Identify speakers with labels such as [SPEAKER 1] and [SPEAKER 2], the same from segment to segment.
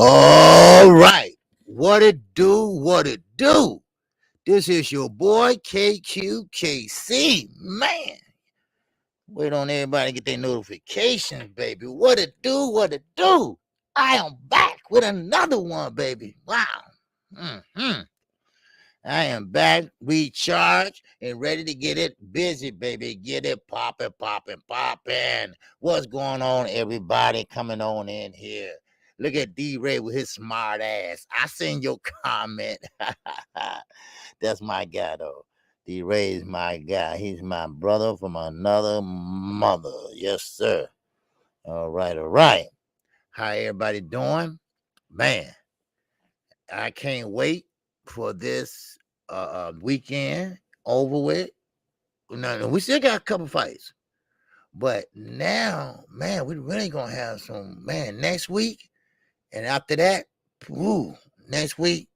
[SPEAKER 1] All right. What it do? What it do? This is your boy KQKC. Man, wait on everybody to get their notifications, baby. What it do? What it do? I am back with another one, baby. Wow. Mm-hmm. I am back, recharged, and ready to get it busy, baby. Get it popping, popping, popping. What's going on, everybody coming on in here? Look at D-Ray with his smart ass. I seen your comment. That's my guy, though. D-Ray is my guy. He's my brother from another mother. Yes, sir. All right, all right. How everybody doing? Man, I can't wait for this weekend over with. No, we still got a couple fights, but now, man, we really gonna have some, man, next week, and after that, woo, next week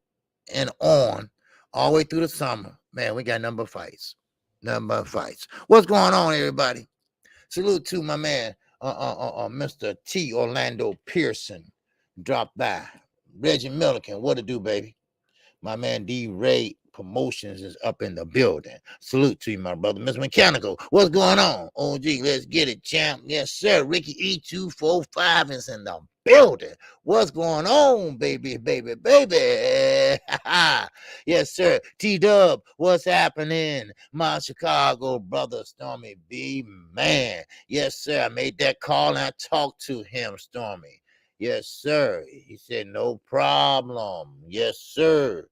[SPEAKER 1] and on, all the way through the summer, man, we got number of fights. What's going on, everybody? Salute to my man, Mr. T. Orlando Pearson, dropped by. Reggie Milliken, what to do, baby? My man D Ray Promotions is up in the building. Salute to you, my brother. Mr. Mechanical, what's going on? OG, let's get it, champ. Yes, sir. Ricky E245 is in the building. What's going on, baby, baby, baby? Yes, sir. T-Dub, what's happening? My Chicago brother, Stormy B, man. Yes, sir. I made that call and I talked to him, Stormy. Yes, sir. He said, no problem. Yes, sir.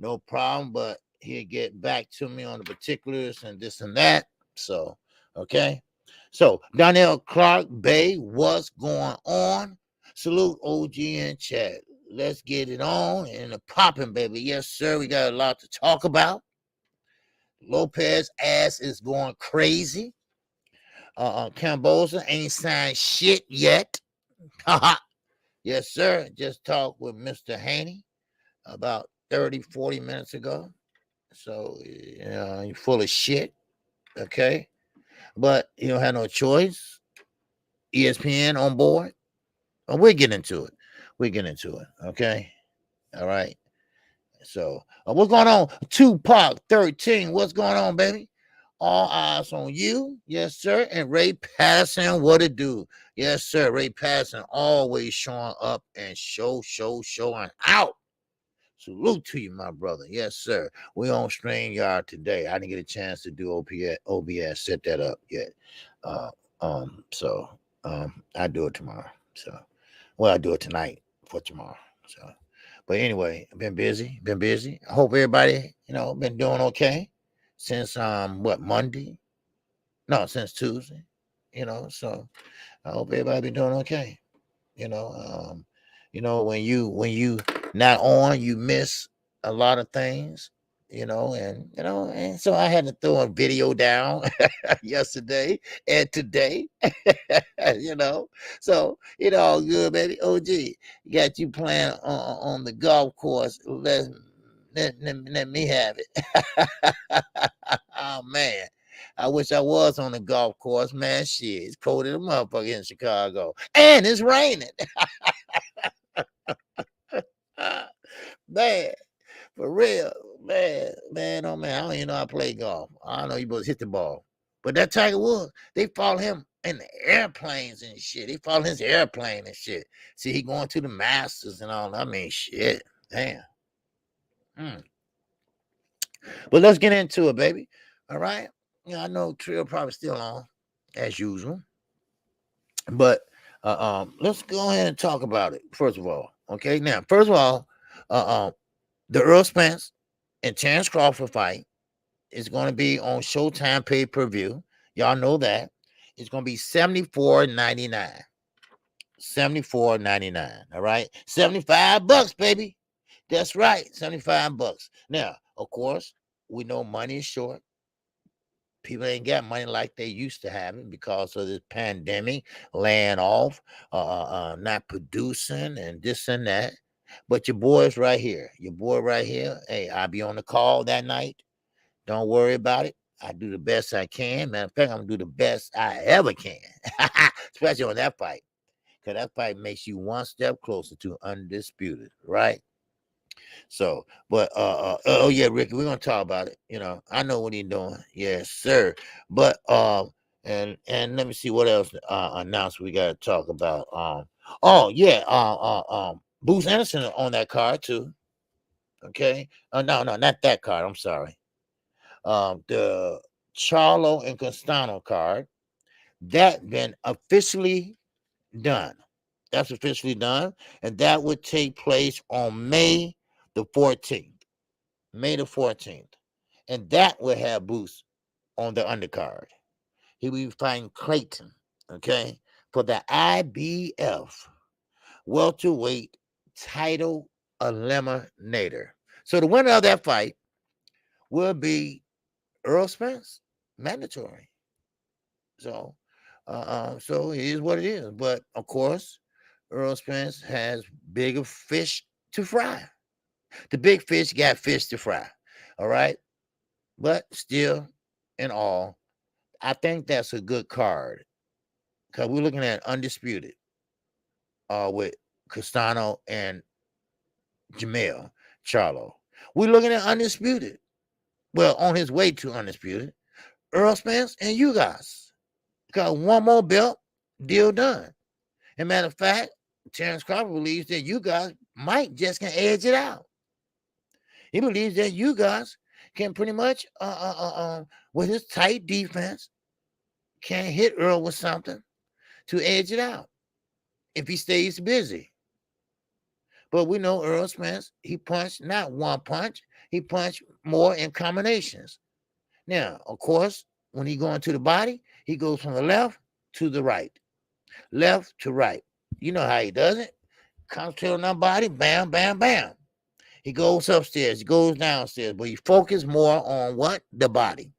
[SPEAKER 1] No problem, but he'll get back to me on the particulars and this and that. So, okay. So, Donnell Clark Bay, what's going on? Salute OG and chat. Let's get it on and the popping, baby. Yes, sir. We got a lot to talk about. Lopez ass is going crazy. Kambosos ain't signed shit yet. Yes, sir. Just talked with Mr. Haney about 30, 40 minutes ago. So, you're full of shit. Okay. But you don't have no choice. ESPN on board. Oh, we'll get into it. Okay. All right. So, what's going on? Tupac 13. What's going on, baby? All eyes on you. Yes, sir. And Ray Patterson, what it do? Yes, sir. Ray Patterson always showing up and showing out. Salute to you, my brother. Yes, sir. We on StreamYard today. I didn't get a chance to do OBS, set that up yet. So I do it tomorrow. So, well, I do it tonight for tomorrow. So, but anyway, I've been busy. I hope everybody, been doing okay since Monday? No, since Tuesday. So I hope everybody been doing okay. When you not on, you miss a lot of things, and so I had to throw a video down yesterday and today, so all good, baby. OG got you playing on the golf course. Let me have it. Oh man, I wish I was on the golf course, man. Shit, it's cold as a motherfucker in Chicago, and it's raining. Man, for real, man, oh man, I don't even know how to play golf. I don't know you supposed to hit the ball. But that Tiger Woods, they follow him in the airplanes and shit. They follow his airplane and shit. See, he going to the Masters and all. I mean, shit, damn. But let's get into it, baby. All right. I know Trill probably still on, as usual. But let's go ahead and talk about it, first of all. Okay, now, first of all, the Errol Spence and Terence Crawford fight is going to be on Showtime pay-per-view. Y'all know that. It's going to be $74.99. $74.99. All right. $75, baby. That's right. $75. Now, of course, we know money is short. People ain't got money like they used to have it because of this pandemic, laying off, not producing, and this and that. But your boy's right here. Your boy right here. Hey, I'll be on the call that night. Don't worry about it. I do the best I can. Matter of fact, I'm going to do the best I ever can, especially on that fight. because that fight makes you one step closer to undisputed, right? So, but oh yeah, Ricky, we're gonna talk about it. I know what he's doing. Yes, sir. But and let me see what else announcement we gotta talk about. Oh yeah, Bruce Anderson on that card too. Okay. No, not that card. I'm sorry. The Charlo and Castano card that been officially done. That's officially done, and that would take place on May the 14th. May the 14th. And that will have Boost on the undercard. He will be fighting Clayton, okay, for the IBF welterweight title eliminator. So the winner of that fight will be Errol Spence, mandatory. So, so it is what it is. But of course, Errol Spence has bigger fish to fry. The big fish got fish to fry. All right. But still, in all, I think that's a good card because we're looking at undisputed with Castano and Jamel Charlo. We're looking at undisputed. Well, on his way to undisputed, Earl Spence and you guys. Because one more belt, deal done. And matter of fact, Terence Crawford believes that you guys might just can edge it out. He believes that you guys can pretty much, with his tight defense, can hit Earl with something to edge it out if he stays busy. But we know Errol Spence, he punched not one punch, he punched more in combinations. Now, of course, when he goes to the body, he goes from the left to the right, left to right. You know how he does it. Concentrate on that body, bam, bam, bam. He goes upstairs, he goes downstairs, but he focuses more on what? The body.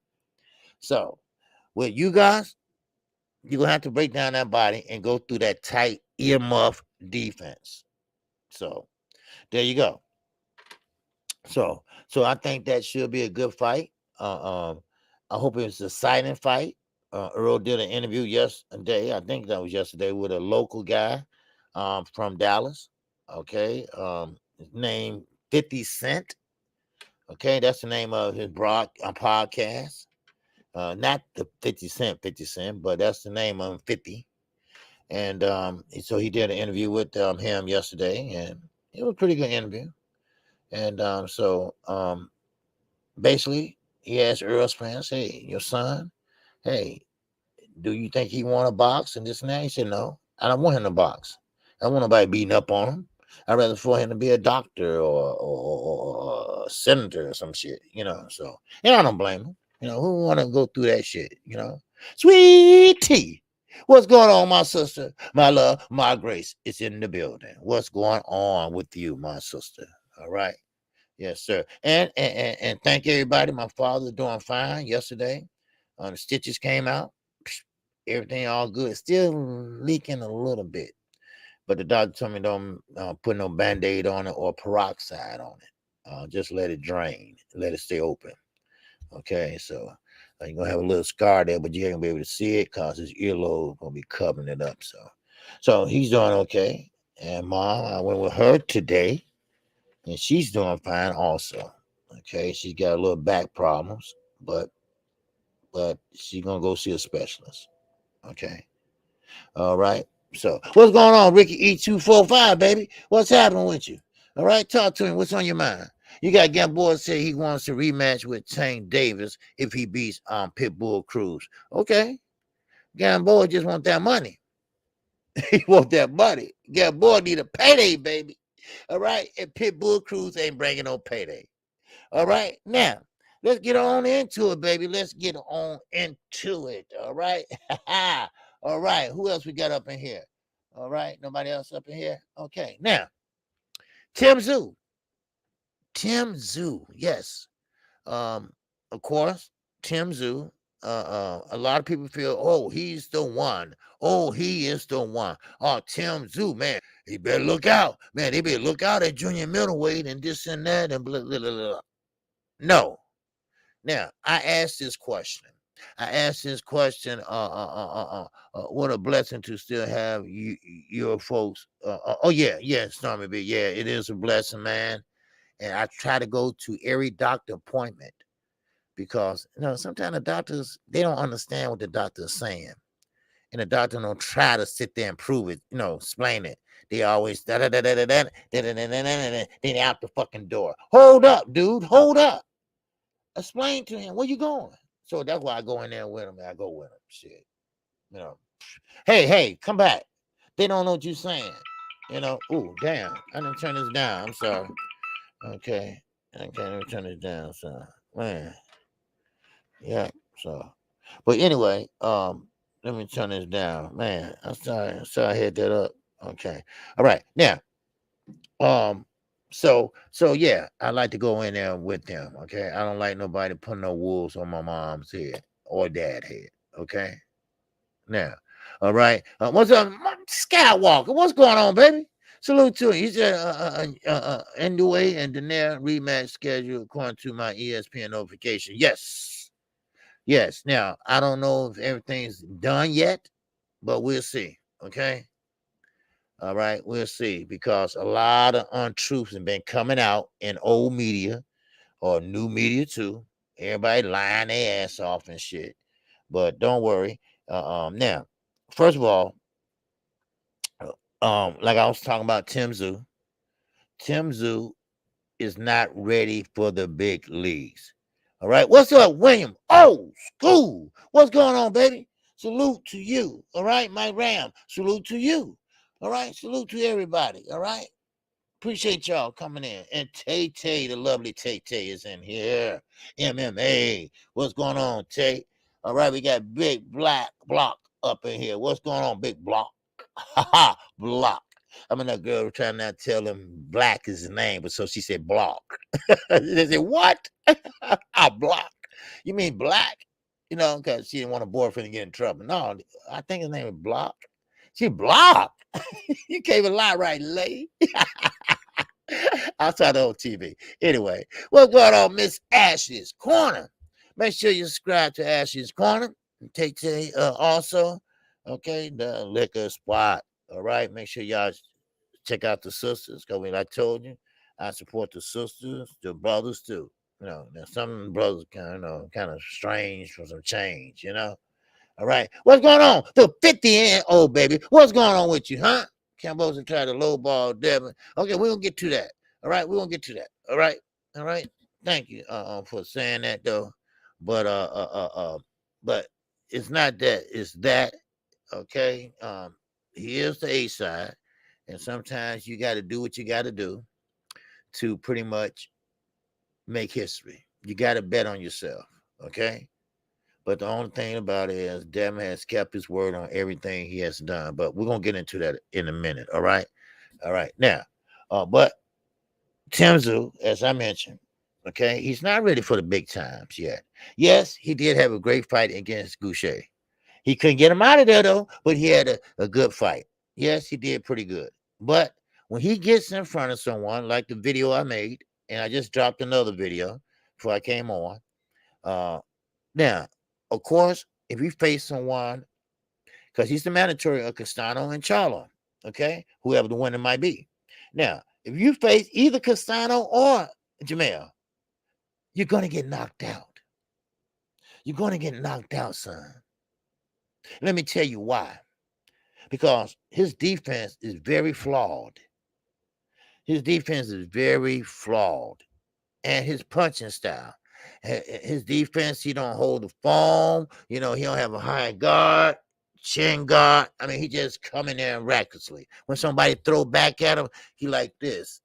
[SPEAKER 1] So, with you guys, you're going to have to break down that body and go through that tight earmuff defense. So, there you go. So I think that should be a good fight. I hope it's a exciting fight. Earl did an interview yesterday. I think that was yesterday with a local guy from Dallas. Okay. His name 50 Cent. Okay, that's the name of his podcast. Not the 50 Cent, but that's the name of him, 50. And so he did an interview with him yesterday, and it was a pretty good interview. And basically, he asked Errol Spence, hey, your son, hey, do you think he want to box and this and that? He said, no, I don't want him to box. I don't want nobody beating up on him. I'd rather for him to be a doctor or a senator or some shit, So, I don't blame him. Who want to go through that shit, Sweet tea. What's going on, my sister? My love, my grace is in the building. What's going on with you, my sister? All right. Yes, sir. And thank everybody. My father's doing fine yesterday. The stitches came out. Everything all good. Still leaking a little bit. But the doctor told me don't put no Band-Aid on it or peroxide on it. Just let it drain. Let it stay open. Okay, so you're going to have a little scar there, but you ain't going to be able to see it because his earlobe going to be covering it up. So he's doing okay. And Mom, I went with her today. And she's doing fine also. Okay, she's got a little back problems, but she's gonna go see a specialist. Okay. All right. So what's going on, Ricky E245, baby? What's happening with you? All right, talk to him. What's on your mind? You got Gamboa say he wants to rematch with Tank Davis if he beats Pitbull Cruz. Okay. Gamboa just want that money. He want that money. Gamboa need a payday, baby. All right. And Pitbull Cruz ain't bringing no payday. All right. Now, let's get on into it, baby. Let's get on into it. All right. All right. Who else we got up in here? All right. Nobody else up in here? Okay. Now, Tim Tszyu. Yes. Of course, Tim Tszyu. A lot of people feel, oh, he's the one. Oh, he is the one. Oh, Tim Tszyu, man, he better look out. Man, they better look out at junior middleweight and this and that and blah, blah, blah, blah. No. Now, I asked this question. I asked this question. What a blessing to still have your folks. Oh yeah, Stormy B. Yeah, it is a blessing, man. And I try to go to every doctor appointment because sometimes the doctors they don't understand what the doctor is saying, and the doctor don't try to sit there and prove it, explain it. They always da da da da da da da da da da. Then out the fucking door. Hold up, dude. Hold up. Explain to him where you going. So that's why I go in there with him. I go with him. Shit. Hey, come back. They don't know what you're saying. Ooh, damn. I didn't turn this down. I'm sorry. Okay. Let me turn this down. So, man. Yeah. So, but anyway, let me turn this down. Man, I'm sorry. I had that up. Okay. All right. Now, so yeah, I like to go in there with them. Okay. I don't like nobody putting no wolves on my mom's head or dad head. Okay. Now, all right. What's up, Skywalker? What's going on, baby? Salute to you. He said, Ndue and Daenerys rematch schedule according to my ESPN notification. Yes. Now, I don't know if everything's done yet, but we'll see. Okay. All right. We'll see because a lot of untruths have been coming out in old media or new media too. Everybody lying their ass off and shit. But don't worry. Now, first of all, like I was talking about Tim Zoo is not ready for the big leagues. All right. What's up, William? Oh, school. What's going on, baby? Salute to you. All right, my Ram. Salute to you. All right. Salute to everybody. All right. Appreciate y'all coming in. And Tay, the lovely Tay is in here. MMA. What's going on, Tay? All right, we got Big Black Block up in here. What's going on, Big Block? Block. I mean, that girl was trying to tell him Black is his name, but so she said Block. They said, what? Block. You mean Black? Because she didn't want a boyfriend to get in trouble. No, I think his name is Block. She Block. You can't even lie right, lady. Outside of TV. Anyway, what's going on, Miss Ashley's Corner? Make sure you subscribe to Ashley's Corner. Take also, okay, the liquor spot. All right, make sure y'all check out the sisters. Because when I told you, I support the sisters, the brothers too. Now some brothers kind of strange for some change. All right, what's going on? The 50-year-old baby. What's going on with you, huh? Kambosos tried to lowball Devin. Okay, we're gonna get to that. All right, we're gonna get to that. All right. Thank you for saying that though. But but it's not that, it's that. Okay. Here's the A side, and sometimes you gotta do what you gotta do to pretty much make history. You gotta bet on yourself, okay? But the only thing about it is Devin has kept his word on everything he has done. But we're going to get into that in a minute. All right. Now, but Timzu, as I mentioned, okay, he's not ready for the big times yet. Yes, he did have a great fight against Goucher. He couldn't get him out of there, though, but he had a good fight. Yes, he did pretty good. But when he gets in front of someone, like the video I made, and I just dropped another video before I came on, now, of course, if you face someone, because he's the mandatory of Castano and Charlo, okay, whoever the winner might be. Now, if you face either Castano or Jamel, you're going to get knocked out. You're going to get knocked out, son. Let me tell you why. Because his defense is very flawed. And his punching style. His defense, he don't hold the form. He don't have a high guard, chin guard. I mean, he just come in there recklessly. When somebody throw back at him, he like this,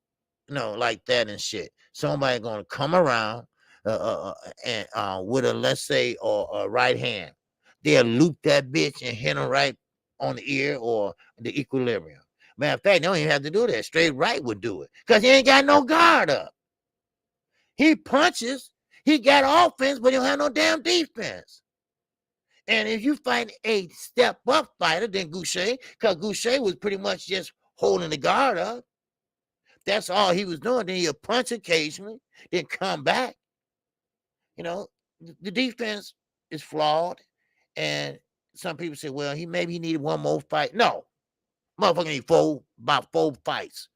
[SPEAKER 1] like that and shit. Somebody gonna come around and with a, let's say, or a right hand. They'll loop that bitch and hit him right on the ear or the equilibrium. Matter of fact, they don't even have to do that. Straight right would do it because he ain't got no guard up. He punches. He got offense, but he don't have no damn defense. And if you find a step-up fighter, then Goucher, because Goucher was pretty much just holding the guard up. That's all he was doing. Then he'll punch occasionally, then come back. The defense is flawed. And some people say, well, maybe he needed one more fight. No, motherfucker need about 4 fights,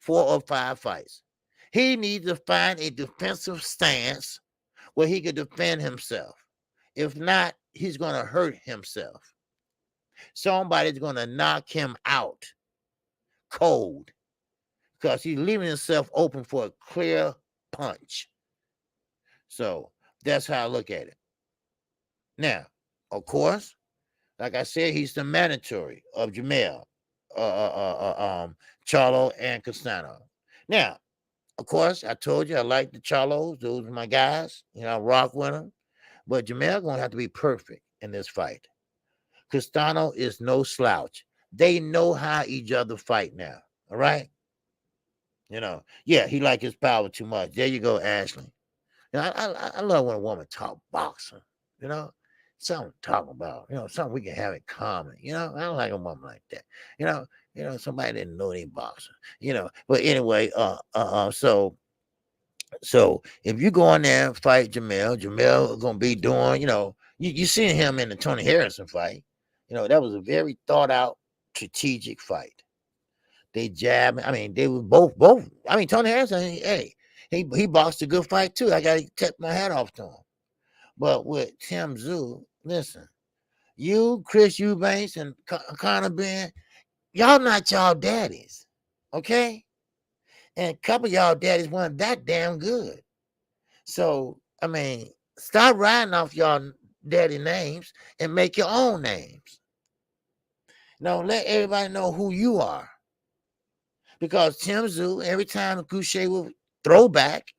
[SPEAKER 1] 4 or 5 fights. He needs to find a defensive stance where he could defend himself. If not, he's going to hurt himself. Somebody's going to knock him out cold because he's leaving himself open for a clear punch. So that's how I look at it. Now, of course, like I said, he's the mandatory of Jamel, Charlo, and Castano. Now, of course, I told you I like the Charlos. Those are my guys. I rock with them. But Jamel going to have to be perfect in this fight. Castano is no slouch. They know how each other fight now. All right? Yeah, he like his power too much. There you go, Ashley. I love when a woman talk boxing. Something to talk about. Something we can have in common. I don't like a woman like that. Somebody didn't know they boxing. But anyway, so if you go in there and fight Jamel gonna be doing, you seen him in the Tony Harrison fight. That was a very thought out, strategic fight. They jab. I mean, they were both. I mean, Tony Harrison, hey, he boxed a good fight too. I gotta tip my hat off to him. But with Tim Tszyu, listen, you, Chris Eubanks, and Conor Ben, y'all not y'all daddies, okay? And a couple of y'all daddies weren't that damn good. So, I mean, stop riding off y'all daddy names and make your own names. Let everybody know who you are. Because Tim Tszyu, every time Goucher will throw back,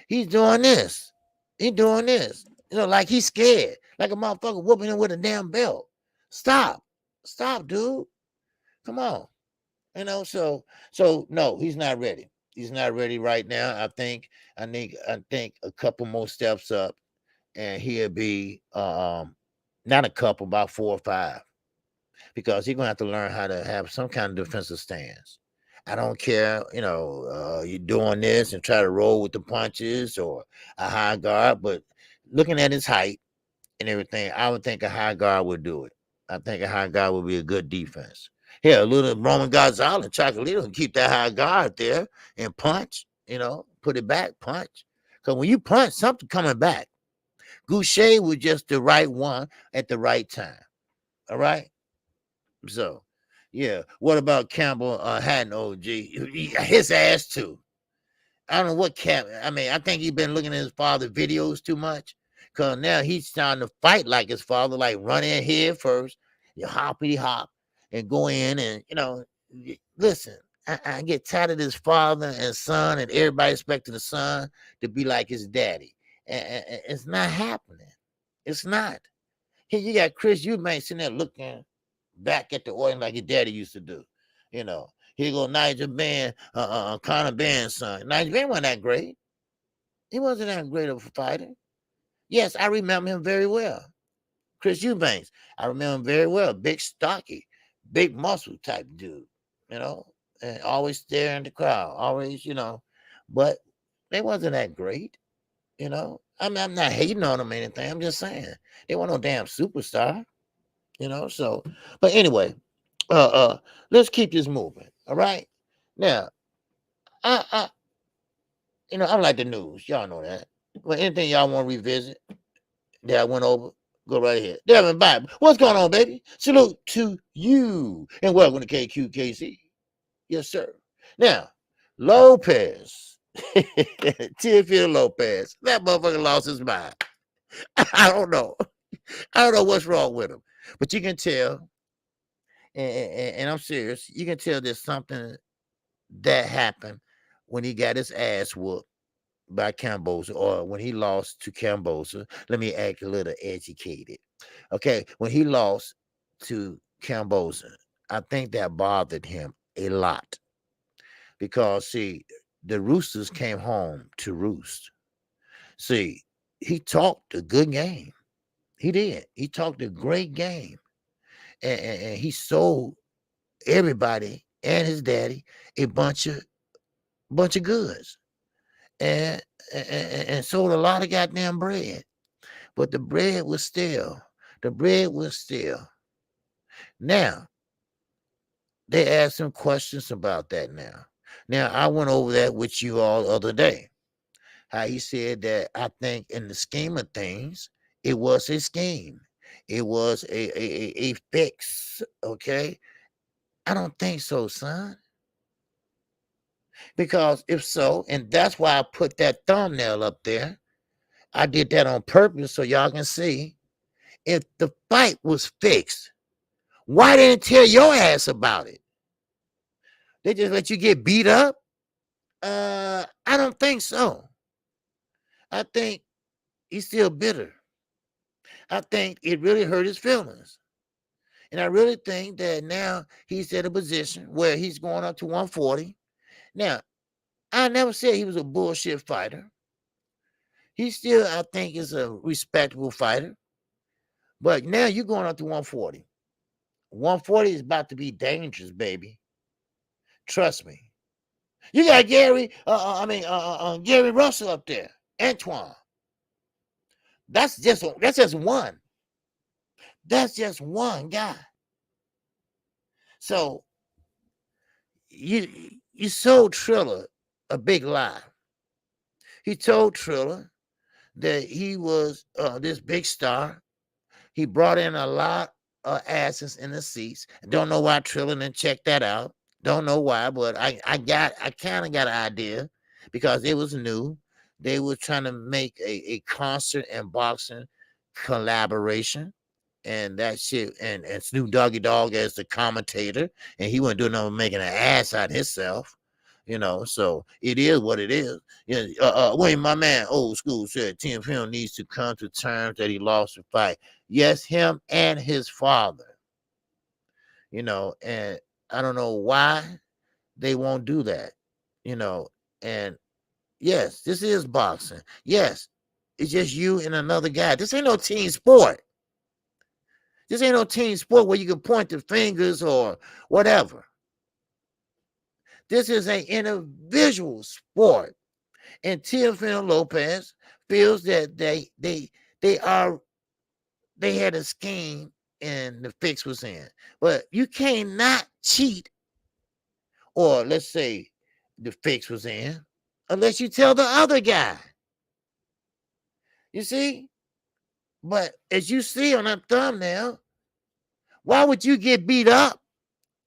[SPEAKER 1] he's doing this. He's doing this. Like he's scared. Like a motherfucker whooping him with a damn belt. Stop, dude. Come on. So no, he's not ready. He's not ready right now. I think a couple more steps up, and he'll be not a couple, about 4 or 5, because he's gonna have to learn how to have some kind of defensive stance. I don't care, you're doing this and try to roll with the punches or a high guard, but looking at his height and everything, I would think a high guard would do it. I think a high guard would be a good defense. Yeah, a little Roman Gonzalez, Chocolito, can keep that high guard there and punch, put it back, punch. Because when you punch, something coming back. Goucher was just the right one at the right time. All right? So, yeah. What about Campbell Hatton, OG? His ass, too. I don't know what I think he's been looking at his father's videos too much. Because now he's starting to fight like his father, like run in head first, you hoppity hop, and go in and, listen, I get tired of this father and son and everybody expecting the son to be like his daddy. And it's not happening. It's not. Here you got Chris Eubanks sitting there looking back at the audience like his daddy used to do. Here go Nigel Ben, Conor Ben's son. Nigel Ben wasn't that great. He wasn't that great of a fighter. Yes, I remember him very well. Chris Eubanks, I remember him very well. Big, stocky, big muscle type dude, and always staring the crowd, always, but they wasn't that great, I'm not hating on them or anything. I'm just saying they weren't no damn superstar, so, but anyway, let's keep this moving. All right. Now, I like the news. Y'all know that. But anything y'all want to revisit that I went over, go right ahead. Devin, Bible. What's going on, baby? Salute to you. And welcome to KQKC. Yes, sir. Now, Lopez. Tearfield Lopez. That motherfucker lost his mind. I don't know. I don't know what's wrong with him. But you can tell, and I'm serious, you can tell there's something that happened when he got his ass whooped by Kambosos, or when he lost to Kambosos. Let me act a little educated. Okay, when he lost to Kambosos, I think that bothered him a lot. Because, see, the Roosters came home to roost. See, he talked a good game. He did. He talked a great game. And he sold everybody and his daddy a bunch of goods. And sold a lot of goddamn bread. But the bread was still. The bread was still. Now, they asked some questions about that now. Now, I went over that with you all the other day. How he said that I think in the scheme of things, it was a scheme. It was a fix, okay? I don't think so, son. Because if so, and that's why I put that thumbnail up there. I did that on purpose so y'all can see. If the fight was fixed, why didn't tell your ass about it? They just let you get beat up? I don't think so. I think he's still bitter. I think it really hurt his feelings. And I really think that now he's at a position where he's going up to 140. Now, I never said he was a bullshit fighter. He still, I think, is a respectable fighter. But now you're going up to 140. 140 is about to be dangerous, baby. Trust me. You got Gary Russell up there, Antoine. That's just one. That's just one guy. So you sold Triller a big lie. He told Triller that he was this big star. He brought in a lot of asses in the seats. Don't know why Triller didn't check that out. Don't know why, but I kind of got an idea because it was new. They were trying to make a concert and boxing collaboration. And that shit, and Snoop Doggy Dogg as the commentator, and he wasn't doing nothing making an ass out of himself, so it is what it is. Wait, my man, old school said Tim Film needs to come to terms that he lost the fight. Yes, him and his father, and I don't know why they won't do that, and yes, this is boxing. Yes, it's just you and another guy. This ain't no team sport. This ain't no team sport where you can point the fingers or whatever. This is an individual sport. And Teofimo Lopez feels that they had a scheme and the fix was in. But you cannot cheat, or let's say the fix was in, unless you tell the other guy. You see? But as you see on that thumbnail, why would you get beat up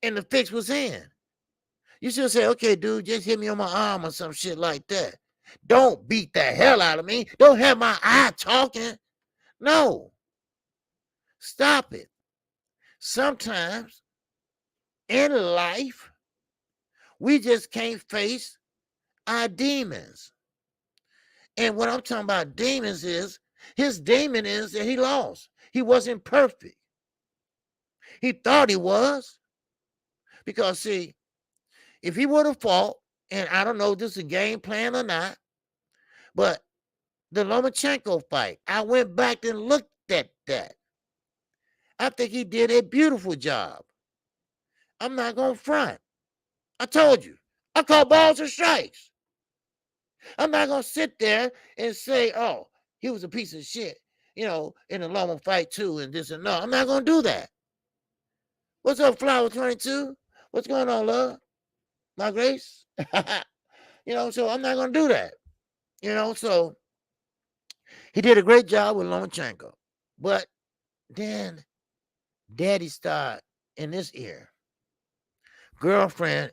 [SPEAKER 1] and the fix was in? You should say, okay, dude, just hit me on my arm or some shit like that. Don't beat the hell out of me. Don't have my eye talking. No. Stop it. Sometimes in life, we just can't face our demons. And what I'm talking about demons is, his demon is that he lost. He wasn't perfect. He thought he was. Because, see, if he would have fought, and I don't know if this is a game plan or not, but the Lomachenko fight, I went back and looked at that. I think he did a beautiful job. I'm not going to front. I told you. I call balls and strikes. I'm not going to sit there and say, oh, he was a piece of shit, in the Loma fight too and this and no. I'm not going to do that. What's up, Flower 22? What's going on, love? My grace? So I'm not going to do that. So he did a great job with Lomachenko. But then daddy started in this ear. Girlfriend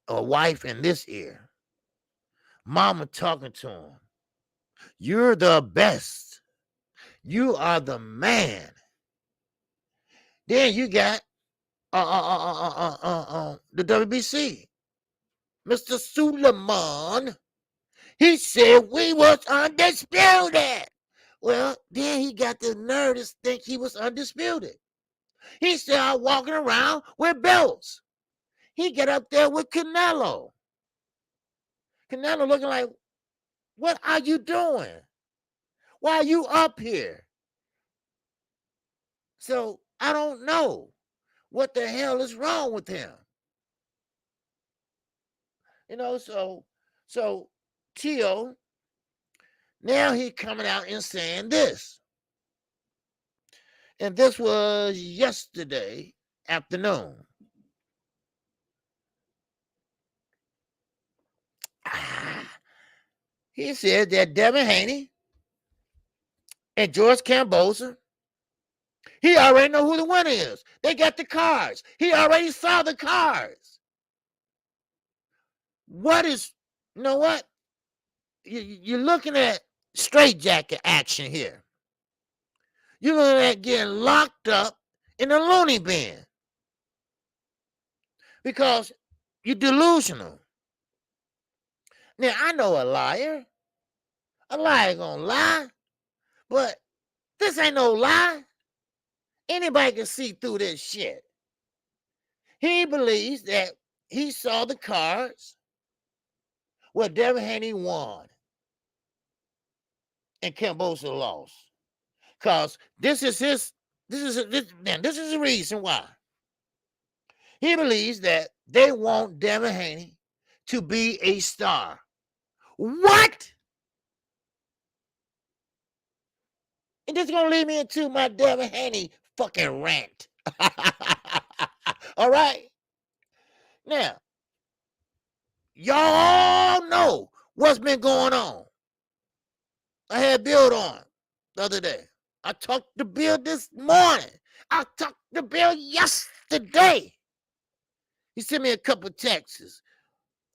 [SPEAKER 1] or wife in this ear. Mama talking to him. You're the best. You are the man. Then you got the WBC. Mr. Suleiman. He said we was undisputed. Well, then he got the nerve to think he was undisputed. He started walking around with belts. He got up there with Canelo. Canelo looking like, what are you doing? Why are you up here? So I don't know what the hell is wrong with him. So Tio, now he's coming out and saying this. And this was yesterday afternoon. He said that Devin Haney and George Kambosos, he already know who the winner is. They got the cards. He already saw the cards. What is, you know what? You're looking at straitjacket action here. You're looking at getting locked up in a loony bin because you're delusional. Now, I know a liar. A liar gonna lie, but this ain't no lie. Anybody can see through this shit. He believes that he saw the cards where Devin Haney won and Kambosos lost. Because this is the reason why. He believes that they want Devin Haney to be a star. What? And this is going to lead me into my Devin Haney fucking rant. All right? Now, y'all know what's been going on. I had Bill on the other day. I talked to Bill this morning. I talked to Bill yesterday. He sent me a couple of texts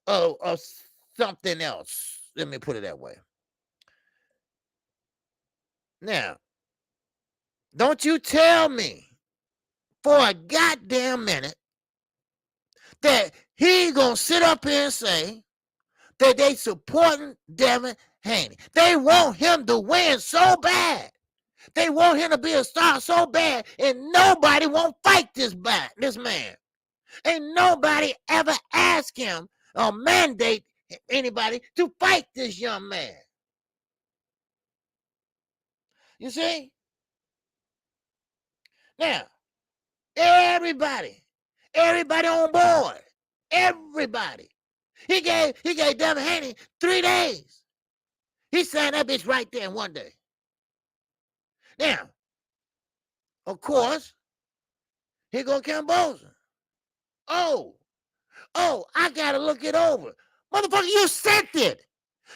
[SPEAKER 1] of something else. Let me put it that way. Now, don't you tell me for a goddamn minute that he gonna sit up here and say that they supporting Devin Haney. They want him to win so bad. They want him to be a star so bad, and nobody won't fight this man. Ain't nobody ever asked him or mandate anybody to fight this young man. You see? Now, everybody on board. Everybody. He gave Devin Haney 3 days. He signed that bitch right there in 1 day. Now, of course, here go Kambosos. Oh, I gotta look it over. Motherfucker, you sent it.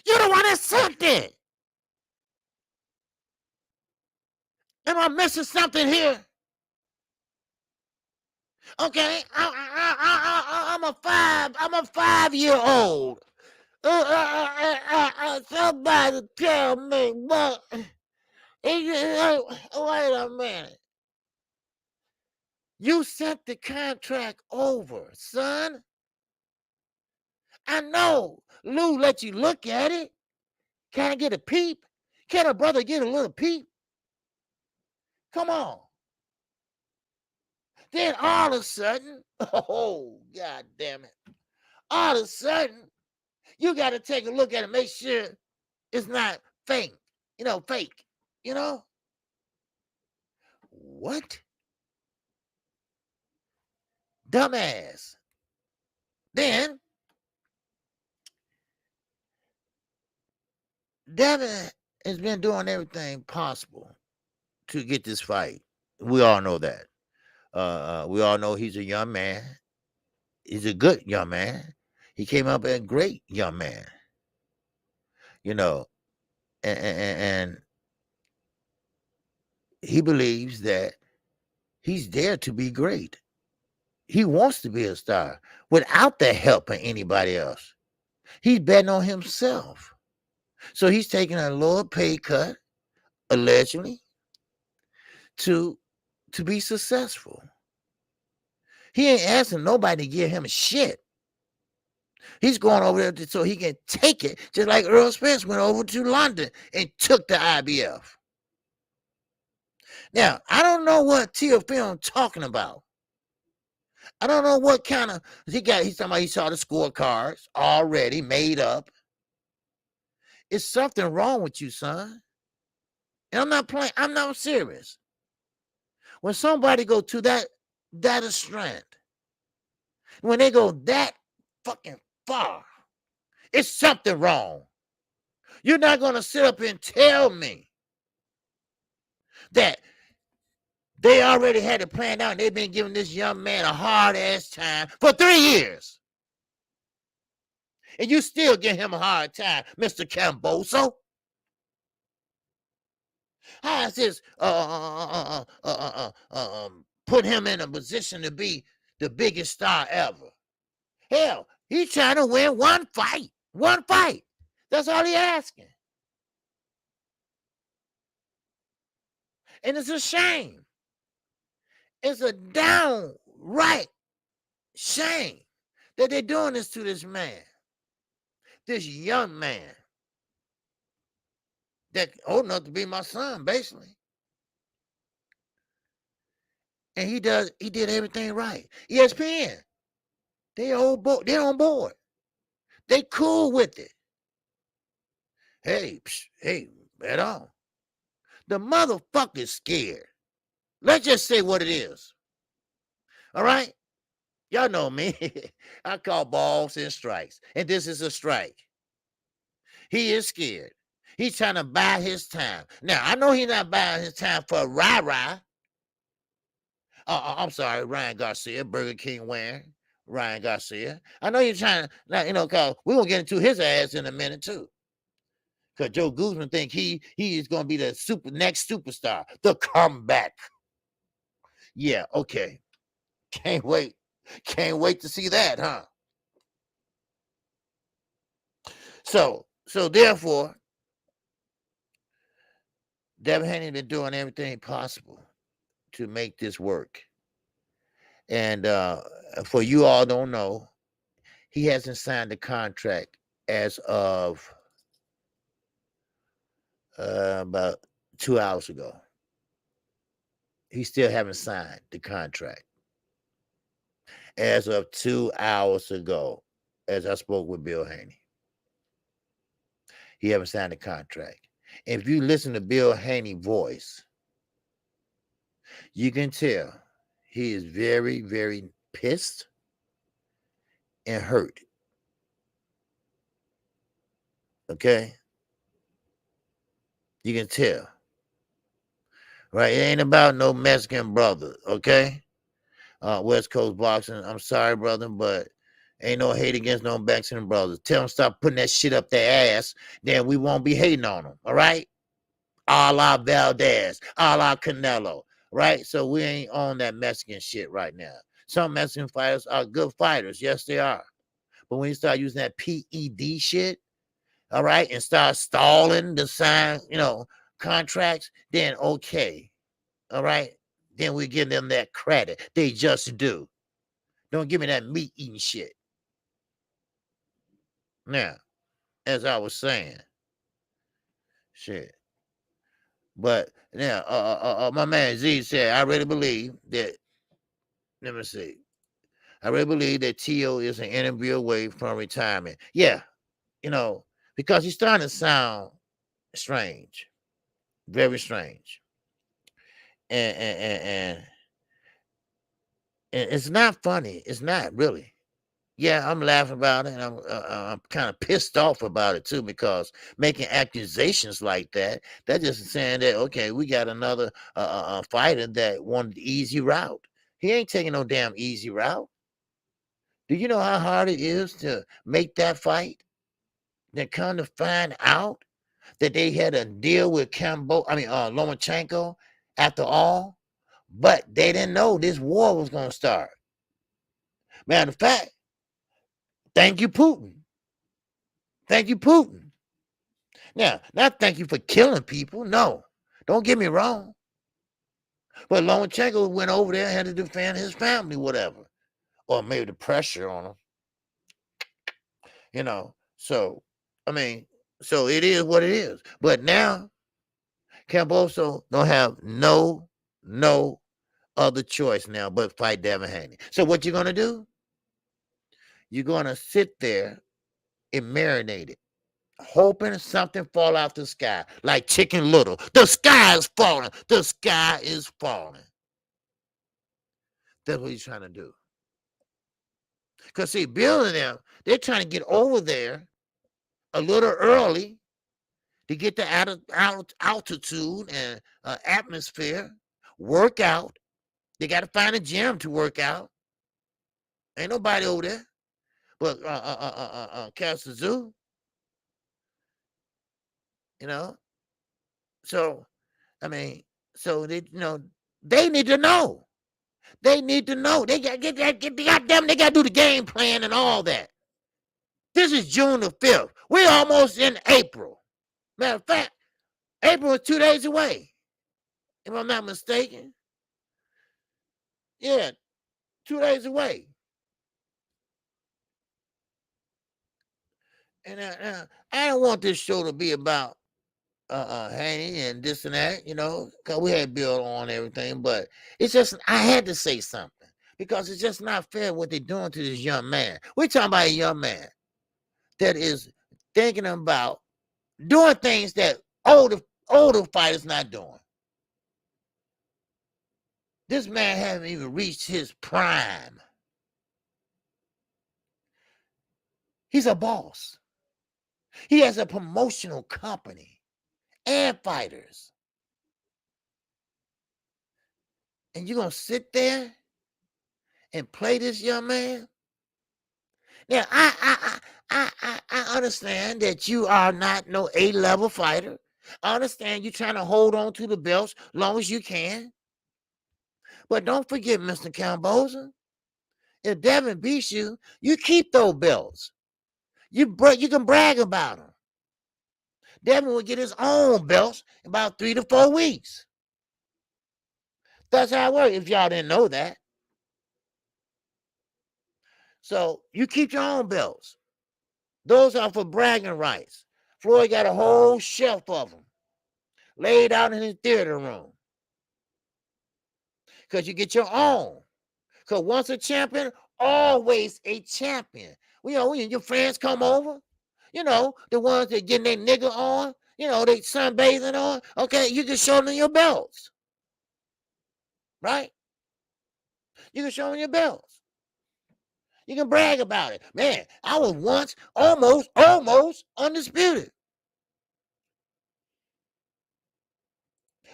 [SPEAKER 1] You're the one that sent it. Am I missing something here? Okay, I'm a 5-year-old. Somebody tell me what. Wait a minute. You sent the contract over, son. I know Lou let you look at it. Can I get a peep? Can a brother get a little peep? Come on. Then all of a sudden, oh, God damn it. All of a sudden, you got to take a look at it, make sure it's not fake. Fake. What? Dumbass. Then, Devin has been doing everything possible to get this fight. We all know that. We all know he's a young man. He's a good young man. He came up as a great young man. And he believes that he's there to be great. He wants to be a star without the help of anybody else. He's betting on himself. So he's taking a lower pay cut, allegedly, to be successful. He ain't asking nobody to give him shit. He's going over there so he can take it, just like Errol Spence went over to London and took the IBF. Now, I don't know what Film talking about. I don't know what kind of he's talking about. He saw the scorecards already made up. It's something wrong with you, son. And I'm not playing. I'm not serious. When somebody go to that strength, when they go that fucking far, it's something wrong. You're not going to sit up and tell me that They already had it planned out, and they've been giving this young man a hard-ass time for 3 years. And you still give him a hard time, Mr. Kambosos. How is this put him in a position to be the biggest star ever? Hell, he's trying to win one fight. One fight. That's all he asking. And it's a shame. It's a downright shame that they're doing this to this man. This young man that old enough to be my son, basically. And he did everything right. ESPN, they're on board. They cool with it. Hey, bet on. The motherfucker's scared. Let's just say what it is. All right? Y'all know me. I call balls and strikes. And this is a strike. He is scared. He's trying to buy his time. Now, I know he's not buying his time for a rah-rah. I'm sorry, Ryan Garcia, Burger King wearing Ryan Garcia. I know you're trying to, cause we're gonna get into his ass in a minute too. Cause Joe Guzman think he is gonna be the next superstar, the comeback. Yeah, okay. Can't wait to see that, huh? So therefore, Devin Haney been doing everything possible to make this work. And for you all don't know, he hasn't signed the contract as of about 2 hours ago. He still haven't signed the contract. As of 2 hours ago, as I spoke with Bill Haney, he haven't signed the contract. If you listen to Bill Haney's voice, you can tell he is very, very pissed and hurt. Okay? You can tell. Right? It ain't about no Mexican brother, okay? West Coast boxing. I'm sorry, brother, but ain't no hate against no Mexican brothers. Tell them stop putting that shit up their ass, then we won't be hating on them, all right? A la Valdez, a la Canelo, right? So we ain't on that Mexican shit right now. Some Mexican fighters are good fighters. Yes, they are. But when you start using that PED shit, all right, and start stalling the sign, contracts, then okay, all right? Then we give them that credit. They just do. Don't give me that meat eating shit. Now, as I was saying, shit. But now, my man Z said, I really believe that, let me see. I really believe that T.O. is an interview away from retirement. Yeah, because he's starting to sound strange. Very strange. And it's not funny. It's not really. Yeah, I'm laughing about it, and I'm kind of pissed off about it too, because making accusations like that just saying that, okay, we got another fighter that wanted the easy route. He ain't taking no damn easy route. Do you know how hard it is to make that fight? Then come to find out that they had a deal with Lomachenko after all, but they didn't know this war was going to start. Matter of fact, thank you, Putin. Thank you, Putin. Now, not thank you for killing people. No, don't get me wrong. But Lomachenko went over there and had to defend his family, whatever. Or maybe the pressure on him. So, so it is what it is. But now, Kambosos don't have no other choice now but fight Devin Haney. So what you're going to do? You're going to sit there and marinate it, hoping something fall out the sky, like Chicken Little. The sky is falling. The sky is falling. That's what he's trying to do. Because, see, Bill and them, they're trying to get over there a little early to get the altitude and atmosphere work out. They got to find a gym to work out. Ain't nobody over there but Castle Zoo, you know. So I mean, so they, they need to know. They need to know. They got goddamn. They got to do the game plan and all that. This is June the 5th. We're almost in April. Matter of fact, April is 2 days away, if I'm not mistaken. Yeah, 2 days away. And I don't want this show to be about Haney and this and that, because we had Bill on everything, but it's just, I had to say something because it's just not fair what they're doing to this young man. We're talking about a young man that is thinking about doing things that older fighters not doing. This man hasn't even reached his prime. He's a boss. He has a promotional company and fighters. And you're going to sit there and play this young man? Now, I understand that you are not no A-level fighter. I understand you're trying to hold on to the belts as long as you can. But don't forget, Mr. Kambosos, if Devin beats you, you keep those belts. You can brag about them. Devin will get his own belts in about 3 to 4 weeks. That's how it works, if y'all didn't know that. So you keep your own belts. Those are for bragging rights. Floyd got a whole shelf of them laid out in his theater room. Because you get your own. Because once a champion, always a champion. When your friends come over, the ones that getting their nigga on, they sunbathing on, okay, you can show them your belts. Right? You can show them your belts. You can brag about it. Man, I was once almost undisputed.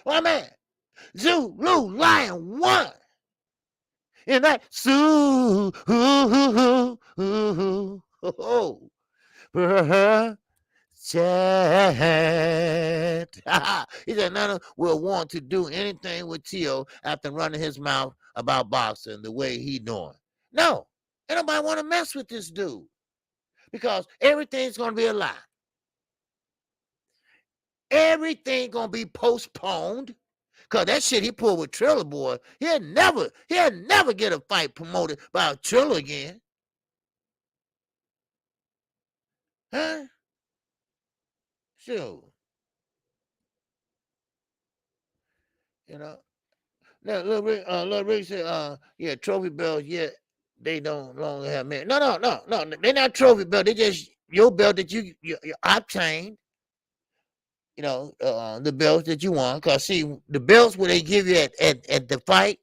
[SPEAKER 1] Well, man, Zulu Lion won. And that chat. He said none will want to do anything with Tio after running his mouth about boxing the way he doing. No, ain't nobody want to mess with this dude because everything's gonna be a lie. Everything gonna be postponed. Cause that shit he pulled with Triller Boy, he'll never get a fight promoted by a Triller again. Huh? Sure. Little Rick said, yeah, trophy belts, yeah, they don't longer have men. No, they're not trophy belts. They just your belt that you obtained. The belts that you won. Cause see, the belts where they give you at the fight,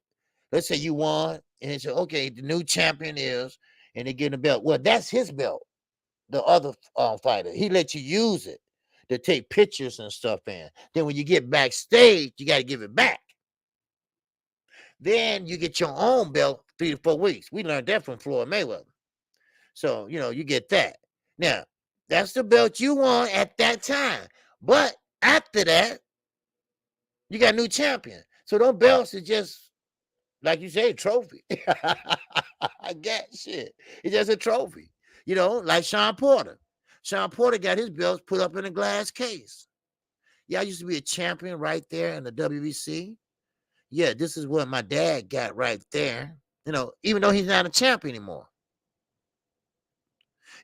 [SPEAKER 1] let's say you won, and they say, okay, the new champion is, and they give the belt. Well, that's his belt. The other fighter, he let you use it to take pictures and stuff in. Then when you get backstage, you got to give it back. Then you get your own belt 3 to 4 weeks. We learned that from Floyd Mayweather. So, you get that. Now, that's the belt you won at that time. But after that, you got a new champion. So those belts are just, like you say, trophy. I get shit. It's just a trophy. Like Sean Porter. Sean Porter got his belts put up in a glass case. Yeah, I used to be a champion right there in the WBC. Yeah, this is what my dad got right there. Even though he's not a champ anymore.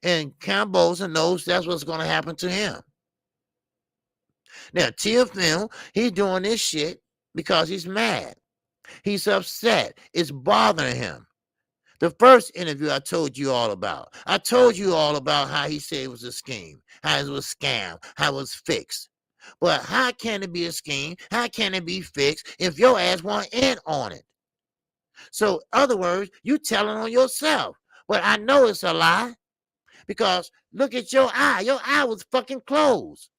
[SPEAKER 1] And Kambosos knows that's what's going to happen to him. Now, TFM, he's doing this shit because he's mad. He's upset. It's bothering him. The first interview I told you all about. I told you all about how he said it was a scheme, how it was a scam, how it was fixed. But how can it be a scheme? How can it be fixed if your ass want in on it? So, in other words, you telling on yourself. But I know it's a lie because look at your eye. Your eye was fucking closed.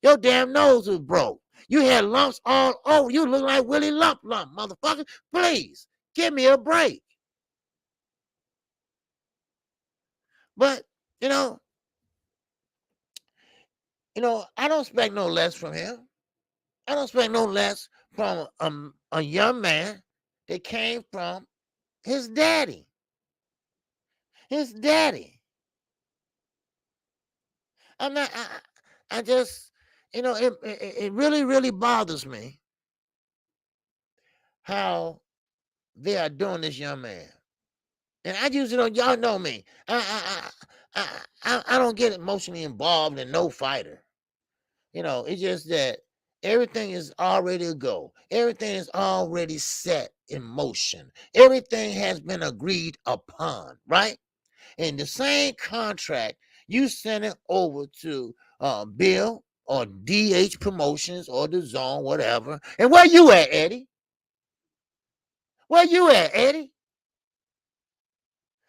[SPEAKER 1] Your damn nose was broke. You had lumps all over. You look like Willie Lump, motherfucker. Please, give me a break. But, you know, I don't expect no less from him. I don't expect no less from a young man that came from his daddy. His daddy. I'm not, I just, it really, really bothers me how they are doing this young man. And I usually don't, y'all know me. I don't get emotionally involved in no fighter. It's just that everything is already a go. Everything is already set in motion. Everything has been agreed upon, right? And the same contract, you send it over to Bill or DH Promotions or the Zone, whatever. And where you at, Eddie? Where you at, Eddie?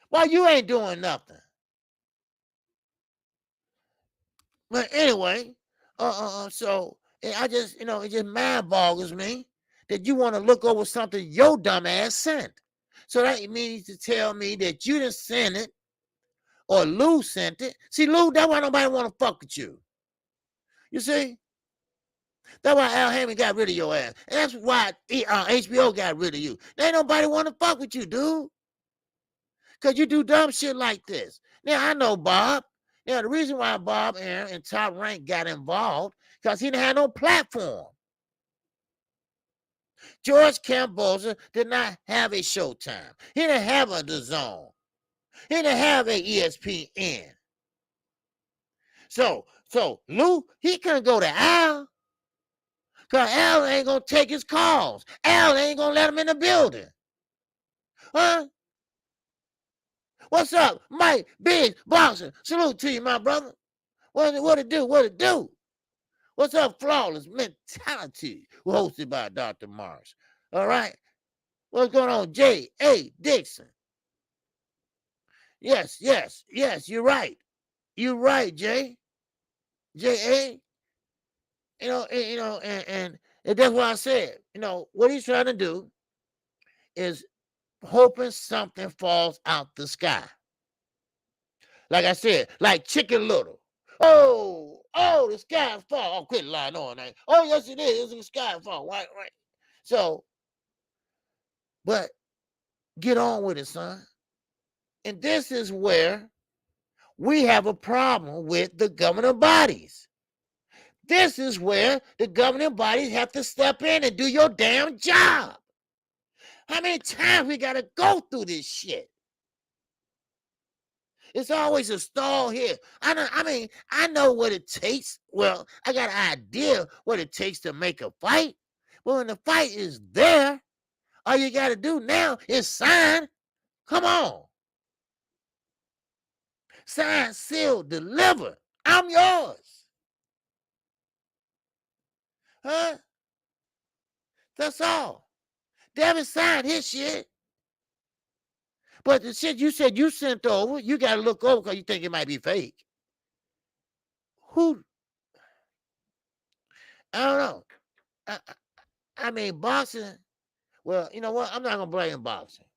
[SPEAKER 1] Why you ain't doing nothing? But anyway, so I just, it just mind boggles me that you want to look over something your dumb ass sent. So that means to tell me that you didn't send it or Lou sent it. See, Lou, that's why nobody want to fuck with you. You see? That's why Al Hammond got rid of your ass. And that's why HBO got rid of you. There ain't nobody want to fuck with you, dude. Because you do dumb shit like this. Now, I know Bob. Now, the reason why Bob Aaron and Top Rank got involved, because he didn't have no platform. George Kambosos did not have a Showtime. He didn't have a The Zone. He didn't have a ESPN. So Lou, he couldn't go to Al. Because Al ain't going to take his calls. Al ain't going to let him in the building. Huh? What's up, Mike Biggs, Boxer? Salute to you, my brother. What it do? What it do? What's up, Flawless Mentality? Hosted by Dr. Mars. All right. What's going on, J.A. Dixon? Yes. You're right. You're right, J.A. And that's what I said. What he's trying to do is hoping something falls out the sky. Like I said, like Chicken Little. Oh, the sky fall. Oh, quit lying on that. Oh, yes, it is. It's the sky fall. Right. So, but get on with it, son. And this is where we have a problem with the governing bodies. This is where the governing bodies have to step in and do your damn job. How many times we got to go through this shit? It's always a stall here. I know what it takes. Well, I got an idea what it takes to make a fight. But when the fight is there, all you got to do now is sign. Come on. Sign, seal, deliver. I'm yours. Huh? That's all. Devin signed his shit. But the shit you said you sent over, you got to look over because you think it might be fake. Who? I don't know. I mean, boxing. Well, you know what? I'm not going to blame boxing.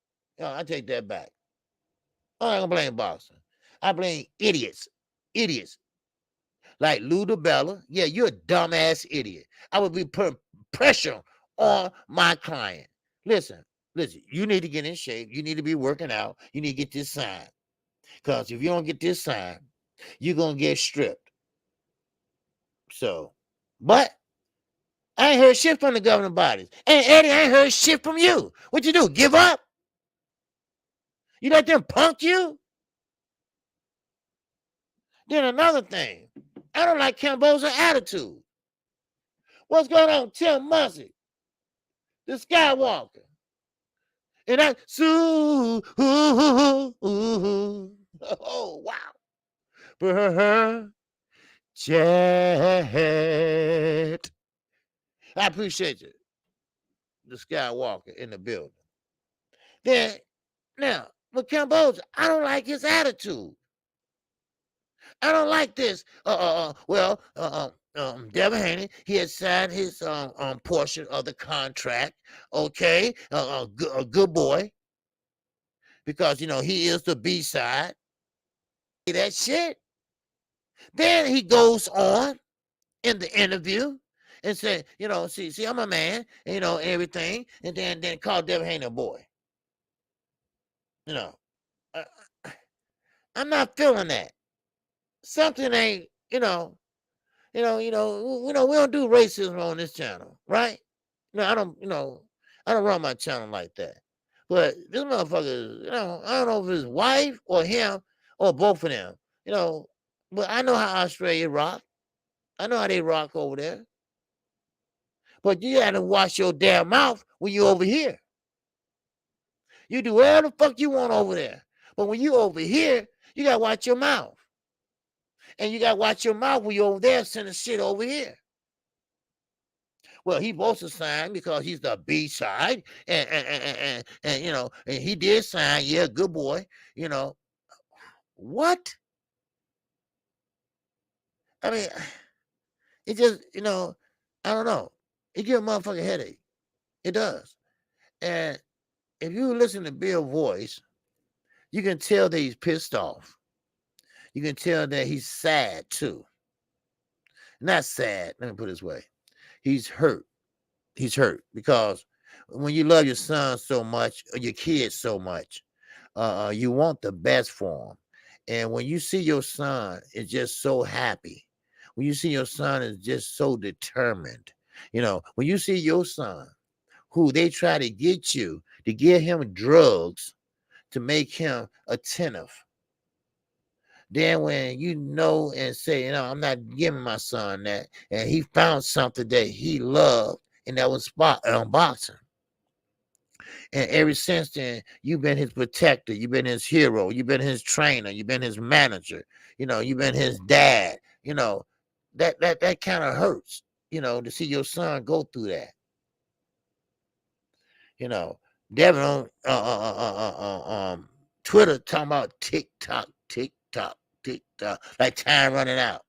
[SPEAKER 1] I take that back. I'm not going to blame boxing. I blame idiots. Idiots. Like Lou DiBella. Yeah, you're a dumbass idiot. I would be putting pressure on my client. Listen, you need to get in shape. You need to be working out. You need to get this signed. Because if you don't get this signed, you're going to get stripped. So, but I ain't heard shit from the governing bodies. And Eddie, I ain't heard shit from you. What you do? Give up? You let them punk you? Then another thing, I don't like Kambosos' attitude. What's going on, Tim Mussey, the Skywalker? And that, oh, wow. Jet. I appreciate you, the Skywalker in the building. Then, now, with Kambosos, I don't like his attitude. I don't like this. Well, Devin Haney, he had signed his portion of the contract. Okay, a good boy, because he is the B side. That shit. Then he goes on in the interview and said, see, I'm a man, everything, and then call Devin Haney a boy. I, I'm not feeling that. Something ain't, we don't do racism on this channel, right? No, I don't run my channel like that. But this motherfucker, I don't know if his wife or him or both of them, but I know how Australia rock. I know how they rock over there. But you gotta wash your damn mouth when you over here. You do whatever the fuck you want over there. But when you over here, you gotta watch your mouth. And you gotta watch your mouth when you over there sending shit over here. Well, he supposed to sign because he's the B side, and and he did sign. Yeah, good boy. What? I mean, it just I don't know. It gives a motherfucking headache. It does. And if you listen to Bill's voice, you can tell that he's pissed off. You can tell that he's sad too. Not sad. Let me put it this way. He's hurt. He's hurt because when you love your son so much, or your kids so much, you want the best for them. And when you see your son is just so happy, when you see your son is just so determined, when you see your son, who they try to get you to give him drugs to make him attentive, then when and say, I'm not giving my son that, and he found something that he loved, and that was boxing. And ever since then, you've been his protector, you've been his hero, you've been his trainer, you've been his manager, you've been his dad. That kind of hurts, to see your son go through that. Devin on Twitter talking about TikTok, TikTok, TikTok, like time running out.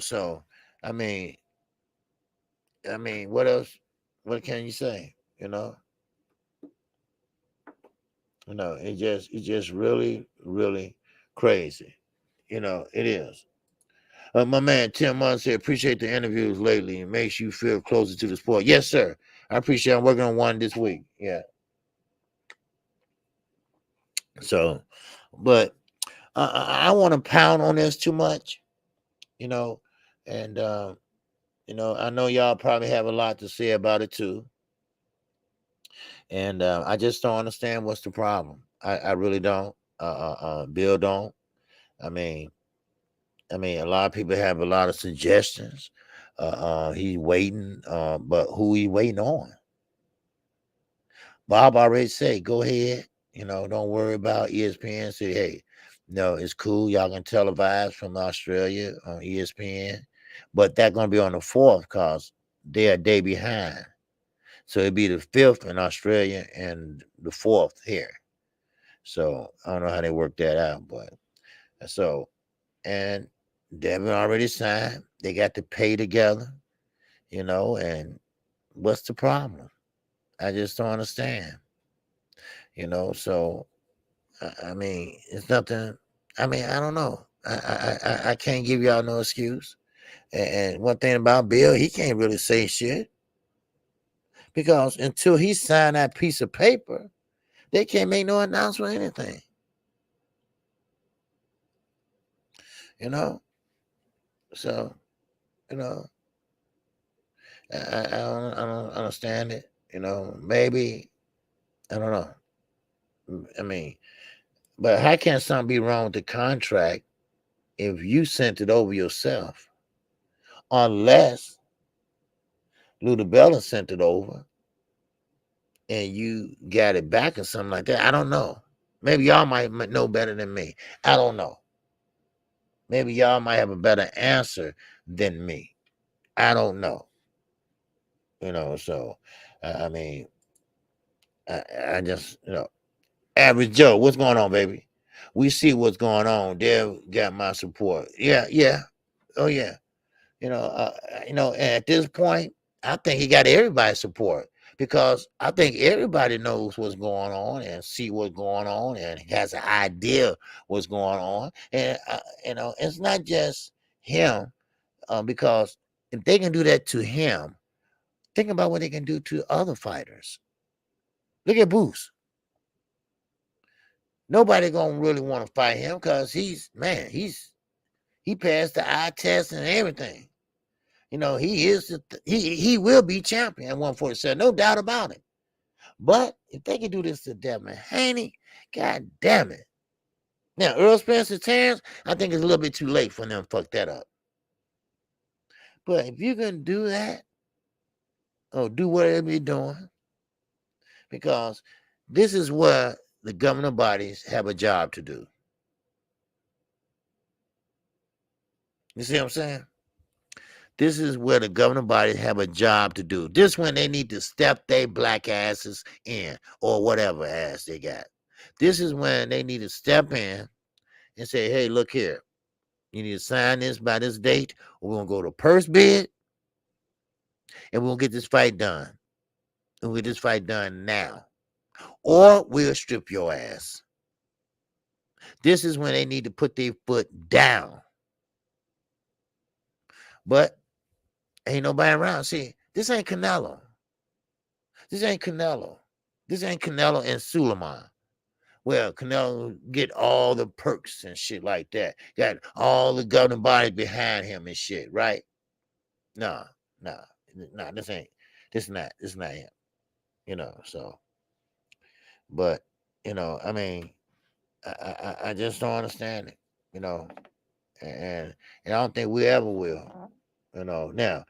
[SPEAKER 1] So I mean, what else? What can you say? It's just really, really crazy. It is. My man Tim Munn said, appreciate the interviews lately. It makes you feel closer to the sport. Yes, sir. I appreciate it. I'm working on one this week. Yeah. So, but I want to pound on this too much, and I know y'all probably have a lot to say about it too. And I just don't understand what's the problem. I really don't. Bill don't. I mean, a lot of people have a lot of suggestions. He's waiting, but who he waiting on? Bob already said, go ahead. Don't worry about ESPN. Say, hey, no, it's cool. Y'all can televise from Australia on ESPN, but that's gonna be on the 4th because they're a day behind. So it'd be the 5th in Australia and the 4th here. So I don't know how they work that out, but and Devin already signed. They got to pay together, and what's the problem? I just don't understand. So I mean, it's nothing. I mean, I don't know. I can't give y'all no excuse. And one thing about Bill, he can't really say shit because until he signed that piece of paper, they can't make no announcement or anything. So I don't understand it. Maybe I don't know. I mean, but how can something be wrong with the contract if you sent it over yourself? Unless Ludabella sent it over and you got it back or something like that. I don't know. Maybe y'all might know better than me. I don't know. Maybe y'all might have a better answer than me. I don't know. So I mean, I just, Average Joe, what's going on, baby? We see what's going on. Dev got my support. Yeah. Oh yeah. And at this point, I think he got everybody's support because I think everybody knows what's going on and see what's going on and has an idea what's going on. And it's not just him, because if they can do that to him, think about what they can do to other fighters. Look at Boost. Nobody gonna really want to fight him because he passed the eye test and everything. He will be champion at 147, no doubt about it. But if they can do this to Devin Haney, god damn it. Now, Errol Spence and Terence, I think it's a little bit too late for them to fuck that up. But if you can do that, or do whatever you're doing, because this is where the governing bodies have a job to do. You see what I'm saying? This is where the governing bodies have a job to do. This when they need to step their black asses in, or whatever ass they got. This is when they need to step in and say, hey, look here. You need to sign this by this date, or we're going to go to purse bid, and we're going to get this fight done. And we'll get this fight done now. Or we'll strip your ass. This is when they need to put their foot down. But ain't nobody around. See, this ain't Canelo. This ain't Canelo. This ain't Canelo and Suleiman. Well, Canelo get all the perks and shit like that. Got all the governing bodies behind him and shit, right? No, this is not him. So, but, I mean, I just don't understand it, and I don't think we ever will, now,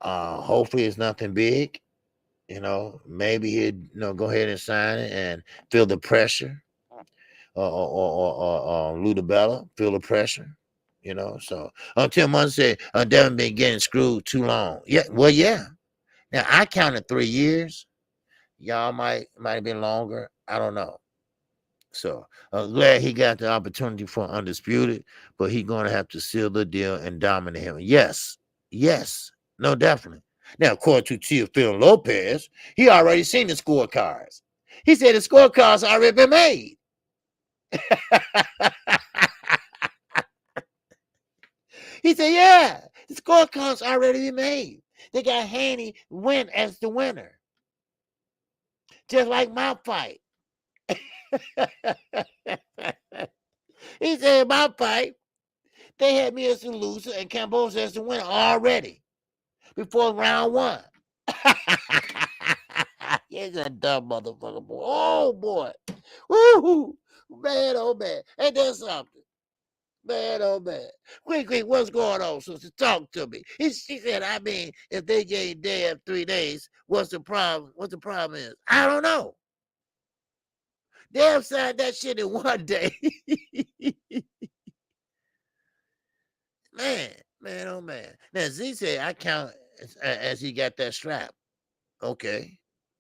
[SPEAKER 1] hopefully it's nothing big, maybe he'd, go ahead and sign it and feel the pressure, or Ludabella, feel the pressure, so until Monday said, Devin been getting screwed too long. Yeah, well, yeah. Now I counted 3 years. Y'all might have been longer. I don't know. So glad he got the opportunity for undisputed, but he's going to have to seal the deal and dominate him. Yes, no, definitely. Now, according to Phil Lopez, he already seen the scorecards. He said the scorecards already been made. He said, yeah, the scorecards already been made. They got Haney win as the winner. Just like my fight. He said, my fight, they had me as the loser and Kambosos as the winner already before round 1. He's a dumb motherfucker, boy. Oh, boy. Woo-hoo. Man, oh, man. Ain't that something? Man, oh, man. Quick, what's going on, sister? Talk to me. She said, I mean, if they gave Dave 3 days, what's the problem? What the problem is? I don't know. Dave signed that shit in 1 day. Man, oh, man. Now, Z said, I count as he got that strap. Okay,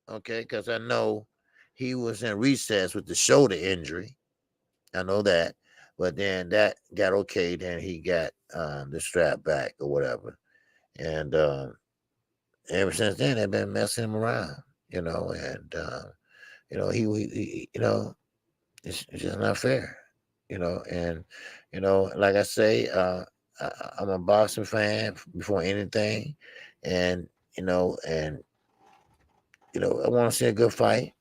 [SPEAKER 1] because I know he was in recess with the shoulder injury. I know that. But then that got okay. Then he got the strap back or whatever. And ever since then, they've been messing him around, and, he it's just not fair, and, like I say, I'm a boxing fan before anything. And, I want to see a good fight.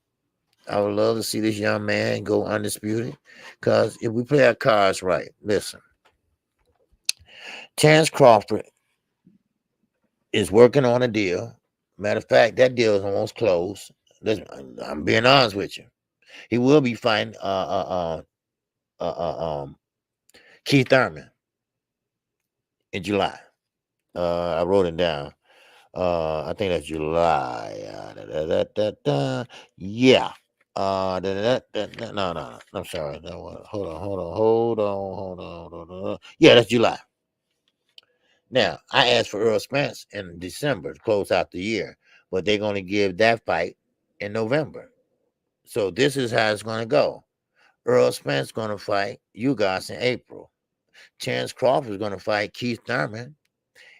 [SPEAKER 1] I would love to see this young man go undisputed, because if we play our cards right, listen, Terence Crawford is working on a deal. Matter of fact, that deal is almost closed. Listen, I'm being honest with you. He will be fighting Keith Thurman in July. I wrote it down. I think that's July. Yeah. No. I'm sorry. No, hold on. Yeah, that's July. Now, I asked for Errol Spence in December to close out the year, but they're going to give that fight in November. So this is how it's going to go. Errol Spence going to fight you guys in April. Terence Crawford is going to fight Keith Thurman.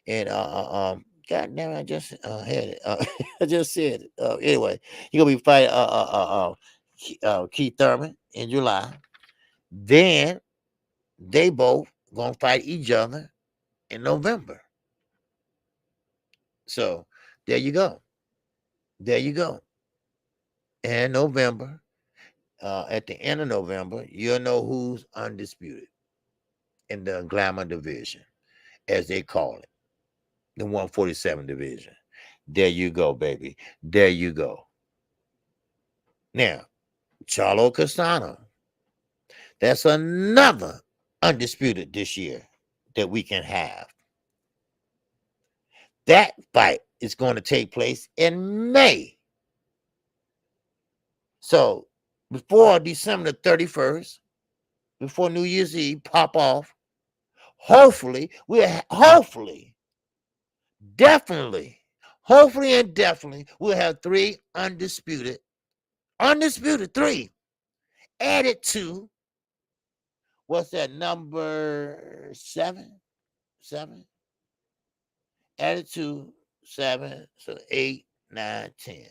[SPEAKER 1] And God damn, I just had it. I just said it. Anyway, he gonna be fighting Keith Thurman in July. Then they both gonna fight each other in November. So there you go. There you go. And November, at the end of November, you'll know who's undisputed in the Glamour division, as they call it, the 147 division. There you go, baby. There you go. Now, Charlo Castano. That's another undisputed this year that we can have. That fight is going to take place in May. So before December the 31st, before New Year's Eve pop off, hopefully, definitely we'll have three undisputed three added to, what's that, number seven? Added to 7, so 8, 9, 10.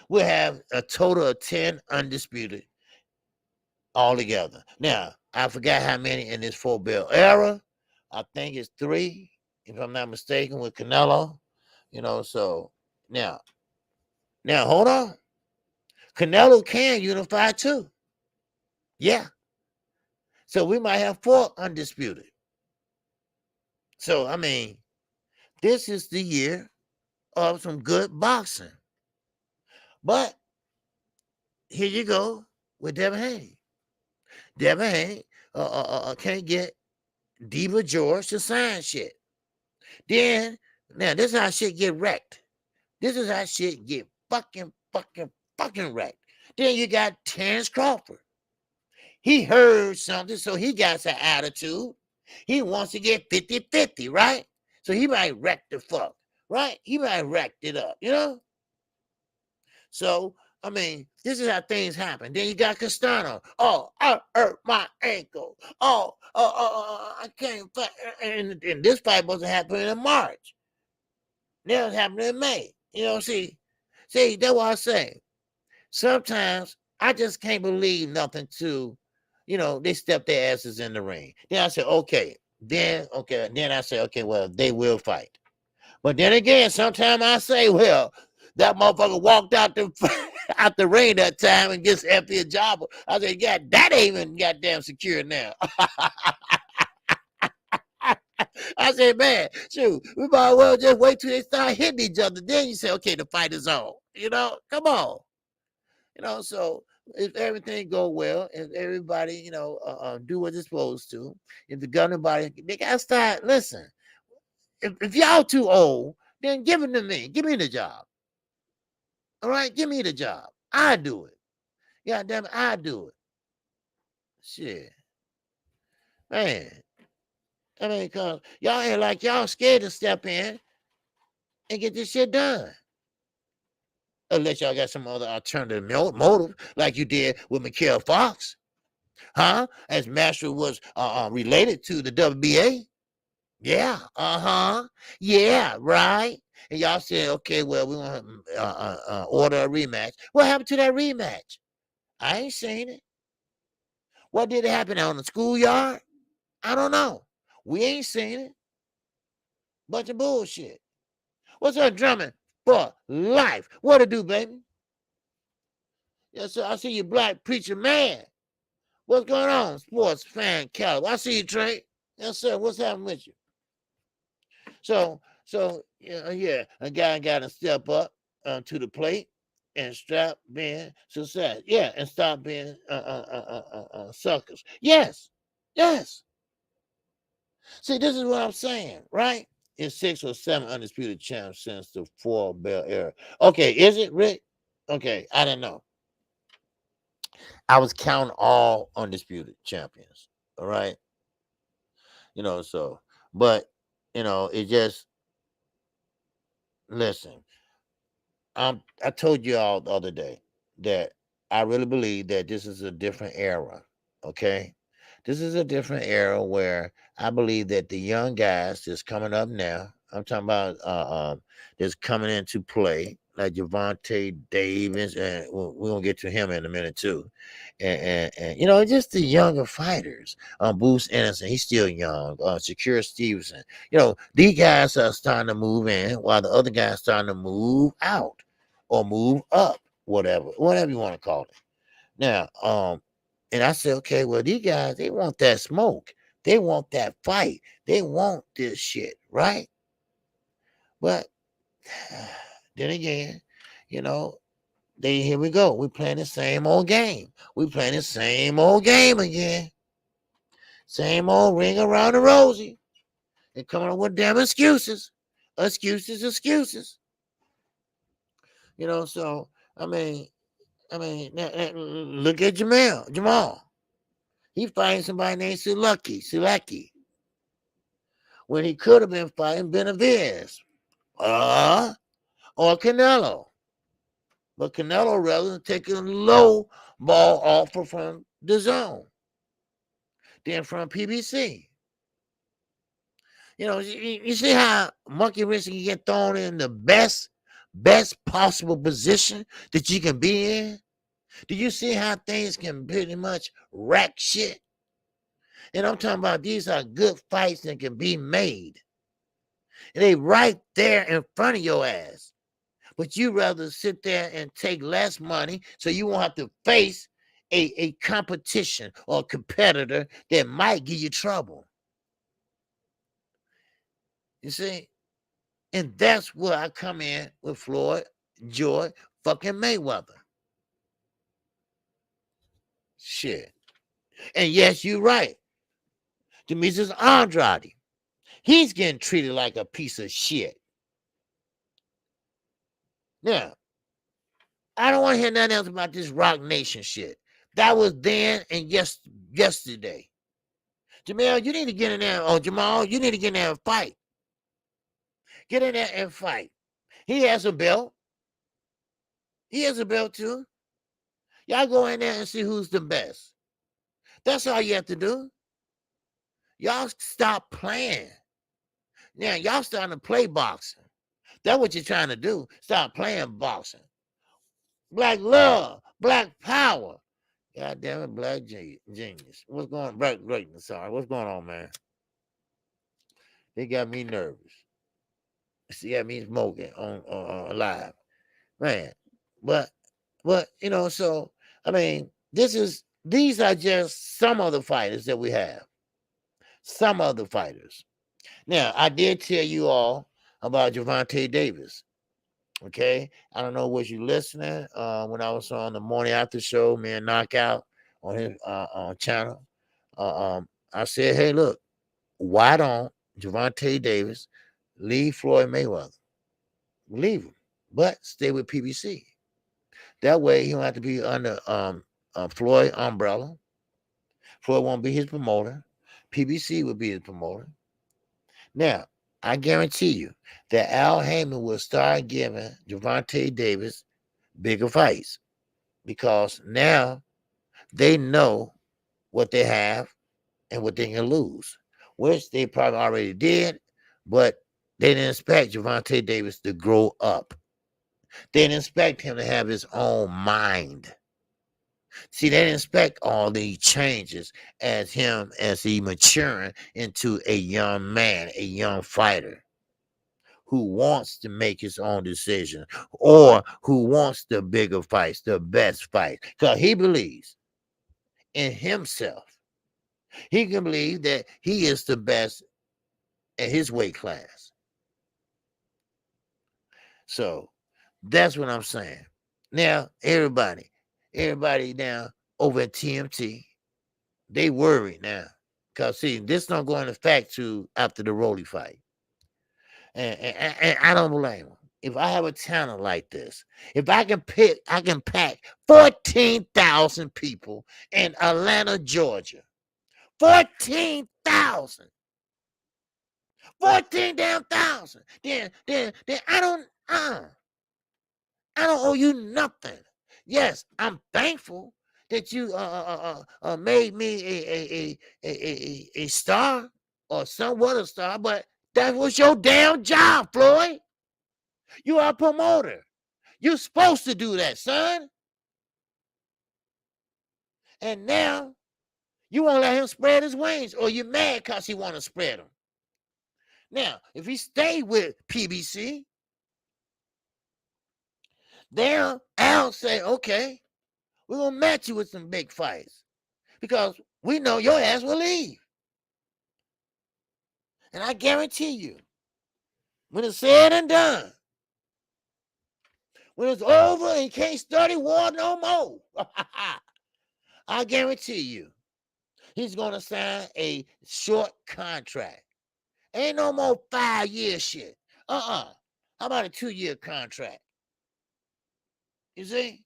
[SPEAKER 1] We'll have a total of 10 undisputed altogether. Now, I forgot how many in this 4-belt era. I think it's 3, if I'm not mistaken, with Canelo. So now hold on. Canelo can unify too. Yeah. So we might have 4 undisputed. So, I mean, this is the year of some good boxing. But here you go with Devin Haney. Devin Haney can't get Diva George to sign shit. Then, now this is how shit get wrecked. This is how shit get fucking wrecked. Then you got Terence Crawford. He heard something, so he got some attitude. He wants to get 50-50, right? So he might wreck the fuck, right? He might wreck it up, So, I mean, this is how things happen. Then you got Castano. Oh, I hurt my ankle. I can't fight. And this fight wasn't happening in March. Now it's happening in May. See, that's what I say. Sometimes I just can't believe nothing to, they step their asses in the ring. Then I say, okay. Then I say, okay, well, they will fight. But then again, sometimes I say, well, that motherfucker walked out the ring that time and gets empty a job. I said, yeah, that ain't even goddamn secure now. I said, man, shoot, we might as well just wait till they start hitting each other. Then you say, okay, the fight is on. Come on. So if everything go well, if everybody, do what they're supposed to, if the governing body, they got to start, listen, if y'all too old, then give it to me. Give me the job. All right, give me the job. I do it. God damn it, I do it. Shit. Man. I mean, because y'all ain't like y'all scared to step in and get this shit done. Unless y'all got some other alternative motive, like you did with Mikael Fox. Huh? As Master was related to the WBA. Yeah. Uh-huh. Yeah, right. And y'all said, okay, well, we want to order a rematch. What happened to that rematch? I ain't seen it. What did it happen on the schoolyard? I don't know. We ain't seen it. Bunch of bullshit. What's up, Drummond? For life. What to do, baby? Yes, sir. I see you, black preacher man. What's going on, sports fan caliber? I see you, Trey. Yes, sir. What's happening with you? So yeah, a guy got to step up to the plate and stop being success. Yeah, and stop being suckers. Yes. See, this is what I'm saying, right? It's 6 or 7 undisputed champs since the 4-belt era. Okay, is it, Rick? Okay, I didn't know. I was counting all undisputed champions. All right. But it just, listen, I told you all the other day that I really believe that this is a different era. Okay. This is a different era where I believe that the young guys that's coming up now, I'm talking about that's coming into play, like Javante Davis, and we're gonna get to him in a minute too. And you know, just the younger fighters. Bruce Anderson, he's still young. Shakur Stevenson. You know, these guys are starting to move in while the other guys starting to move out or move up, whatever you want to call it. Now, and I said, okay, well, these guys, they want that smoke. They want that fight. They want this shit, right? But then again, you know, here we go. We playing the same old game. We playing the same old game again. Same old ring around the rosy. And coming up with damn excuses. Excuses. You know, so I mean, look at Jamal. He fighting somebody named Sulaki, when he could have been fighting Benavidez, or Canelo. But Canelo rather than taking a low ball offer from the zone than from PBC. You know, you see how monkey wrench can get thrown in the best possible position that you can be in? Do you see how things can pretty much wreck shit? And I'm talking about these are good fights that can be made. And they right there in front of your ass. But you rather sit there and take less money so you won't have to face a competition or a competitor that might give you trouble. You see? And that's where I come in with Floyd George fucking Mayweather. Shit. And yes, you're right. Demetrius Andrade. He's getting treated like a piece of shit. Now, I don't want to hear nothing else about this Rock Nation shit. That was then and yesterday. Jamal, you need to get in there. Oh, Jamal, you need to get in there and fight. Get in there and fight. He has a belt. He has a belt too. Y'all go in there and see who's the best. That's all you have to do. Y'all stop playing. Now, y'all starting to play boxing. That's what you're trying to do. Stop playing boxing. Black love, black power. God damn it, black genius. What's going on? Black greatness, sorry. What's going on, man? They got me nervous. They got me smoking on live. Man. But you know, so I mean, these are just some of the fighters that we have. Some of the fighters. Now, I did tell you all about Javante Davis. Okay, I don't know, was you listening when I was on the morning after show, man, Knockout on his channel? I said, hey, look, why don't Javante Davis leave Floyd Mayweather? Leave him, but stay with PBC. That way, he don't have to be under Floyd umbrella. Floyd won't be his promoter. PBC will be his promoter. Now, I guarantee you that Al Heyman will start giving Javante Davis bigger fights because now they know what they have and what they can lose, which they probably already did, but they didn't expect Javante Davis to grow up. They didn't expect him to have his own mind. See, they didn't expect all these changes as he maturing into a young man, a young fighter who wants to make his own decision or who wants the bigger fights, the best fight. Because he believes in himself. He can believe that he is the best in his weight class. So that's what I'm saying. Now, everybody now over at TMT, they worry now. Because, see, this don't go into effect to after the Rolly fight. And I don't blame them. If I have a talent like this, if I can pack 14,000 people in Atlanta, Georgia. 14,000. 14 damn thousand. Then I don't owe you nothing. Yes, I'm thankful that you made me a star or somewhat a star, but that was your damn job, Floyd. You are a promoter. You're supposed to do that, son. And now you won't let him spread his wings, or you're mad because he want to spread them. Now, if he stay with PBC, then Al say, okay, we're going to match you with some big fights because we know your ass will leave. And I guarantee you, when it's said and done, when it's over and he can't study war no more, I guarantee you, he's going to sign a short contract. Ain't no more 5-year shit. How about a 2-year contract? You see?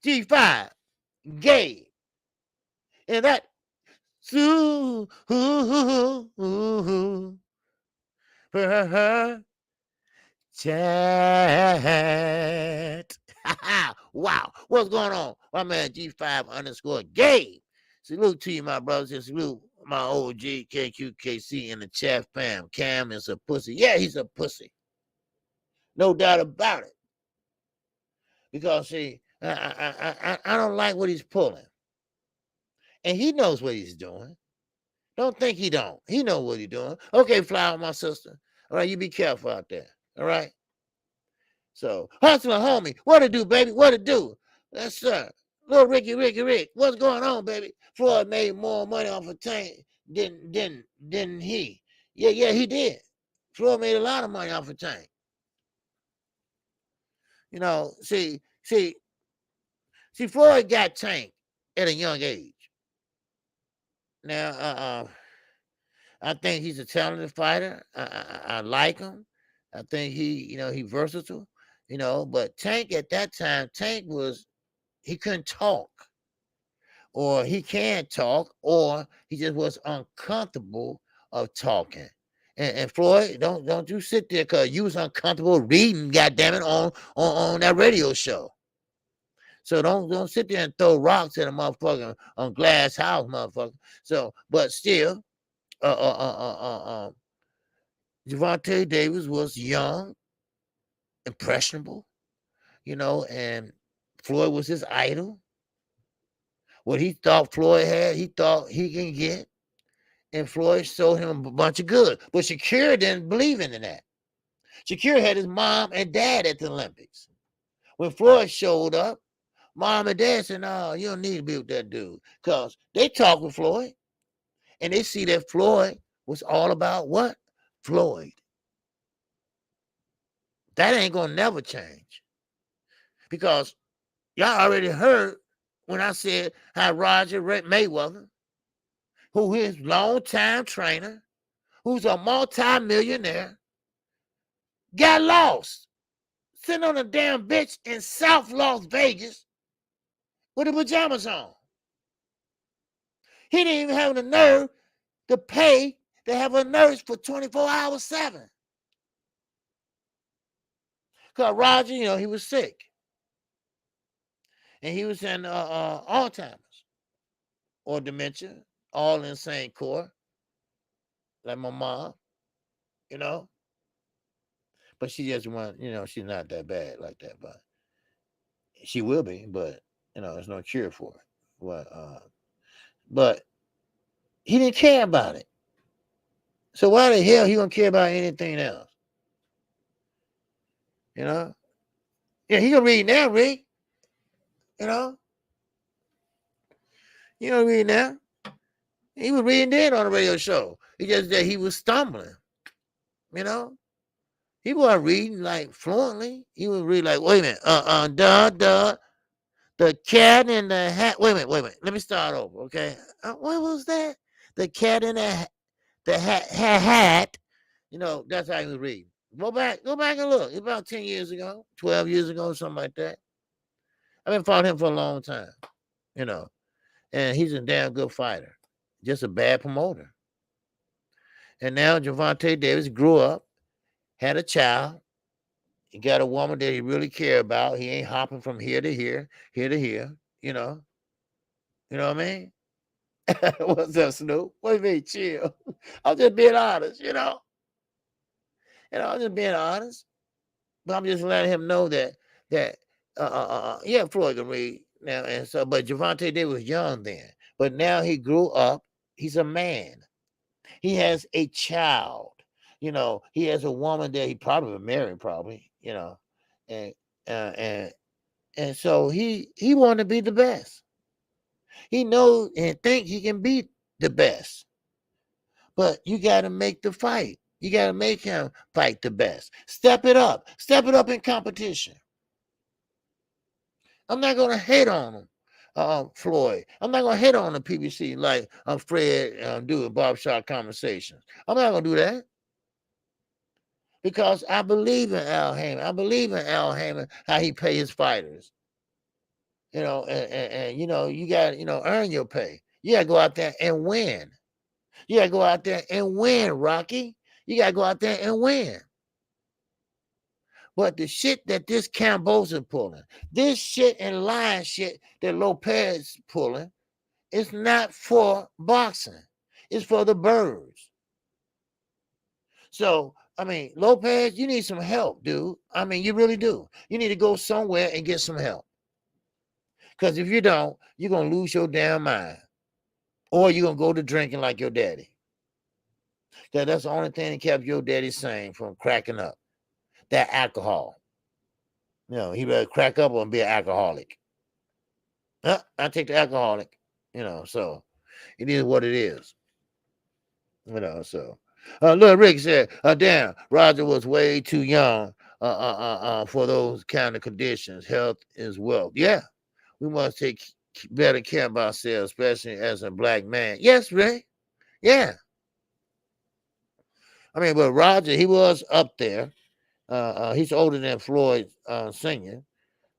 [SPEAKER 1] G5, Gabe, and that chat. Wow, what's going on? My man G5 _ Gabe. Salute to you, my brothers, and salute my OG KQKC in the chat fam. Cam is a pussy. Yeah, he's a pussy. No doubt about it. Because see, I don't like what he's pulling. And he knows what he's doing. Don't think he don't. He know what he's doing. Okay, Flower, my sister. All right, you be careful out there. All right? So, hustler, homie, what to do, baby? What to do? Yes, sir. Little Rick, what's going on, baby? Floyd made more money off of Tank than he. Yeah, he did. Floyd made a lot of money off of Tank. You know, see, Floyd got Tank at a young age. Now, I think he's a talented fighter. I like him. I think he versatile, but Tank at that time, he couldn't talk, or he can't talk, or he just was uncomfortable of talking. And Floyd, don't you sit there because you was uncomfortable reading, goddammit, on that radio show. So don't sit there and throw rocks at a motherfucker on glass house, motherfucker. So, but still, Gervonta Davis was young, impressionable, and Floyd was his idol. What he thought Floyd had, he thought he can get. And Floyd showed him a bunch of good. But Shakira didn't believe in that. Shakira had his mom and dad at the Olympics. When Floyd showed up, mom and dad said, no, you don't need to be with that dude. Because they talked with Floyd. And they see that Floyd was all about what? Floyd. That ain't going to never change. Because y'all already heard when I said how Roger Mayweather, who is longtime trainer, who's a multi-millionaire, got lost sitting on a damn bitch in South Las Vegas with the pajamas on. He didn't even have the nerve to pay to have a nurse for 24 hours 7. Because Roger, he was sick. And he was in Alzheimer's or dementia, all in the same core, like my mom, But she just went, she's not that bad like that, but she will be, but there's no cure for it. But he didn't care about it. So why the hell he gonna care about anything else? Yeah, he gonna read now, Rick. You gonna read now. He was reading then on the radio show. He just that he was stumbling. He wasn't reading like fluently. He was reading like, wait a minute, the cat in the hat. Wait a minute. Let me start over, okay? What was that? The cat in the hat. That's how he was reading. Go back and look. It's about 10 years ago, 12 years ago, something like that. I've been following him for a long time, and he's a damn good fighter, just a bad promoter. And now Gervonta Davis grew up, had a child. He got a woman that he really care about. He ain't hopping from here to here, here to here. You know what I mean? What's up, Snoop? What do you mean, chill? I'm just being honest. I'm just being honest. But I'm just letting him know that yeah, Floyd can read now, and so but Javante Davis was young then, but now he grew up. He's a man. He has a child. He has a woman that he probably would marry, probably. And and so he want to be the best. He knows and think he can be the best, but you got to make the fight. You got to make him fight the best. Step it up. Step it up in competition. I'm not going to hate on him, Floyd. I'm not going to hate on the PBC like Fred doing barbershop conversations. I'm not going to do that because I believe in Al Heyman. I believe in Al Heyman, how he pay his fighters. And you got to, earn your pay. You got to go out there and win. You got to go out there and win, Rocky. You got to go out there and win. But the shit that this Kambosos pulling, this shit and lying shit that Lopez pulling, it's not for boxing. It's for the birds. So, Lopez, you need some help, dude. You really do. You need to go somewhere and get some help. Because if you don't, you're going to lose your damn mind. Or you're going to go to drinking like your daddy. Because that's the only thing that kept your daddy sane from cracking up. That alcohol. He better crack up or be an alcoholic. I take the alcoholic. So it is what it is. So look, Rick said, damn, Roger was way too young for those kind of conditions. Health is wealth. Yeah, we must take better care of ourselves, especially as a black man. Yes, Rick. Yeah. But Roger, he was up there. He's older than Floyd Sr.,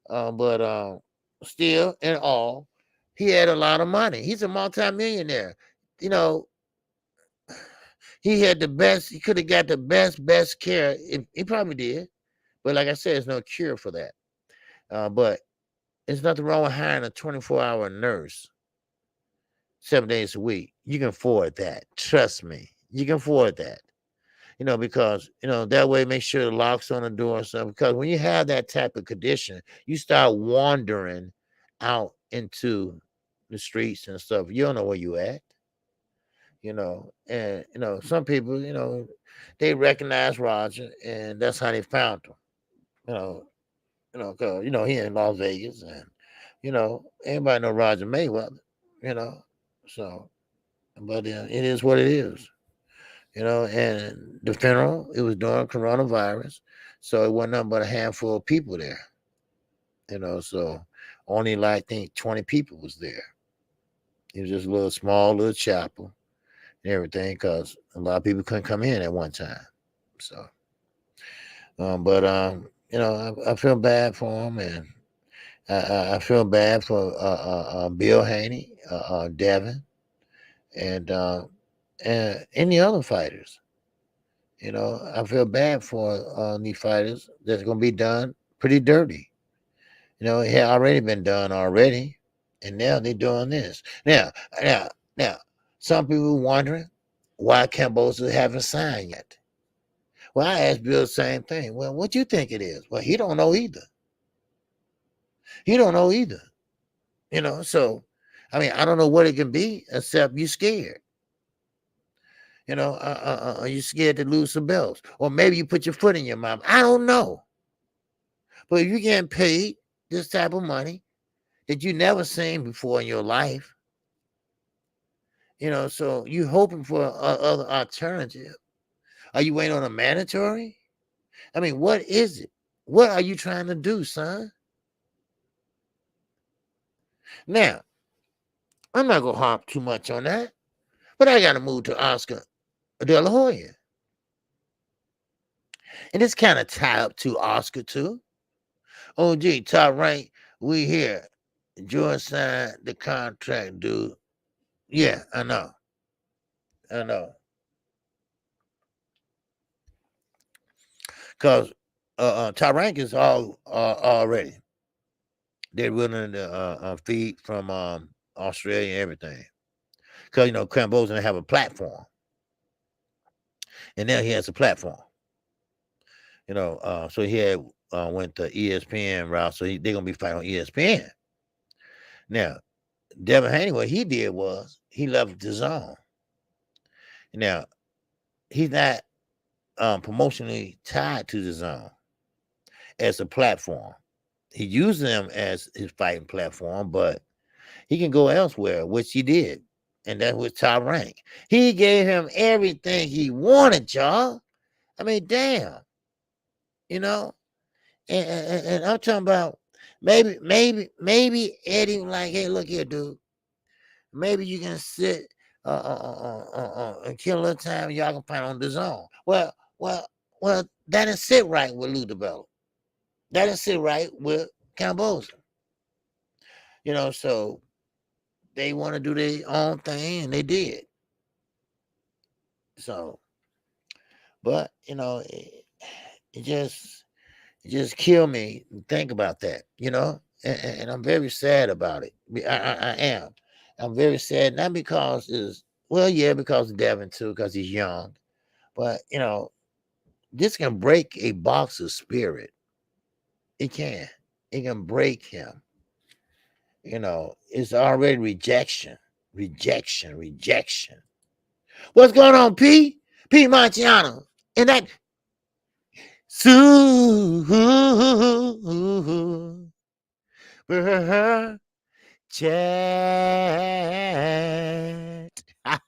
[SPEAKER 1] but still, in all, he had a lot of money. He's a multimillionaire. He had the best. He could have got the best care. He probably did, but like I said, there's no cure for that. But there's nothing wrong with hiring a 24-hour nurse 7 days a week. You can afford that. Trust me, you can afford that. Because that way, make sure the locks on the door or something. Because when you have that type of condition, you start wandering out into the streets and stuff. You don't know where you at. And some people, they recognize Roger, and that's how they found him. Cause he in Las Vegas, and everybody know Roger Mayweather. So, but it is what it is. And the funeral, it was during coronavirus, so it wasn't nothing but a handful of people there. So only like I think 20 people was there. It was just a small little chapel and everything, because a lot of people couldn't come in at one time. So, but I feel bad for him, and I feel bad for Bill Haney, Devin, and any other fighters. I feel bad for these fighters that's going to be done pretty dirty. It had already been done already, and now they're doing this. Now, some people wondering why Kambosos haven't signed yet. Well, I asked Bill the same thing. Well, what do you think it is? Well, he don't know either. He don't know either. So, I don't know what it can be except you scared. Are you scared to lose some belts? Or maybe you put your foot in your mouth. I don't know. But if you're getting paid this type of money that you never seen before in your life, so you hoping for other alternative. Are you waiting on a mandatory? What is it? What are you trying to do, son? Now, I'm not going to harp too much on that, but I got to move to Oscar De La Hoya. And it's kind of tied up to Oscar, too. Oh, gee, top rank, we here. George signed the contract, dude. Yeah, I know. Because Tyrank is all already. They're willing to feed from Australia and everything. Because, Cambodia doesn't have a platform. And now he has a platform. So he had went the ESPN route. So they're going to be fighting on ESPN. Now, Devin Haney, what he did was he left the zone. Now, he's not promotionally tied to the zone as a platform. He used them as his fighting platform, but he can go elsewhere, which he did. And that was top rank. He gave him everything he wanted, y'all. I mean, damn. And I'm talking about maybe Eddie like, hey, look here, dude. Maybe you can sit and kill a little time. Y'all can fight on the zone. Well, that didn't sit right with Lou DeBello. That didn't sit right with Kambosos. So they want to do their own thing, and they did. So, but it just killed me to think about that. And I'm very sad about it. I am. I'm very sad, not because because of Devin too, because he's young, but this can break a boxer's spirit. It can. It can break him. It's already rejection. What's going on, P? P Marciano. And that chat.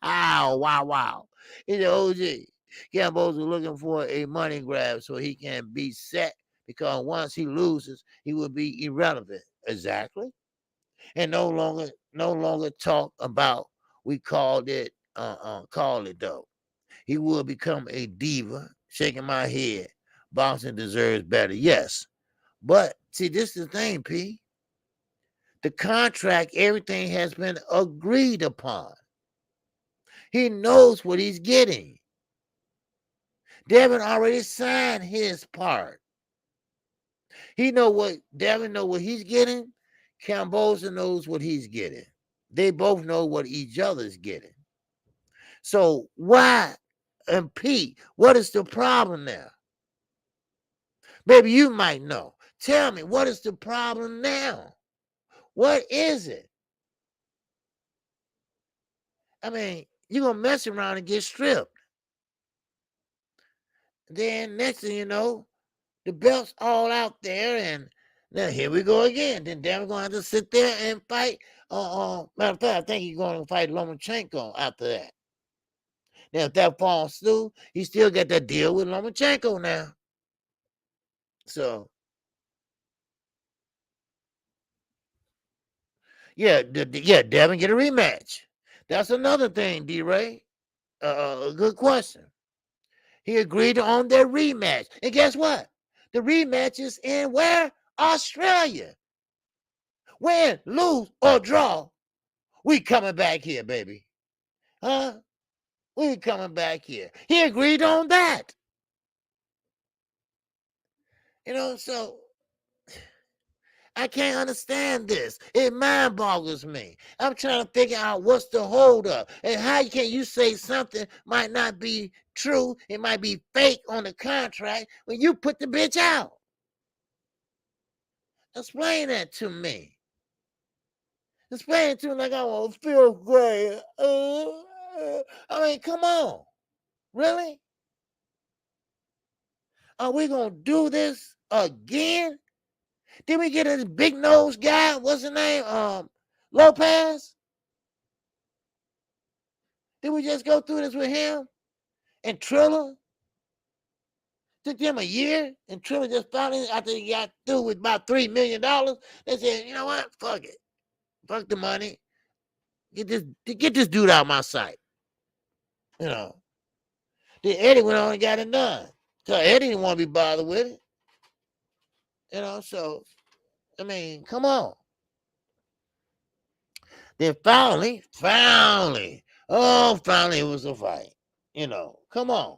[SPEAKER 1] Wow. It's OG. Campos is looking for a money grab so he can be set, because once he loses, he will be irrelevant. Exactly. And no longer talk about we called it though. He will become a diva. Shaking my head. Boxing deserves better. Yes. But see, this is the thing, P. The contract, everything has been agreed upon. He knows what he's getting. Devin already signed his part. Devin know what he's getting. Kambosos knows what he's getting. They both know what each other's getting. So why, and Pete, what is the problem now? Maybe you might know. Tell me, what is the problem now? What is it? I mean, you're going to mess around and get stripped. Then next thing you know, the belt's all out there, and now here we go again. Then Devin's going to have to sit there and fight. Matter of fact, I think he's going to fight Lomachenko after that. Now, if that falls through, he still got that deal with Lomachenko now. So, Devin get a rematch. That's another thing, D-Ray. A good question. He agreed on their rematch. And guess what? The rematch is in where? Australia. Win, lose, or draw, we coming back here, baby. Huh? We coming back here. He agreed on that. So I can't understand this. It mind boggles me. I'm trying to figure out what's the hold up. And how can you say something might not be true, it might be fake on the contract when you put the bitch out? Explain that to me. Explain it to me like I want to feel great. I mean, come on. Really? Are we going to do this again? Did we get this big nose guy? What's his name? Lopez? Did we just go through this with him? And Triller? Took them a year, and Triller just finally, after he got through with about $3 million, they said, you know what? Fuck it. Fuck the money. Get this dude out of my sight. Then Eddie went on and got it done. So Eddie didn't want to be bothered with it. So, I mean, come on. Then finally, it was a fight. Come on.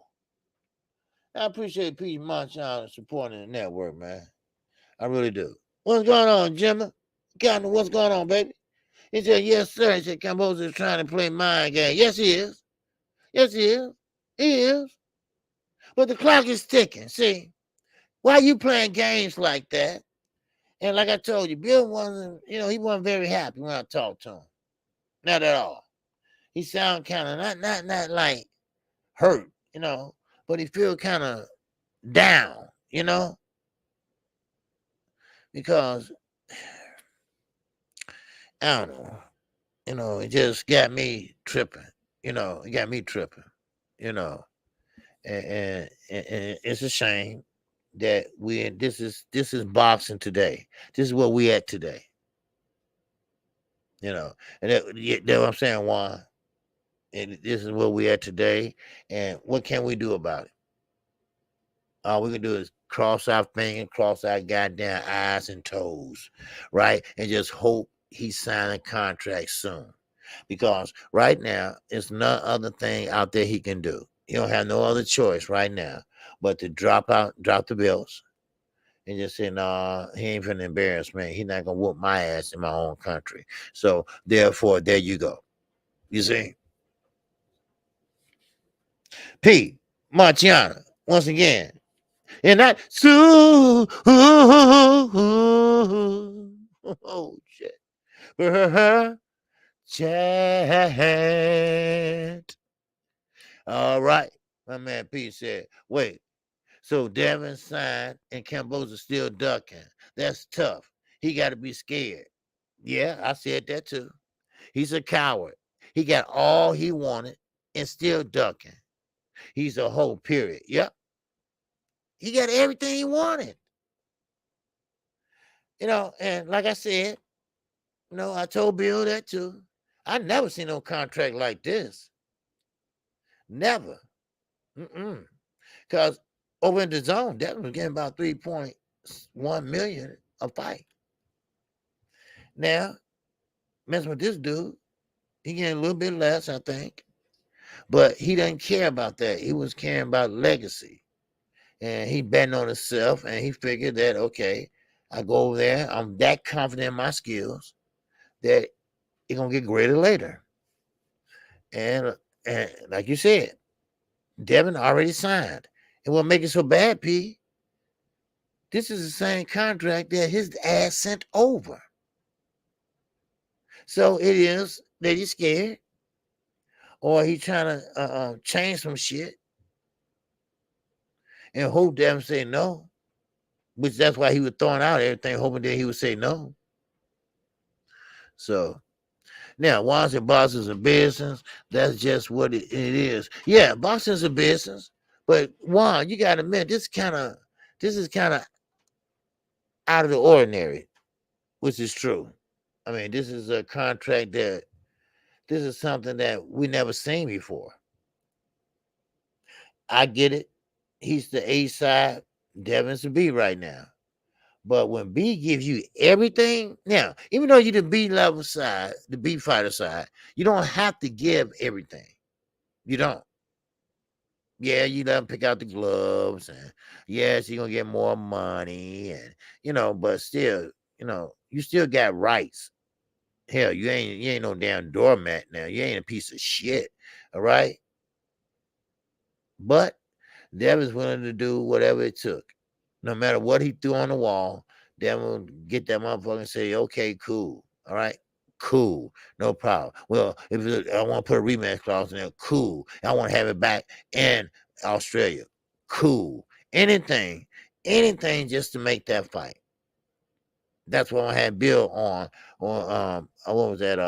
[SPEAKER 1] I appreciate Pete Monchon supporting the network, man. I really do. What's going on, Jimmy? Captain, what's going on, baby? He said, yes, sir. He said, Kambosos is trying to play mind game. Yes, he is. Yes, he is. He is. But the clock is ticking. See, why you playing games like that? And like I told you, Bill wasn't, he wasn't very happy when I talked to him. Not at all. He sounded kind of not like hurt, but he feel kind of down, because I don't know. It just got me tripping. It got me tripping. You know, and it's a shame that this is boxing today. This is what we at today. And that's what I'm saying, Juan. And this is what we at today. And what can we do about it? All we can do is cross our fingers, cross our goddamn eyes and toes, right? And just hope he sign a contract soon. Because right now, it's no other thing out there he can do. He don't have no other choice right now but to drop the bills and just say, nah, he ain't finna embarrass me. He's not gonna whoop my ass in my own country. So therefore, there you go. You see? Pete Marciana, once again. And that oh shit. Chat. All right. My man Pete said, wait. So Devin signed and Kambosos still ducking. That's tough. He got to be scared. Yeah, I said that too. He's a coward. He got all he wanted and still ducking. He's a whole period. Yep. He got everything he wanted. And like I said, I told Bill that too. I never seen no contract like this. Never. Because over in the zone, Devin was getting about 3.1 million a fight. Now, messing with this dude, he getting a little bit less, I think. But he doesn't care about that. He was caring about legacy. And he betting on himself, and he figured that, okay, I go over there, I'm that confident in my skills that it's going to get greater later. And like you said, Devin already signed. And what makes it so bad, P, this is the same contract that his ass sent over. So it is that he's scared, or he's trying to change some shit and hope Devin say no, which that's why he was throwing out everything, hoping that he would say no. So now, why is it boxing is a business? That's just what it is. Yeah, boxing is a business, but Juan, you got to admit this is kind of out of the ordinary, which is true. I mean, this is a contract this is something that we never seen before. I get it. He's the A side, Devin's the B right now. But when B gives you everything, now, even though you're the B level side, the B fighter side, you don't have to give everything. You don't. Yeah, you let him pick out the gloves, and yes, you're gonna get more money, and but still, you still got rights. Hell, you ain't no damn doormat now. You ain't a piece of shit. All right. But Devin's willing to do whatever it took. No matter what he threw on the wall, Devin will get that motherfucker and say, okay, cool. All right. Cool. No problem. Well, if I want to put a rematch clause in there, cool. I want to have it back in Australia. Cool. Anything just to make that fight. That's what I had Bill on what was that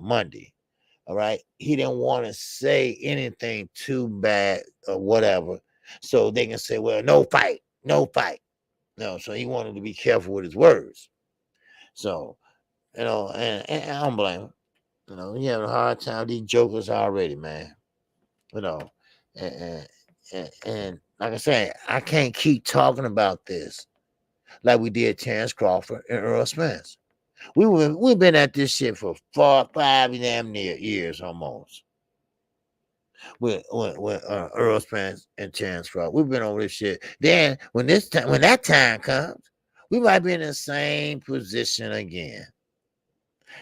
[SPEAKER 1] Monday. All right. He didn't want to say anything too bad or whatever. So they can say, well, no fight. No, so he wanted to be careful with his words. So, and I don't blame him. He having a hard time with these jokers already, man. And, and like I said, I can't keep talking about this like we did Terence Crawford and Errol Spence. We've been at this shit for 5 damn near years almost. with Errol Spence and Terence. We've been over this shit. Then when that time comes, we might be in the same position again.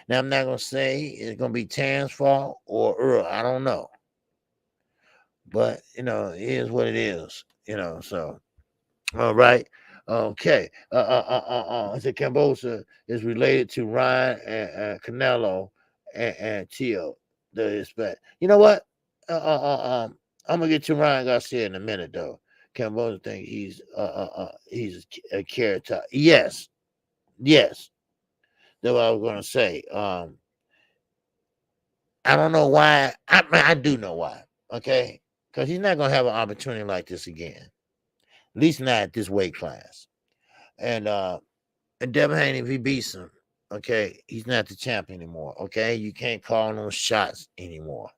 [SPEAKER 1] Now I'm not gonna say it's gonna be Terrence's fault or Earl. I don't know, but it is what it is. So all right. Okay. The Kambosos is related to Ryan and Canelo and Tio. The Hispanic. You know what? I'm gonna get to Ryan Garcia in a minute though. Kambosos think he's a character. Yes, yes. That's what I was gonna say. I don't know why. I do know why. Okay, because he's not gonna have an opportunity like this again. At least not at this weight class. And Devin Haney, if he beats him, okay, he's not the champ anymore. Okay, you can't call no shots anymore.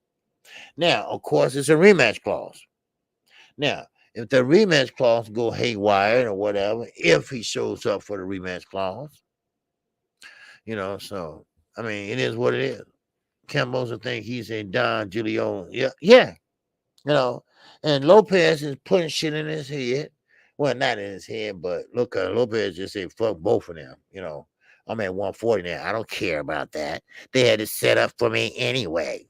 [SPEAKER 1] Now, of course, it's a rematch clause. Now, if the rematch clause go haywire or whatever, if he shows up for the rematch clause, so I mean, it is what it is. Cambosos think he's a Don Julio. Yeah, yeah. And Lopez is putting shit in his head. Well, not in his head, but look, Lopez just said, fuck both of them. I'm at 140 now. I don't care about that. They had it set up for me anyway.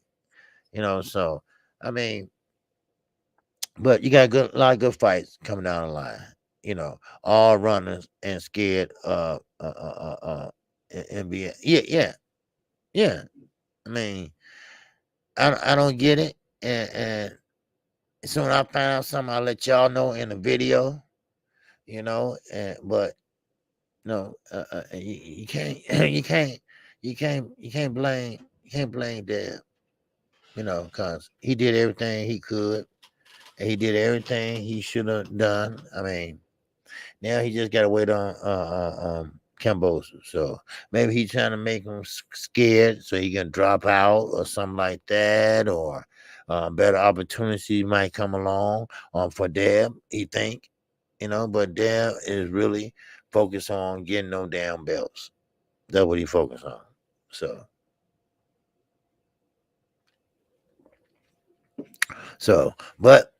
[SPEAKER 1] So, I mean, but you got a lot of good fights coming down the line. All runners and scared NBA. Yeah, yeah, yeah. I mean, I don't get it. And as soon as I find out something, I'll let y'all know in the video. But no, you can't, you can't blame Deb. Because he did everything he could, and he did everything he should have done. I mean, now he just got to wait on Kambosos. So maybe he's trying to make him scared so he can drop out or something like that, or better opportunity might come along for Deb, he think. But Deb is really focused on getting no damn belts. That's what he focused on. But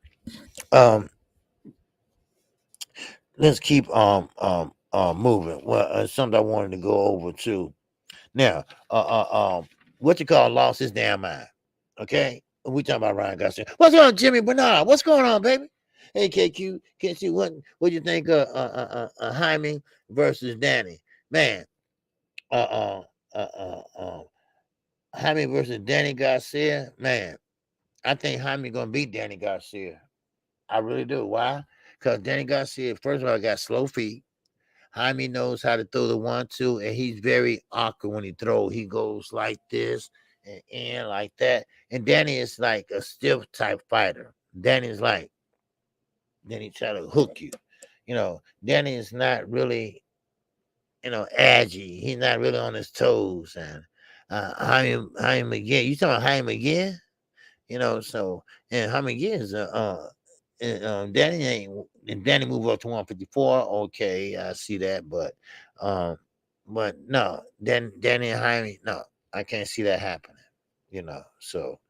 [SPEAKER 1] let's keep moving. Well, something I wanted to go over too. Now, what you call lost his damn mind. Okay, we talking about Ryan Garcia. What's going on, Jimmy Bernard? What's going on, baby? Hey, KQ, can't see what you think of Jaime versus Danny? Man, Jaime versus Danny Garcia. Man, I think Jaime gonna beat Danny Garcia. I really do. Why? Because Danny Garcia, first of all, got slow feet. Jaime knows how to throw the 1-2, and he's very awkward when he throws. He goes like this and in like that. And Danny is like a stiff type fighter. Danny's like, then he try to hook you. Danny is not really, aggy. He's not really on his toes. And Jaime again. You talking about Jaime again? So and Jaime again is Danny ain't. And Danny move up to 154. Okay, I see that, but no, Danny and Jaime, no, I can't see that happening. So,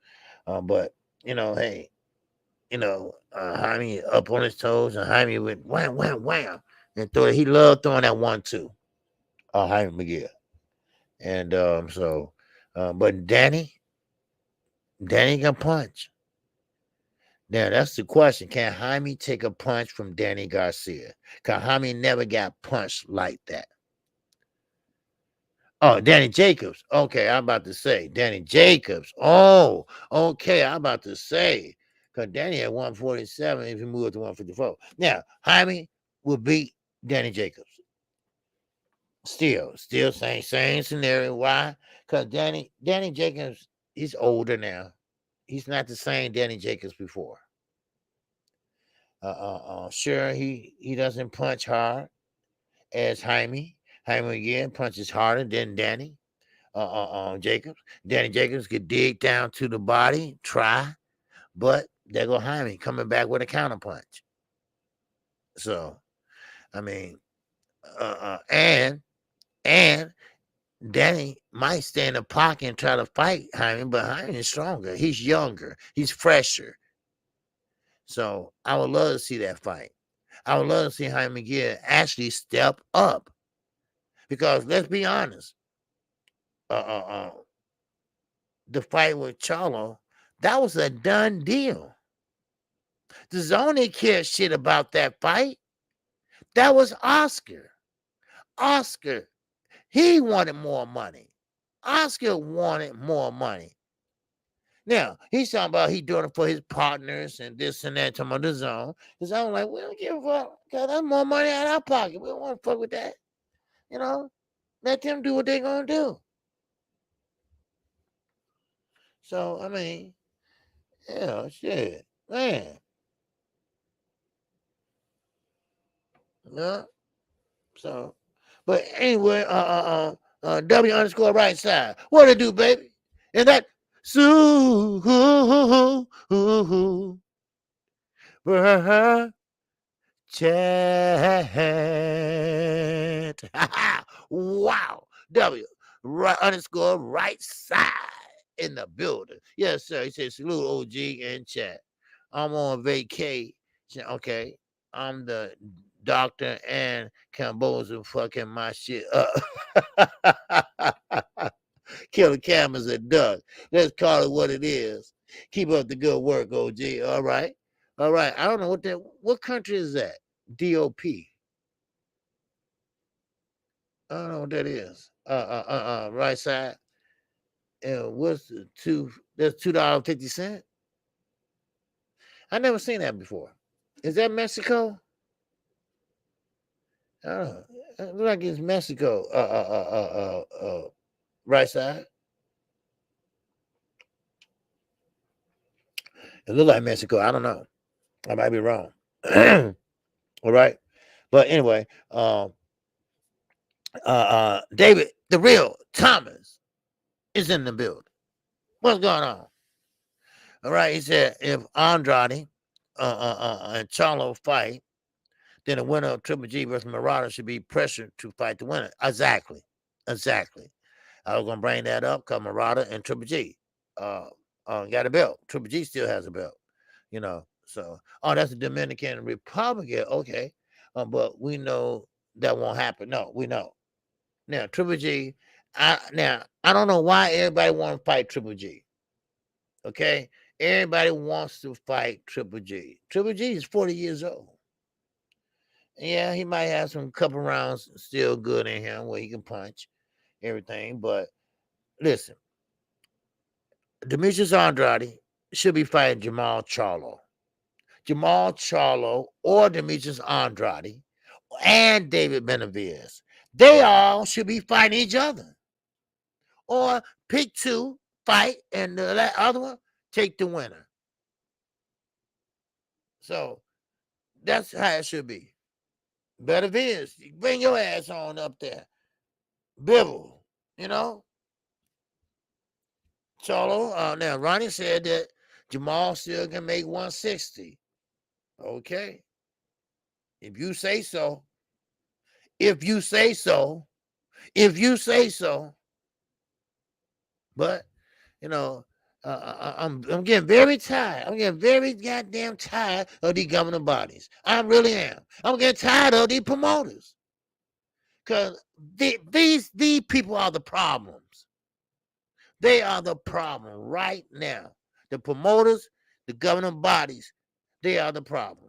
[SPEAKER 1] but hey, Jaime up on his toes, and Jaime went wham, wham, wham, and throw it. He loved throwing that 1-2. Jaime McGill, and but Danny can punch. Now that's the question. Can Jaime take a punch from Danny Garcia? Because Jaime never got punched like that. Oh, Danny Jacobs. Okay, I'm about to say Danny Jacobs. Oh, okay, I'm about to say. Because Danny at 147 if he moved to 154. Now, Jaime will beat Danny Jacobs. Still same scenario. Why? Because Danny Jacobs, he's older now. He's not the same Danny Jacobs before. Sure, he doesn't punch hard as Jaime. Jaime again punches harder than Danny Jacobs. Danny Jacobs could dig down to the body, try, but there go Jaime coming back with a counter punch. So, I mean, and Danny might stay in the pocket and try to fight Hyman, but Hyman is stronger. He's younger. He's fresher. So I would love to see that fight. I would love to see Hyman McGill actually step up. Because let's be honest, the fight with Charlo, that was a done deal. The zone didn't care shit about that fight. That was Oscar. Oscar, he wanted more money. Oscar wanted more money. Now, he's talking about he doing it for his partners and this and that, talking about the zone. The zone like, we don't give a fuck, because that's more money out of our pocket. We don't want to fuck with that. You know, let them do what they're going to do. So, I mean, yeah, shit, man. Yeah. So, but anyway, W underscore right side. What it do, baby? And that chat. Wow. W right underscore right side in the building. Yes, sir. He says salute OG in chat. I'm on vacation. Okay. I'm the doctor and Kambosos fucking my shit up. Killer Cam is a duck. Let's call it what it is. Keep up the good work, OG. All right. All right. I don't know what country is that? DOP. I don't know what that is. Right side. And what's the two? That's $2.50. I never seen that before. Is that Mexico? I don't know. It looks like it's Mexico. Right side. It look like Mexico. I don't know. I might be wrong. All right. But anyway, David, the real Thomas, is in the building. What's going on? All right. He said if Andrade and Charlo fight, then the winner of Triple G versus Marauder should be pressured to fight the winner. Exactly. Exactly. I was gonna bring that up because Marauder and Triple G got a belt. Triple G still has a belt. You know. So that's the Dominican Republic. Okay. But we know that won't happen. No, we know. Now, Triple G, I don't know why everybody want to fight Triple G. Okay? Everybody wants to fight Triple G. Triple G is 40 years old. Yeah, he might have some couple rounds still good in him where he can punch everything. But listen, Demetrius Andrade should be fighting Jamal Charlo. Jamal Charlo or Demetrius Andrade and David Benavidez. They all should be fighting each other. Or pick two, fight, and that other one, take the winner. So that's how it should be. Benavidez, bring your ass on up there. Bibble, you know? Charlo, now Ronnie said that Jamal still can make 160. Okay. If you say so. If you say so. If you say so. But, you know, I'm getting very tired. I'm getting very goddamn tired of these governing bodies. I really am. I'm getting tired of these promoters. Because these people are the problems. They are the problem right now. The promoters, the governing bodies, they are the problems.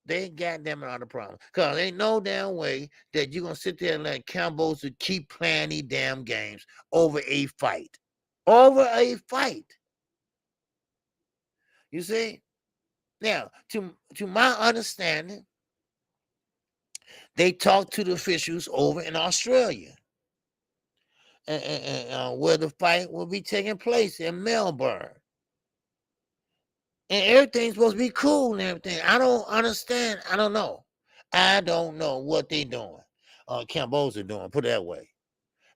[SPEAKER 1] They goddamn are the problem. Because ain't no damn way that you're going to sit there and let Kambosos keep playing these damn games over a fight. Over a fight. You see? Now, to my understanding, they talked to the officials over in Australia. And where the fight will be taking place in Melbourne. And everything's supposed to be cool and everything. I don't understand. I don't know. I don't know what they doing. Kambosos are doing, put it that way.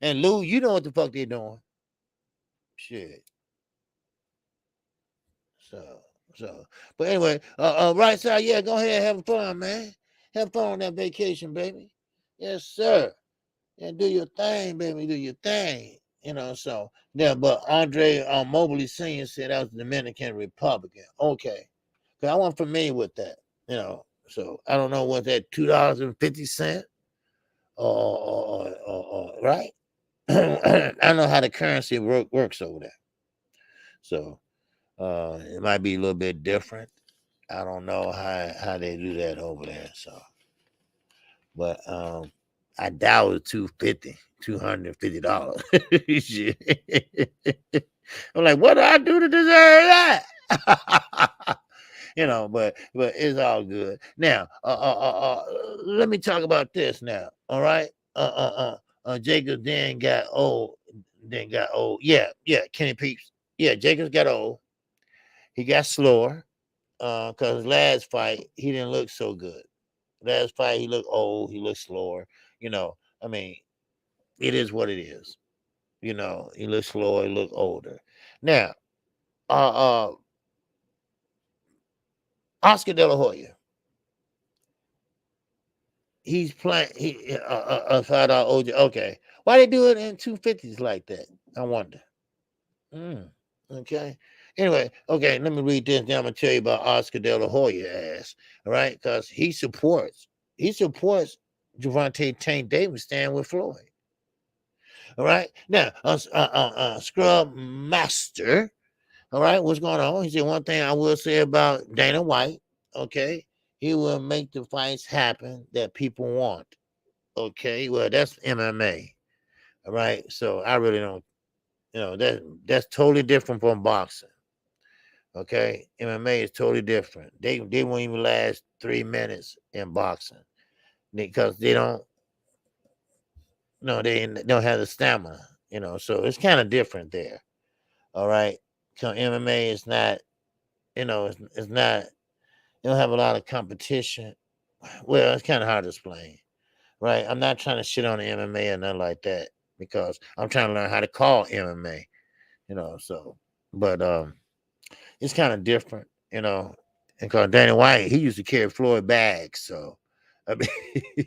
[SPEAKER 1] And Lou, you know what the fuck they doing. Shit. So. But anyway, right side, yeah, go ahead, have fun, man. Have fun on that vacation, baby. Yes, sir. Yeah, do your thing, baby, do your thing. So yeah, but Andre Mobley Sr. said that was the Dominican Republican. Okay. Because I wasn't familiar with that, So I don't know what that $2.50 or right? I don't know how the currency works over there. So it might be a little bit different. I don't know how they do that over there. So but I doubt it's $250. Shit. I'm like, what do I do to deserve that? But it's all good. Now, let me talk about this now. All right. Jacobs then got old. Yeah, Kenny Peeps. Yeah, Jacobs got old. He got slower. Cause last fight he didn't look so good. Last fight he looked old. He looked slower. I mean, it is what it is. He looks slower. He looked older. Now, Oscar De La Hoya. He's playing. He $5 OJ. Okay, why they do it in 250s like that? I wonder. Okay. Anyway, okay. Let me read this. Now I'm gonna tell you about Oscar De La Hoya ass. All right, because he supports Gervonta Tank Davis staying with Floyd. All right. Now, Scrub Master. All right, what's going on? He said one thing I will say about Dana White. Okay, he will make the fights happen that people want. Okay, well that's MMA. All right, so I really don't, that's totally different from boxing. Okay, MMA is totally different. They won't even last 3 minutes in boxing because they don't, no, they don't have the stamina. So it's kind of different there. All right, so MMA is not, it's not. They don't have a lot of competition. Well, it's kind of hard to explain. Right, I'm not trying to shit on the MMA or nothing like that because I'm trying to learn how to call MMA, so but it's kind of different, because Dana White, he used to carry Floyd bags, so I mean,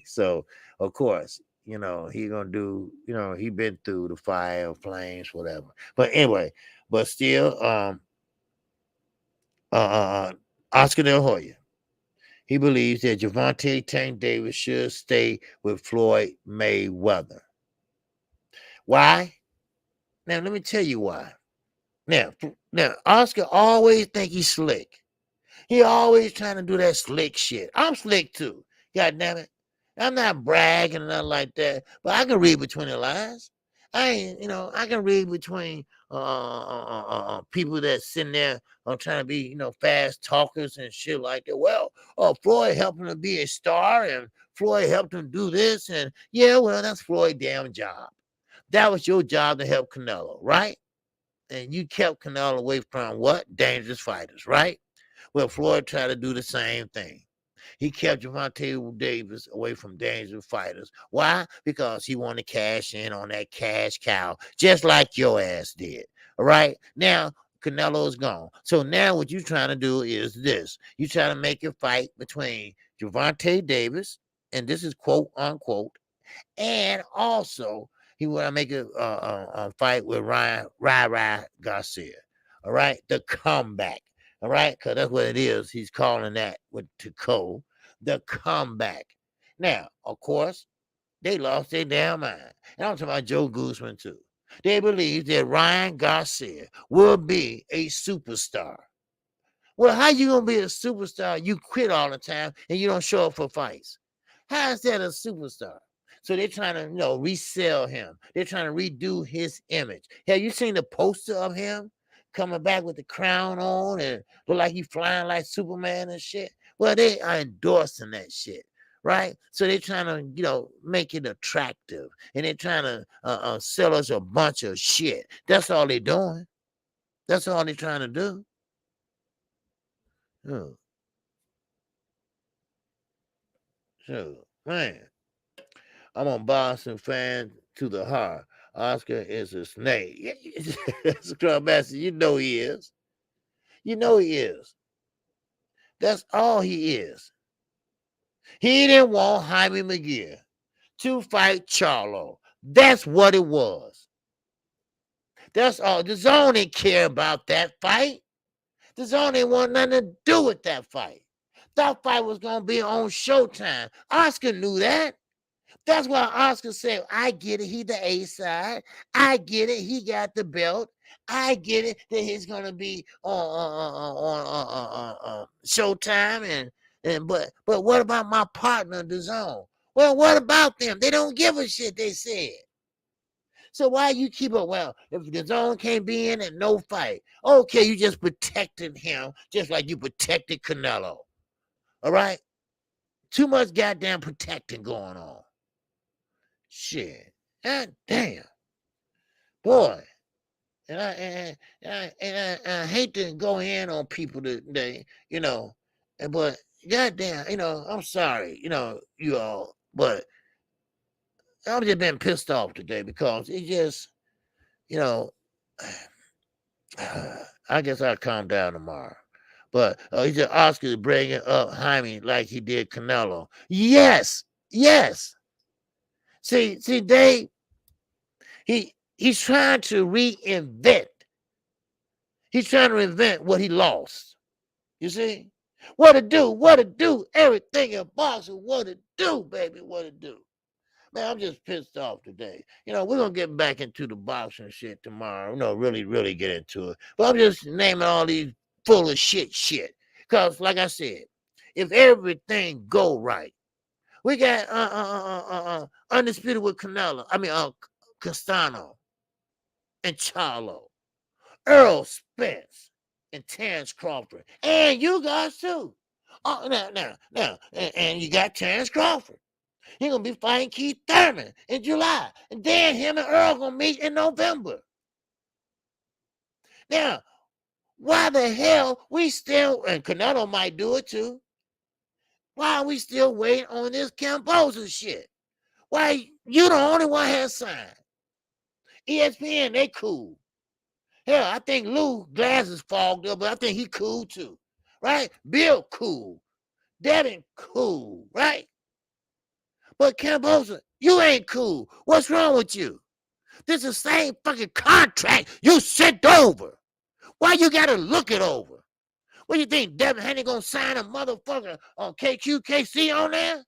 [SPEAKER 1] so of course, he gonna do, he been through the fire, flames, whatever. But anyway, but still, Oscar De La Hoya, he believes that Gervonta Tank Davis should stay with Floyd Mayweather. Why? Now let me tell you why. Now Oscar always think he's slick. He always trying to do that slick shit. I'm slick too. God damn it. I'm not bragging or nothing like that, but I can read between the lines. I can read between people that sitting there trying to be, fast talkers and shit like that. Well, Floyd helped him to be a star and Floyd helped him do this. And yeah, well, that's Floyd's damn job. That was your job to help Canelo, right? And you kept Canelo away from what? Dangerous fighters, right? Well, Floyd tried to do the same thing. He kept Gervonta Davis away from dangerous fighters. Why? Because he wanted to cash in on that cash cow, just like your ass did. All right? Now, Canelo's gone. So now what you're trying to do is this. You try to make a fight between Gervonta Davis, and this is quote unquote, and also he want to make a fight with Ryan Garcia. All right, the comeback. All right, because that's what it is. He's calling that with Taco, the comeback. Now, of course, they lost their damn mind. And I'm talking about Joe Guzman too. They believe that Ryan Garcia will be a superstar. Well, how you gonna be a superstar? You quit all the time and you don't show up for fights. How is that a superstar? So they're trying to, resell him. They're trying to redo his image. Have you seen the poster of him coming back with the crown on and look like he's flying like Superman and shit? Well, they are endorsing that shit, right? So they're trying to, make it attractive, and they're trying to sell us a bunch of shit. That's all they're doing. That's all they're trying to do. Oh, so man, I'm a Boston fan to the heart. Oscar is a snake. Scrub Master, you know he is. You know he is. That's all he is. He didn't want Jaime McGear to fight Charlo. That's what it was. That's all. The Zone didn't care about that fight. The Zone didn't want nothing to do with that fight. That fight was going to be on Showtime. Oscar knew that. That's why Oscar said, I get it. He the A side. I get it. He got the belt. I get it that he's going to be on Showtime. But what about my partner, the Zone? Well, what about them? They don't give a shit, they said. So why you keep it? Well, if the Zone can't be in and no fight, okay, you just protected him just like you protected Canelo. All right? Too much goddamn protecting going on. Shit. God damn. Boy. And I hate to go in on people today, but goddamn, I'm sorry, you all, but I've just been pissed off today because it just, you know, I guess I'll calm down tomorrow. But he said Oscar bringing up Jaime like he did Canelo. Yes. See, he's trying to reinvent. He's trying to reinvent what he lost. You see? What to do, everything in boxing, what to do, baby, what to do. Man, I'm just pissed off today. We're going to get back into the boxing shit tomorrow. Really get into it. But I'm just naming all these full of shit. Because, like I said, if everything go right, we got Undisputed with Canelo. Castano and Charlo. Errol Spence and Terence Crawford. And you guys too. Oh, now. And you got Terence Crawford. He's going to be fighting Keith Thurman in July. And then him and Earl going to meet in November. Now, why the hell we still, and Canelo might do it too, why are we still waiting on this Kambosos shit? Why, you the only one has signed. ESPN, they cool. Hell, I think Lou glasses fogged up, but I think he cool too. Right? Bill cool. Devin cool. Right? But Kambosos, you ain't cool. What's wrong with you? This is the same fucking contract you sent over. Why you gotta look it over? What do you think, Devin ain't gonna sign a motherfucker on KQKC on there?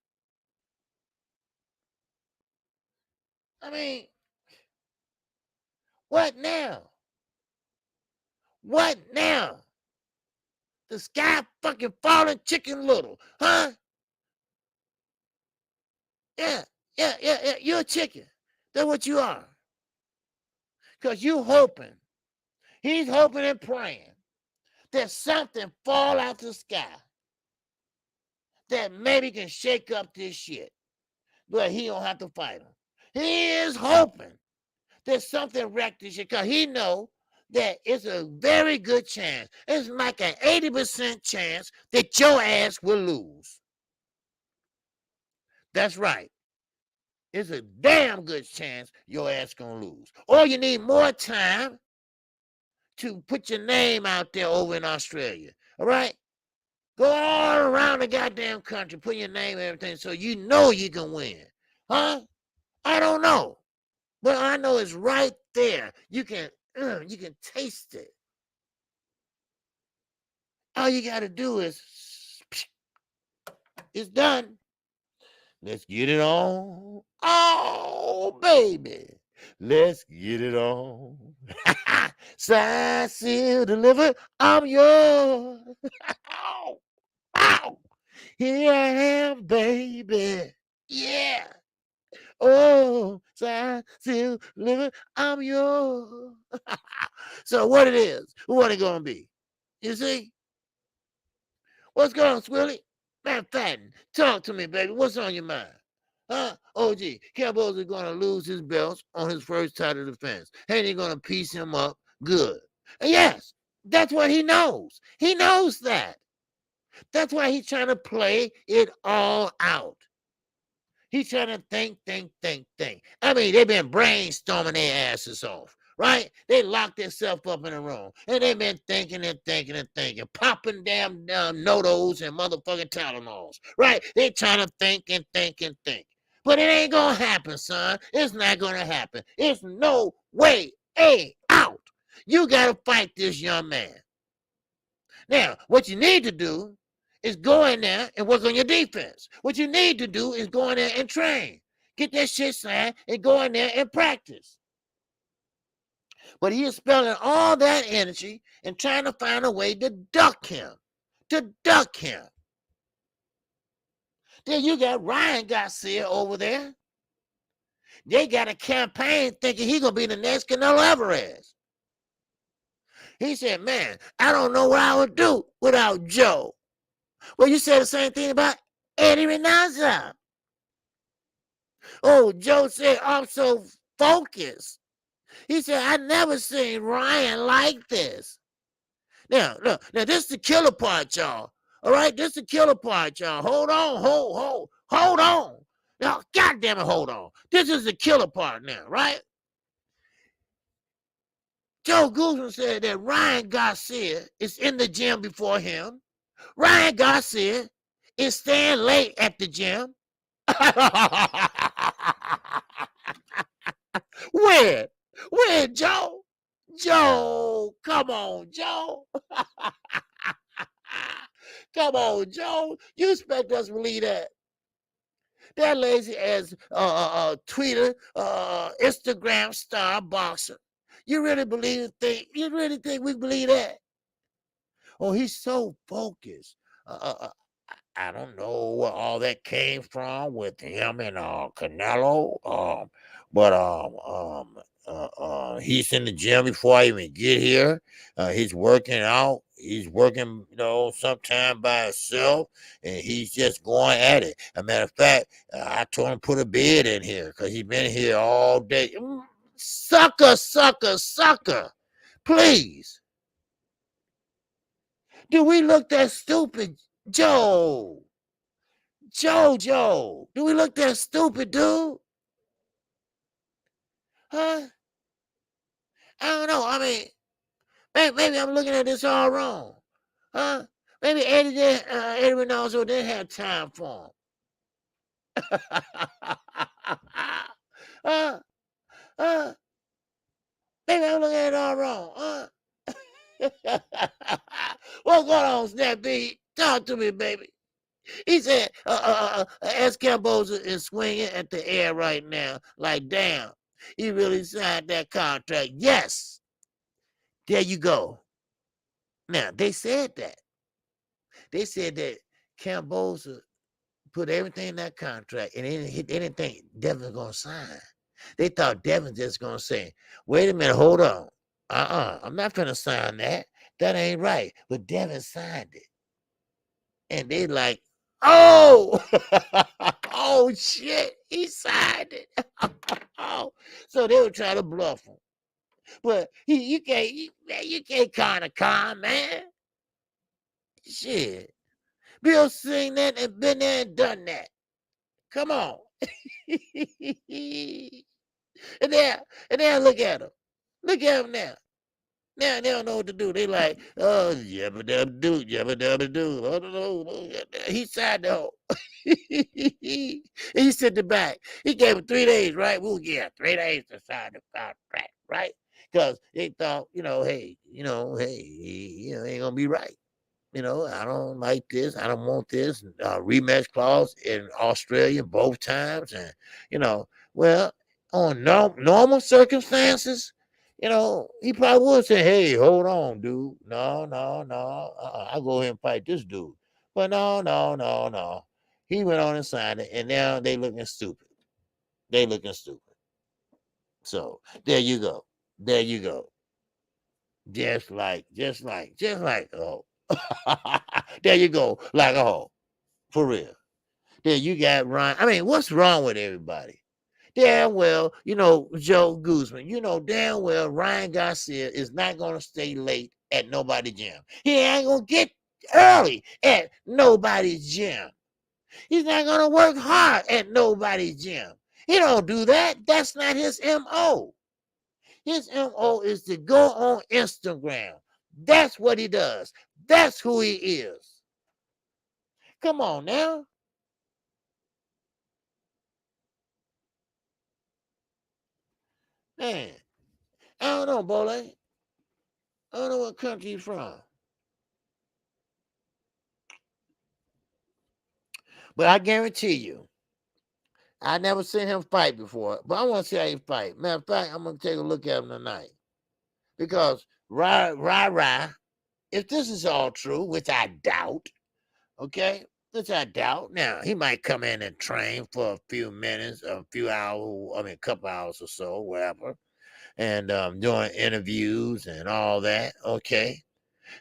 [SPEAKER 1] I mean, what now? What now? The sky fucking falling chicken little, huh? Yeah. You're a chicken. That's what you are. Because you hoping, he's hoping and praying that something fall out the sky that maybe can shake up this shit. But he don't have to fight him. He is hoping that something wrecked this shit because he know that it's a very good chance. It's like an 80% chance that your ass will lose. That's right. It's a damn good chance your ass gonna lose. Or you need more time to put your name out there over in Australia. All right? Go all around the goddamn country, put your name and everything so you know you can win. Huh? I don't know. But I know it's right there. You can taste it. All you got to do is, it's done. Let's get it on. Oh, baby. Let's get it on. Sign, seal, deliver. I'm yours. Ow. Here I am, baby. Yeah. Oh, sign, seal, deliver. I'm yours. So what it is, what it going to be? You see? What's going on, Swilly? Man, Fatten, talk to me, baby. What's on your mind? Huh? OG, Kambosos is going to lose his belts on his first title defense. And he's going to piece him up good. And yes, that's what he knows. He knows that. That's why he's trying to play it all out. He's trying to think. I mean, they've been brainstorming their asses off. Right? They locked themselves up in a room. And they've been thinking. Popping damn Notos and motherfucking Tylenols. Right? They're trying to think. But it ain't gonna happen, son. It's not gonna happen. It's no way out. You gotta fight this young man. Now, what you need to do is go in there and work on your defense. What you need to do is go in there and train. Get that shit signed and go in there and practice. But he is spending all that energy and trying to find a way to duck him. To duck him. Then you got Ryan Garcia over there. They got a campaign thinking he gonna be the next Canelo Alvarez. He said, man, I don't know what I would do without Joe. Well, you said the same thing about Eddie Renaza. Oh, Joe said, I'm so focused. He said, I never seen Ryan like this. Now, look, now this is the killer part, y'all. All right, this is the killer part, y'all. Hold on, hold on. Now, goddamn it, hold on. This is the killer part now, right? Joe Guzman said that Ryan Garcia is in the gym before him. Ryan Garcia is staying late at the gym. When? When, Joe? Joe, come on, Joe. Come on, Joe. You expect us to believe that? That lazy ass Twitter, Instagram star boxer. You really you really think we believe that? Oh, he's so focused. I don't know where all that came from with him and Canelo. He's in the gym before I even get here. He's working out. He's working, sometime by himself, and he's just going at it. As a matter of fact, I told him to put a bed in here because he's been here all day. Sucker, sucker, sucker. Please. Do we look that stupid, Joe? Joe, do we look that stupid, dude? Huh? I don't know. I mean, maybe I'm looking at this all wrong. Huh? Maybe Eddie Ronaldo didn't have time for him. uh, maybe I'm looking at it all wrong. What's going on, Snap B? Talk to me, baby. He said, as Kambosos is swinging at the air right now, like, damn, he really signed that contract. Yes, there you go. Now, they said that. They said that Kambosos put everything in that contract, and they didn't think Devin was going to sign. They thought Devin just going to say, wait a minute, hold on. I'm not going to sign that. That ain't right. But Devin signed it. And they like, oh, oh shit, he signed it. Oh, so they were trying to bluff him. But you can't kind of con, man. Shit. Bill seen that and been there and done that. Come on. and then look at him. Look at him now. Now they don't know what to do. They like, oh, yabba dabba do, yabba dabba do. I don't know. He signed the whole. He sent it back. He gave him 3 days, right? We'll get 3 days to sign the contract, right? Because they thought, hey, ain't gonna be right. I don't like this. I don't want this rematch clause in Australia both times. And, well, on normal circumstances, he probably would say, hey, hold on, dude. No. I'll go ahead and fight this dude. But no. He went on and signed it, and now they looking stupid. So there you go. Just like, oh. There you go, like a hoe. For real. Then you got Ryan. I mean, what's wrong with everybody? Damn well, Joe Guzman, damn well Ryan Garcia is not going to stay late at nobody's gym. He ain't going to get early at nobody's gym. He's not going to work hard at nobody's gym. He don't do that. That's not his M.O. His M.O. is to go on Instagram. That's what he does. That's who he is. Come on now. Man, I don't know, Bole. I don't know what country he's from. But I guarantee you, I never seen him fight before. But I want to see how he fight. Matter of fact, I'm going to take a look at him tonight. Because, if this is all true, which I doubt, okay? Which I doubt. Now, he might come in and train for a few minutes, a few hours, I mean, a couple hours or so, whatever. And doing interviews and all that, okay?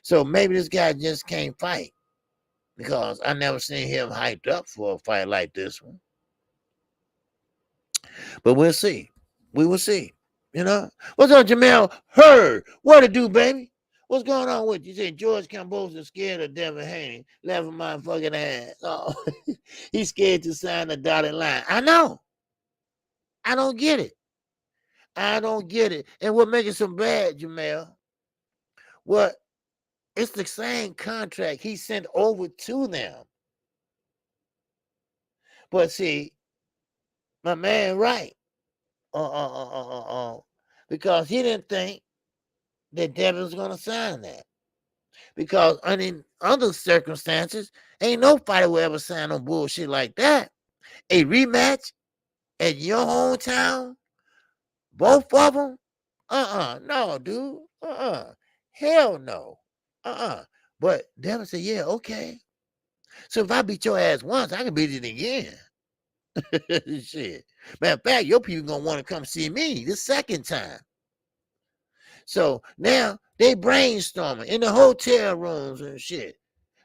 [SPEAKER 1] So maybe this guy just can't fight. Because I never seen him hyped up for a fight like this one. But we'll see. We will see. You know? What's up, Jamel? Heard. What to do, baby? What's going on with you? You say George Kambosos scared of Devin Haney. Laughing my fucking ass. Oh, he's scared to sign the dotted line. I know. I don't get it. I don't get it. And what makes it so bad, Jamel? What? It's the same contract he sent over to them. But see, my man, right? Because he didn't think that Devin was going to sign that. Because under other circumstances, ain't no fighter will ever sign no bullshit like that. A rematch at your hometown, both of them? No, dude. Hell no. But Devin said, yeah, okay. So if I beat your ass once, I can beat it again. Shit. Matter of fact, your people gonna want to come see me the second time. So now they brainstorming in the hotel rooms and shit.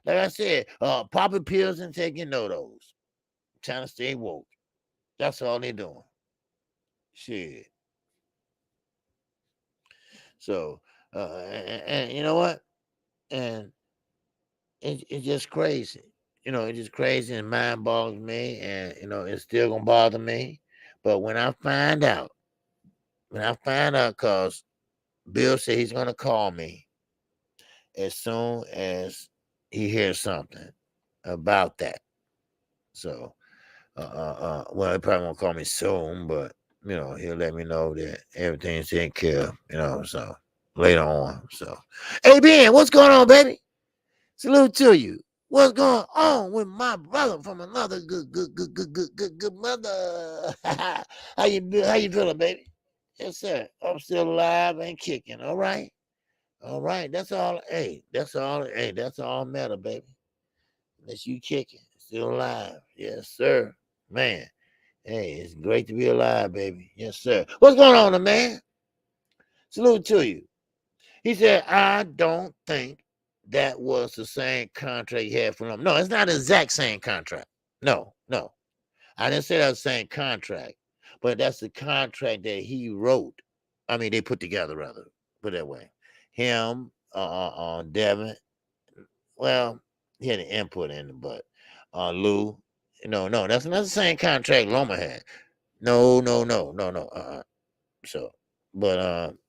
[SPEAKER 1] Like I said, popping pills and taking no-dos. Trying to stay woke. That's all they doing. Shit. So, and you know what? And it's just crazy. You know, it's just crazy and mind boggles me. And, you know, it's still going to bother me. But when I find out, because Bill said he's going to call me as soon as he hears something about that. So, well, he probably won't call me soon, but, you know, he'll let me know that everything's taken care of, you know, so later on. So, hey, Ben, what's going on, baby? Salute to you. What's going on with my brother from another good mother? How you feeling, baby? Yes, sir. I'm still alive and kicking. All right. All right. That's all. Hey, that's all. Hey, that's all matter, baby. Unless you kicking, still alive. Yes, sir. Man. Hey, it's great to be alive, baby. Yes, sir. What's going on, man? Salute to you. He said, I don't think that was the same contract he had for him. No, it's not the exact same contract. No. I didn't say that was the same contract, but that's the contract that he wrote. I mean, they put together, rather, put it that way. Him, Devin, well, he had an input in it, but Lou, no, that's not the same contract Loma had. No. So,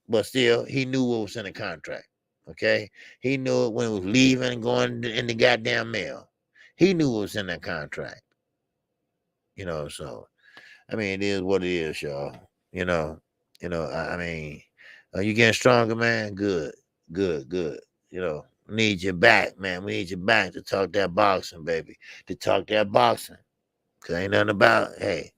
[SPEAKER 1] but still, he knew what was in the contract. Okay, he knew it when it was leaving and going in the goddamn mail. He knew what was in that contract. You know, so I mean, it is what it is, y'all. You know, I mean, you getting stronger, man. Good. You know, we need you back, man. We need you back to talk that boxing, baby. To talk that boxing, cause ain't nothing about. Hey,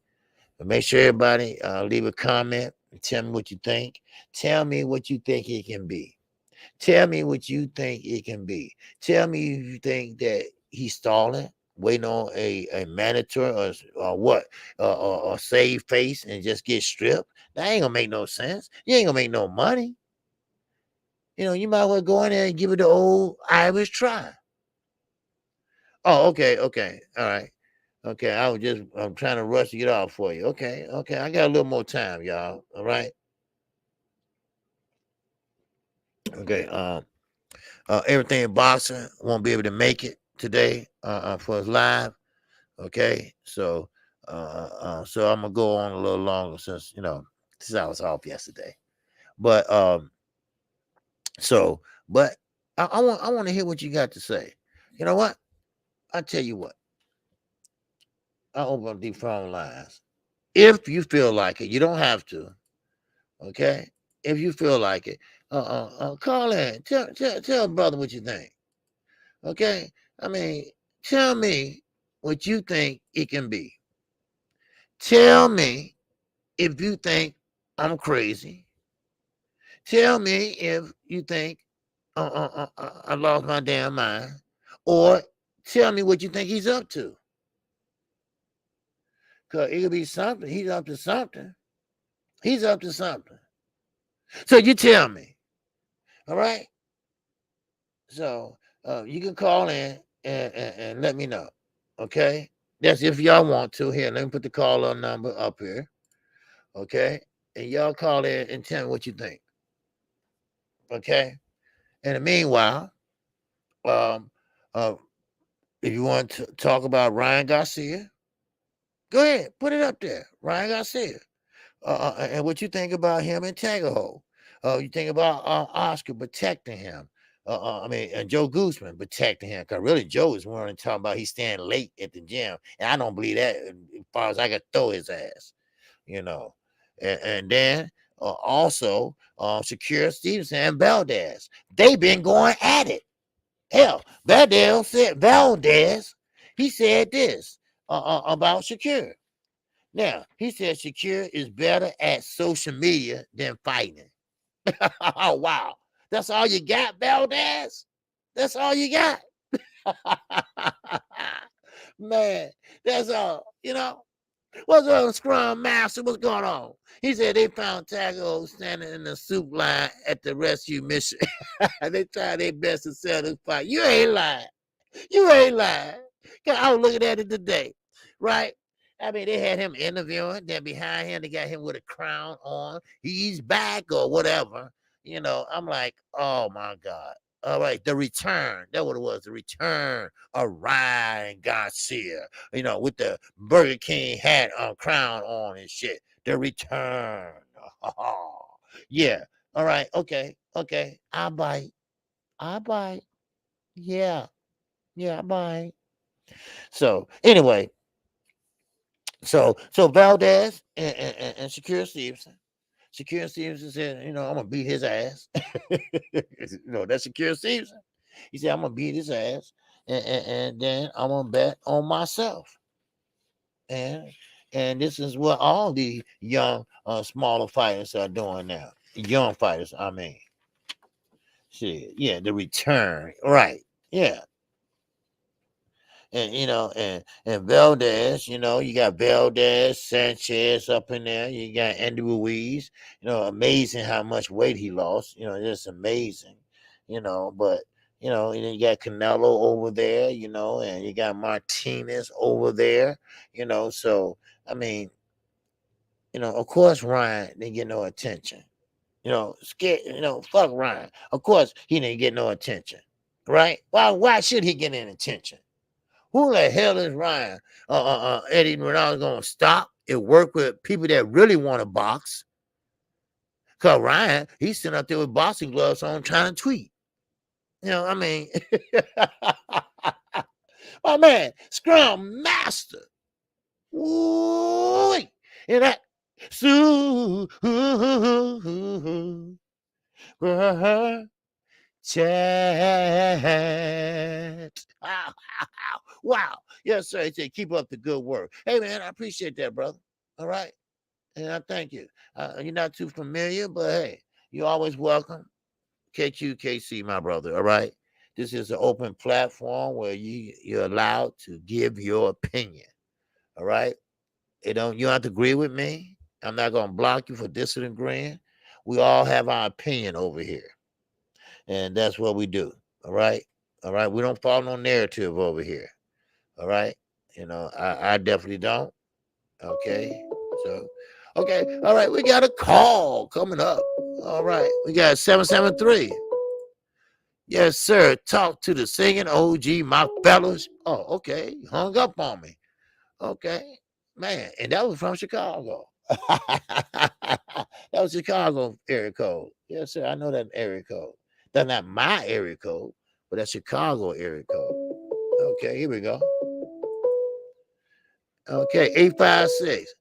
[SPEAKER 1] but make sure everybody leave a comment and tell me what you think. Tell me what you think it can be. Tell me what you think it can be. Tell me if you think that he's stalling, waiting on a mandatory or what, or save face and just get stripped. That ain't gonna make no sense. You ain't gonna make no money. You know, you might well go in there and give it the old Irish try. Oh, okay, all right. Okay, I'm trying to rush to get off for you. Okay, I got a little more time, y'all. All right. Okay, everything boxing won't be able to make it today for his live. Okay, so so I'm gonna go on a little longer since I was off yesterday. But but I want to hear what you got to say. You know what? I tell you what. I open up the phone lines. If you feel like it, you don't have to, Okay, if you feel like it, call in. Tell brother what you think. Okay, I mean, tell me what you think it can be. Tell me if you think I'm crazy. Tell me if you think I lost my damn mind, or tell me what you think he's up to. Cause it could be something. He's up to something. He's up to something. So you tell me. All right. So you can call in and let me know. Okay. That's if y'all want to. Here, let me put the call number up here. Okay. And y'all call in and tell me what you think. Okay. In the meanwhile, um, uh, if you want to talk about Ryan Garcia, go ahead, put it up there. Ryan Garcia. And what you think about him in Tagahoe. You think about Oscar protecting him. And Joe Gooseman protecting him. Because really, Joe is one talking about he's staying late at the gym. And I don't believe that as far as I could throw his ass, you know. And then also, Shakira Stevenson and Valdez. They've been going at it. Hell, Valdez, he said this about Shakira. Now, he said Shakira is better at social media than fighting. Oh, wow. That's all you got, Valdez? That's all you got? Man, that's all. What's up, Scrum Master? What's going on? He said they found Tago standing in the soup line at the rescue mission. They tried their best to sell this fight. You ain't lying. You ain't lying. I was looking at it today, right? I mean, they had him interviewing. Then behind him, they got him with a crown on. He's back or whatever. I'm like, oh my God. All right, the return. That's what it was. The return of Ryan Garcia. With the Burger King hat crown on and shit. The return. Yeah. All right. Okay. Okay. I bite. I bite. Yeah. Yeah. I bite. So anyway, so Valdez and Shakira Stevenson. Shakira Stevenson said, I'm gonna beat his ass. That's Shakira Stevenson. He said, I'm gonna beat his ass, and then I'm gonna bet on myself. And this is what all the young, smaller fighters are doing now. Young fighters, I mean. Shit, yeah, the return, right? Yeah. And Valdez, you got Valdez, Sanchez up in there. You got Andy Ruiz. Amazing how much weight he lost. Just amazing. But and then you got Canelo over there. And you got Martinez over there. So I mean, of course Ryan didn't get no attention. Scared. Fuck Ryan. Of course he didn't get no attention. Right? Why should he get any attention? Who the hell is Ryan? Eddie Ronaldo's gonna stop and work with people that really want to box. Cause Ryan, he's sitting up there with boxing gloves on trying to tweet. I mean, my man, Scrum Master. Ooh, and that chat. Wow. Yes, sir. He said, keep up the good work. Hey, man, I appreciate that, brother. All right. And I thank you. You're not too familiar, but hey, you're always welcome. KQKC, my brother. All right. This is an open platform where you're allowed to give your opinion. All right. You don't have to agree with me. I'm not going to block you for disagreeing. We all have our opinion over here. And that's what we do. All right. All right. We don't follow no narrative over here. All right. I definitely don't. Okay. So, okay. All right. We got a call coming up. All right. We got 773. Yes, sir. Talk to the singing OG, my fellas. Oh, okay. Hung up on me. Okay. Man. And that was from Chicago. That was Chicago area code. Yes, sir. I know that area code. That's not my area code, but that's Chicago area code. Okay. Here we go. Okay. 856.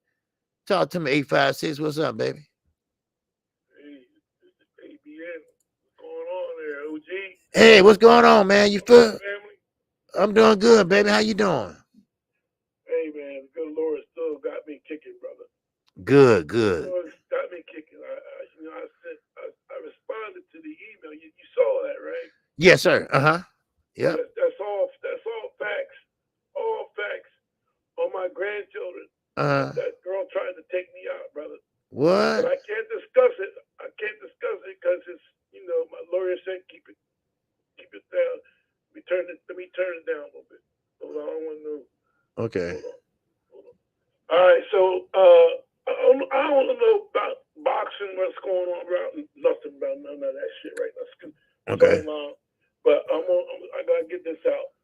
[SPEAKER 1] Talk to me, 856. What's up, baby? Hey, what's going on, man? You feel? I'm doing good, baby. How you doing?
[SPEAKER 2] Hey, man, the good Lord still got me kicking, brother.
[SPEAKER 1] Good, good.
[SPEAKER 2] Got me kicking. I responded to the email. You saw that, right?
[SPEAKER 1] Yes, sir. Yep.
[SPEAKER 2] That's all facts. All facts on my grandchildren. That girl tried to take me out, brother.
[SPEAKER 1] What?
[SPEAKER 2] But I can't discuss it. I can't discuss it because it's, my lawyer said keep it down. Let me turn it down a little bit. Hold on, I don't want to know.
[SPEAKER 1] Okay.
[SPEAKER 2] Hold on. All right, so I don't know about boxing, what's going on about nothing about none of that shit right now.
[SPEAKER 1] Okay.
[SPEAKER 2] But I gotta get this out.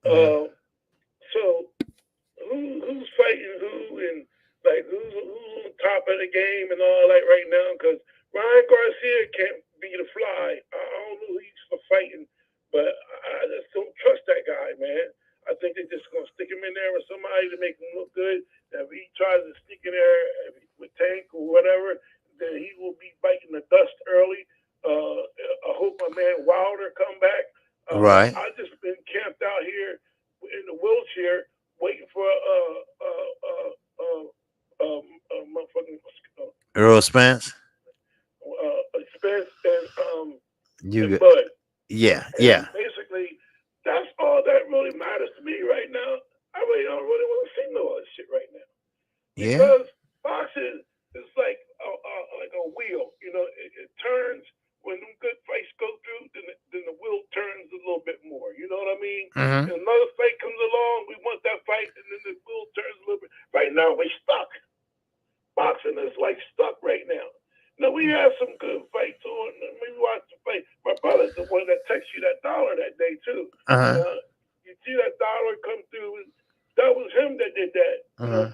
[SPEAKER 2] So who's fighting who, and like who's on top of the game and all that right now? Because Ryan Garcia can't beat a fly. I don't know who he's for fighting, but I just don't trust that guy, man. I think they're just gonna stick him in there with somebody to make him look good. If he tries to sneak in there with Tank or whatever, then he will be biting the dust early. I hope my man Wilder come back.
[SPEAKER 1] Right.
[SPEAKER 2] I just been camped out here in the wheelchair waiting for motherfucking
[SPEAKER 1] Errol Spence.
[SPEAKER 2] Spence
[SPEAKER 1] and
[SPEAKER 2] Bud.
[SPEAKER 1] Yeah.
[SPEAKER 2] Basically, that's all that really matters to me right now. I really don't want to see no other shit right now. Because boxing is like a wheel. It turns when them good fights go through. Then the wheel turns a little bit more. You know what I mean? And another fight comes along. We want that fight, and then the wheel turns a little bit. Right now, we're stuck. Boxing is like stuck right now. Now we have some good fights on. We watch the fight. My brother's the one that texted you that dollar that day too. You see that dollar come through. That was him that did that.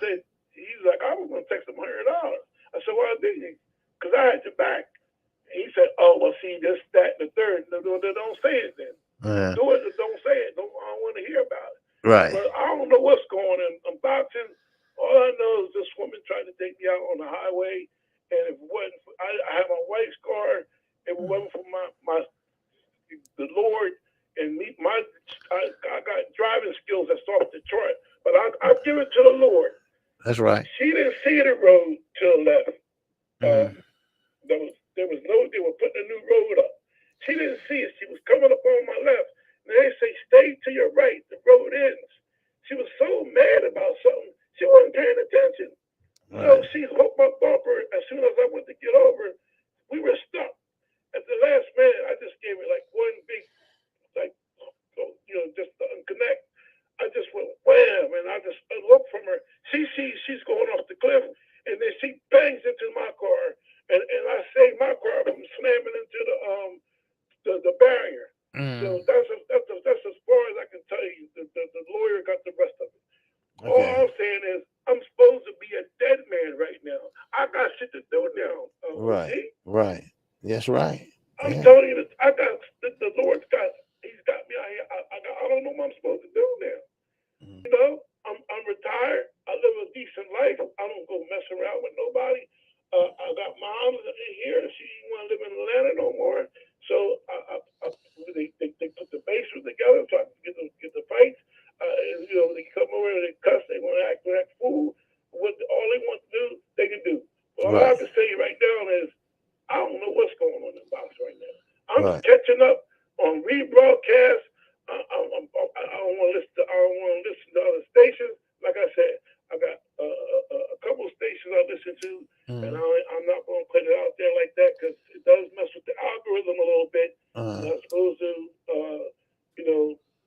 [SPEAKER 2] Said he's like, I was gonna text him $100. I said, why didn't you? Because I had your back. And he said, oh well, see this, that, and the third. No, don't say it then. Do it, or don't say it. I don't want to hear about it.
[SPEAKER 1] Right.
[SPEAKER 2] But I don't know what's going on. I'm boxing. All I know is this woman tried to take me out on the highway, and if it wasn't, I have my wife's car. If it wasn't for the Lord and me, I got driving skills that's off the chart. But I give it to the Lord.
[SPEAKER 1] That's right.
[SPEAKER 2] She didn't see the road to the left. They were putting a new road up. She didn't see it. She was coming up on my left. And they say, stay to your right. The road ends. She was so mad about something. She wasn't paying attention. Right. So she hooked my bumper. As soon as I went to get over, we were stuck. At the last minute, I just gave it like one big, just to unconnect. I just went wham, and I just looked from her. She sees she's going off the cliff, and then she bangs into my car, and I saved my car from slamming into the barrier. So that's as far as I can tell you. The lawyer got the rest of it. Okay. All I'm saying is I'm supposed to be a dead man right now. I got shit to do now.
[SPEAKER 1] Right. That's right.
[SPEAKER 2] I'm telling you, I got the Lord's he's got me out here. I don't know what I'm supposed to do now. I'm retired. I live a decent life. I don't go mess around with nobody. I got moms in here. She didn't want to live in Atlanta no more. So they put the basement together so I can get the fights. They come over and they cuss. They want to act like fool. All they want to do, they can do. But all I can say right now is I don't know what's going on in box right now. I'm catching up on rebroadcast. I don't want to listen to other stations. Like I said, I got a couple of stations I listen to, and I'm not going to put it out there like that because it does mess with the algorithm a little bit. Not supposed to,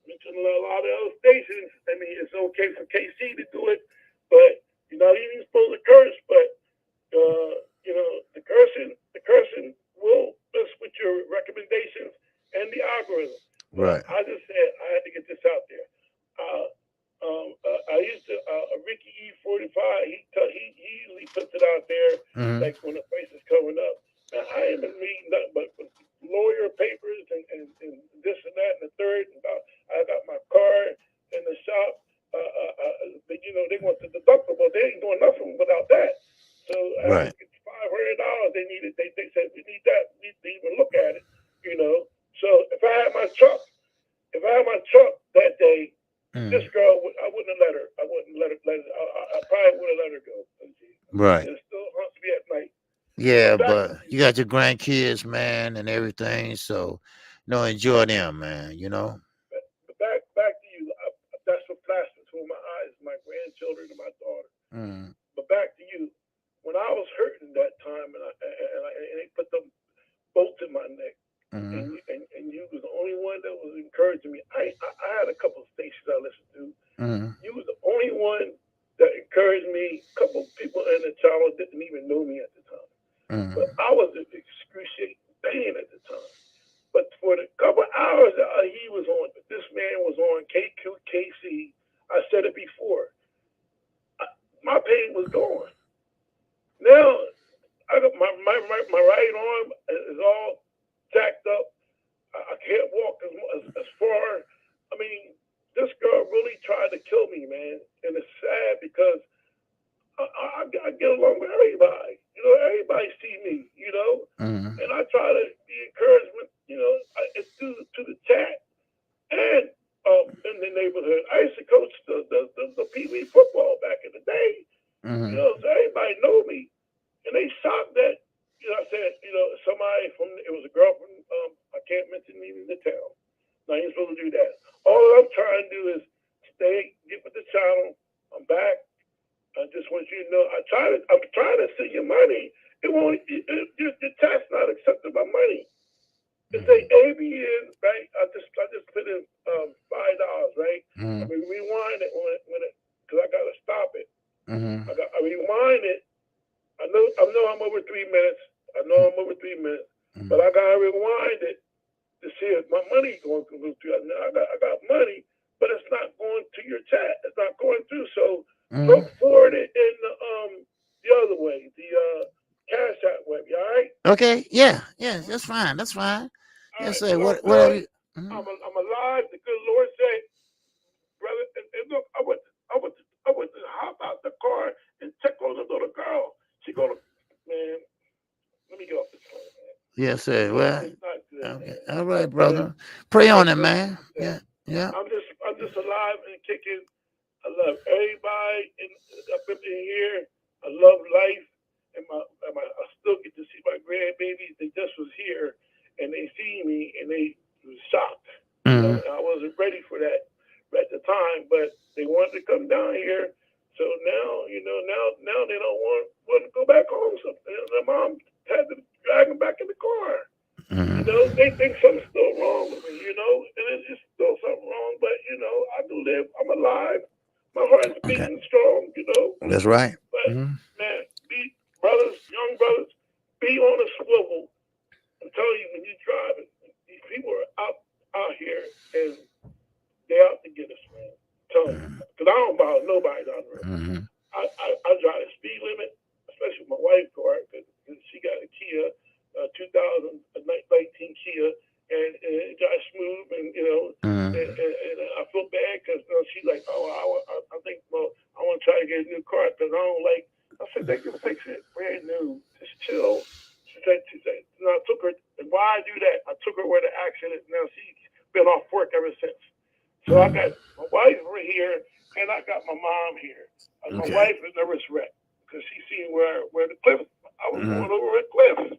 [SPEAKER 2] mention a lot of other stations. I mean, it's okay for KC to do it, but you're not even supposed to curse. But the cursing will mess with your recommendations and the algorithm.
[SPEAKER 1] Right.
[SPEAKER 2] I just said I had to get this out there. I used to Ricky E45. He usually puts it out there like when the price is coming up. Now I ain't been reading nothing but lawyer papers and this and that and the third. I got my car in the shop. They want the deductible. They ain't doing nothing without that. So I get $500. They needed. They said we need that. We need to even look at it. So
[SPEAKER 1] Right.
[SPEAKER 2] It still haunts me at night.
[SPEAKER 1] Yeah, but you got your grandkids, man, and everything. So, enjoy them, man.
[SPEAKER 2] Back to you. That's what flashed between my eyes, my grandchildren and my daughter.
[SPEAKER 1] Mm.
[SPEAKER 2] But back to you. When I was hurting that time, and they put the bolts in my neck,
[SPEAKER 1] Mm-hmm.
[SPEAKER 2] and you was the only one that was encouraging me. I had a couple of stations I listened to.
[SPEAKER 1] Mm-hmm.
[SPEAKER 2] You was the only one that encouraged me. A couple of people in the channel didn't even know me at the time.
[SPEAKER 1] Mm-hmm.
[SPEAKER 2] But I was in excruciating pain at the time. But for the couple hours that he was on, this man was on KQKC. I said it before. My pain was gone. Now I got my right arm is all jacked up. I can't walk as far. I mean, this girl really tried to kill me, man, and it's sad because I get along with everybody. Everybody see me,
[SPEAKER 1] Mm-hmm.
[SPEAKER 2] and I try to be encouragement, it's to the chat and in the neighborhood. I used to coach the Pee Wee football back in the day,
[SPEAKER 1] Mm-hmm.
[SPEAKER 2] so everybody know me, and they shocked that, I said, somebody it was a girl from, I can't mention even the town. I ain't supposed to do that. All I'm trying to do is get with the channel. I'm back. I just want you to know, I'm trying to send you money. It won't. Your tax not accepting my money. It say ABN, right? I just put in $5, right?
[SPEAKER 1] Mm-hmm.
[SPEAKER 2] I mean, rewind it when it, because I gotta stop it.
[SPEAKER 1] Mm-hmm.
[SPEAKER 2] I rewind it. I know I'm over 3 minutes.
[SPEAKER 1] Mm-hmm.
[SPEAKER 2] But I gotta rewind it to see if my money going to go through. I got money, but it's not going to your chat. It's not going through. So look forward it in the other way, the Cash App web. You all right?
[SPEAKER 1] Okay. Yeah. That's fine. Yes,
[SPEAKER 2] Right.
[SPEAKER 1] sir.
[SPEAKER 2] Well,
[SPEAKER 1] Whatever. Mm-hmm.
[SPEAKER 2] I'm alive. The good Lord said, brother. And look, I went to hop out the car and check on the little girl. She gonna, man. Let me get off this phone, man.
[SPEAKER 1] Yes, sir. Well,
[SPEAKER 2] it's not good,
[SPEAKER 1] okay.
[SPEAKER 2] man.
[SPEAKER 1] All right, brother. Pray on it, man. Yeah.
[SPEAKER 2] I'm just alive and kicking. I love everybody up in here. I love life, and I still get to see my grandbabies. They just was here, and they see me, and they was shocked.
[SPEAKER 1] Mm-hmm.
[SPEAKER 2] I wasn't ready for that at the time, but they wanted to come down here. So now, now they don't want to go back home. So their mom had to drag them back in the car.
[SPEAKER 1] Mm-hmm.
[SPEAKER 2] They think something's still wrong with me, and it's just still something wrong. But I do live. I'm alive. My heart's beating strong.
[SPEAKER 1] That's right.
[SPEAKER 2] But man, young brothers, be on a swivel. I'm telling you, when you're driving, these people are out here and they're out to get us, man. I'm telling you, because I don't bother nobody down the road.
[SPEAKER 1] Mm-hmm.
[SPEAKER 2] I drive the speed limit, especially with my wife's car, because she got a Kia, 2019 Kia, and it drives smooth, and and I feel bad because she's like, I think, well, I want to try to get a new car because I don't like. I said they can fix it, brand new, just chill. She said, and I took her. And why I do that? I took her where the accident. Now she's been off work ever since. So I got my wife over here, and I got my mom here. My wife is nervous wreck because she seen where the cliff. I was going over a cliff,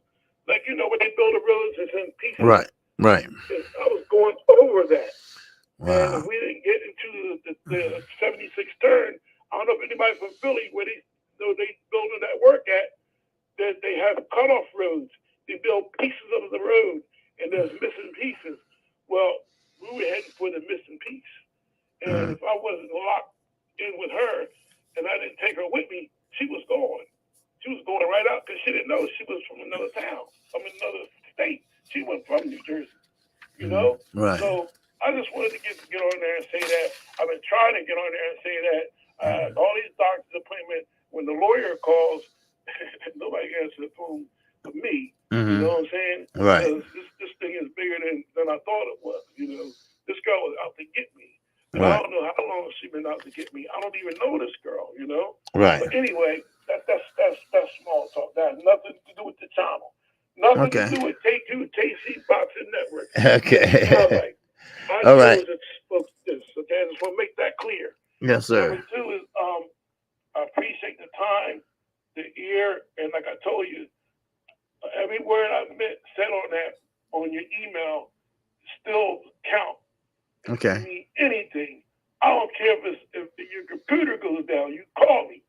[SPEAKER 2] like when they build a road, it's in pieces.
[SPEAKER 1] Right.
[SPEAKER 2] I was going over that. Wow. And we didn't get into the 76 turn. I don't know if anybody from Philly where they building that work at. That they have cutoff roads. They build pieces of the road, and there's missing pieces. Well, we were heading for the missing piece. And if I wasn't locked in with her, and I didn't take her with me, she was gone. She was going right out because she didn't know she was from another town, from another state. She wasn't from New Jersey,
[SPEAKER 1] Right.
[SPEAKER 2] So I just wanted to get on there and say that. I've been trying to get on there and say that. All these doctor's appointments, when the lawyer calls, nobody answers the phone but me. You know what I'm saying?
[SPEAKER 1] Right.
[SPEAKER 2] Because this thing is bigger than I thought it was. This girl was out to get me. And I don't know how long she's been out to get me. I don't even know this girl,
[SPEAKER 1] Right.
[SPEAKER 2] But anyway, that's small talk. That has nothing to do with the channel. Nothing to do with KQKC Boxing Network.
[SPEAKER 1] Okay.
[SPEAKER 2] All right. This, okay? I just want to make that clear.
[SPEAKER 1] Yes, sir.
[SPEAKER 2] Number two is I appreciate the time that calls count.
[SPEAKER 1] Okay.
[SPEAKER 2] If you need anything, I don't care if your computer goes down. You call me.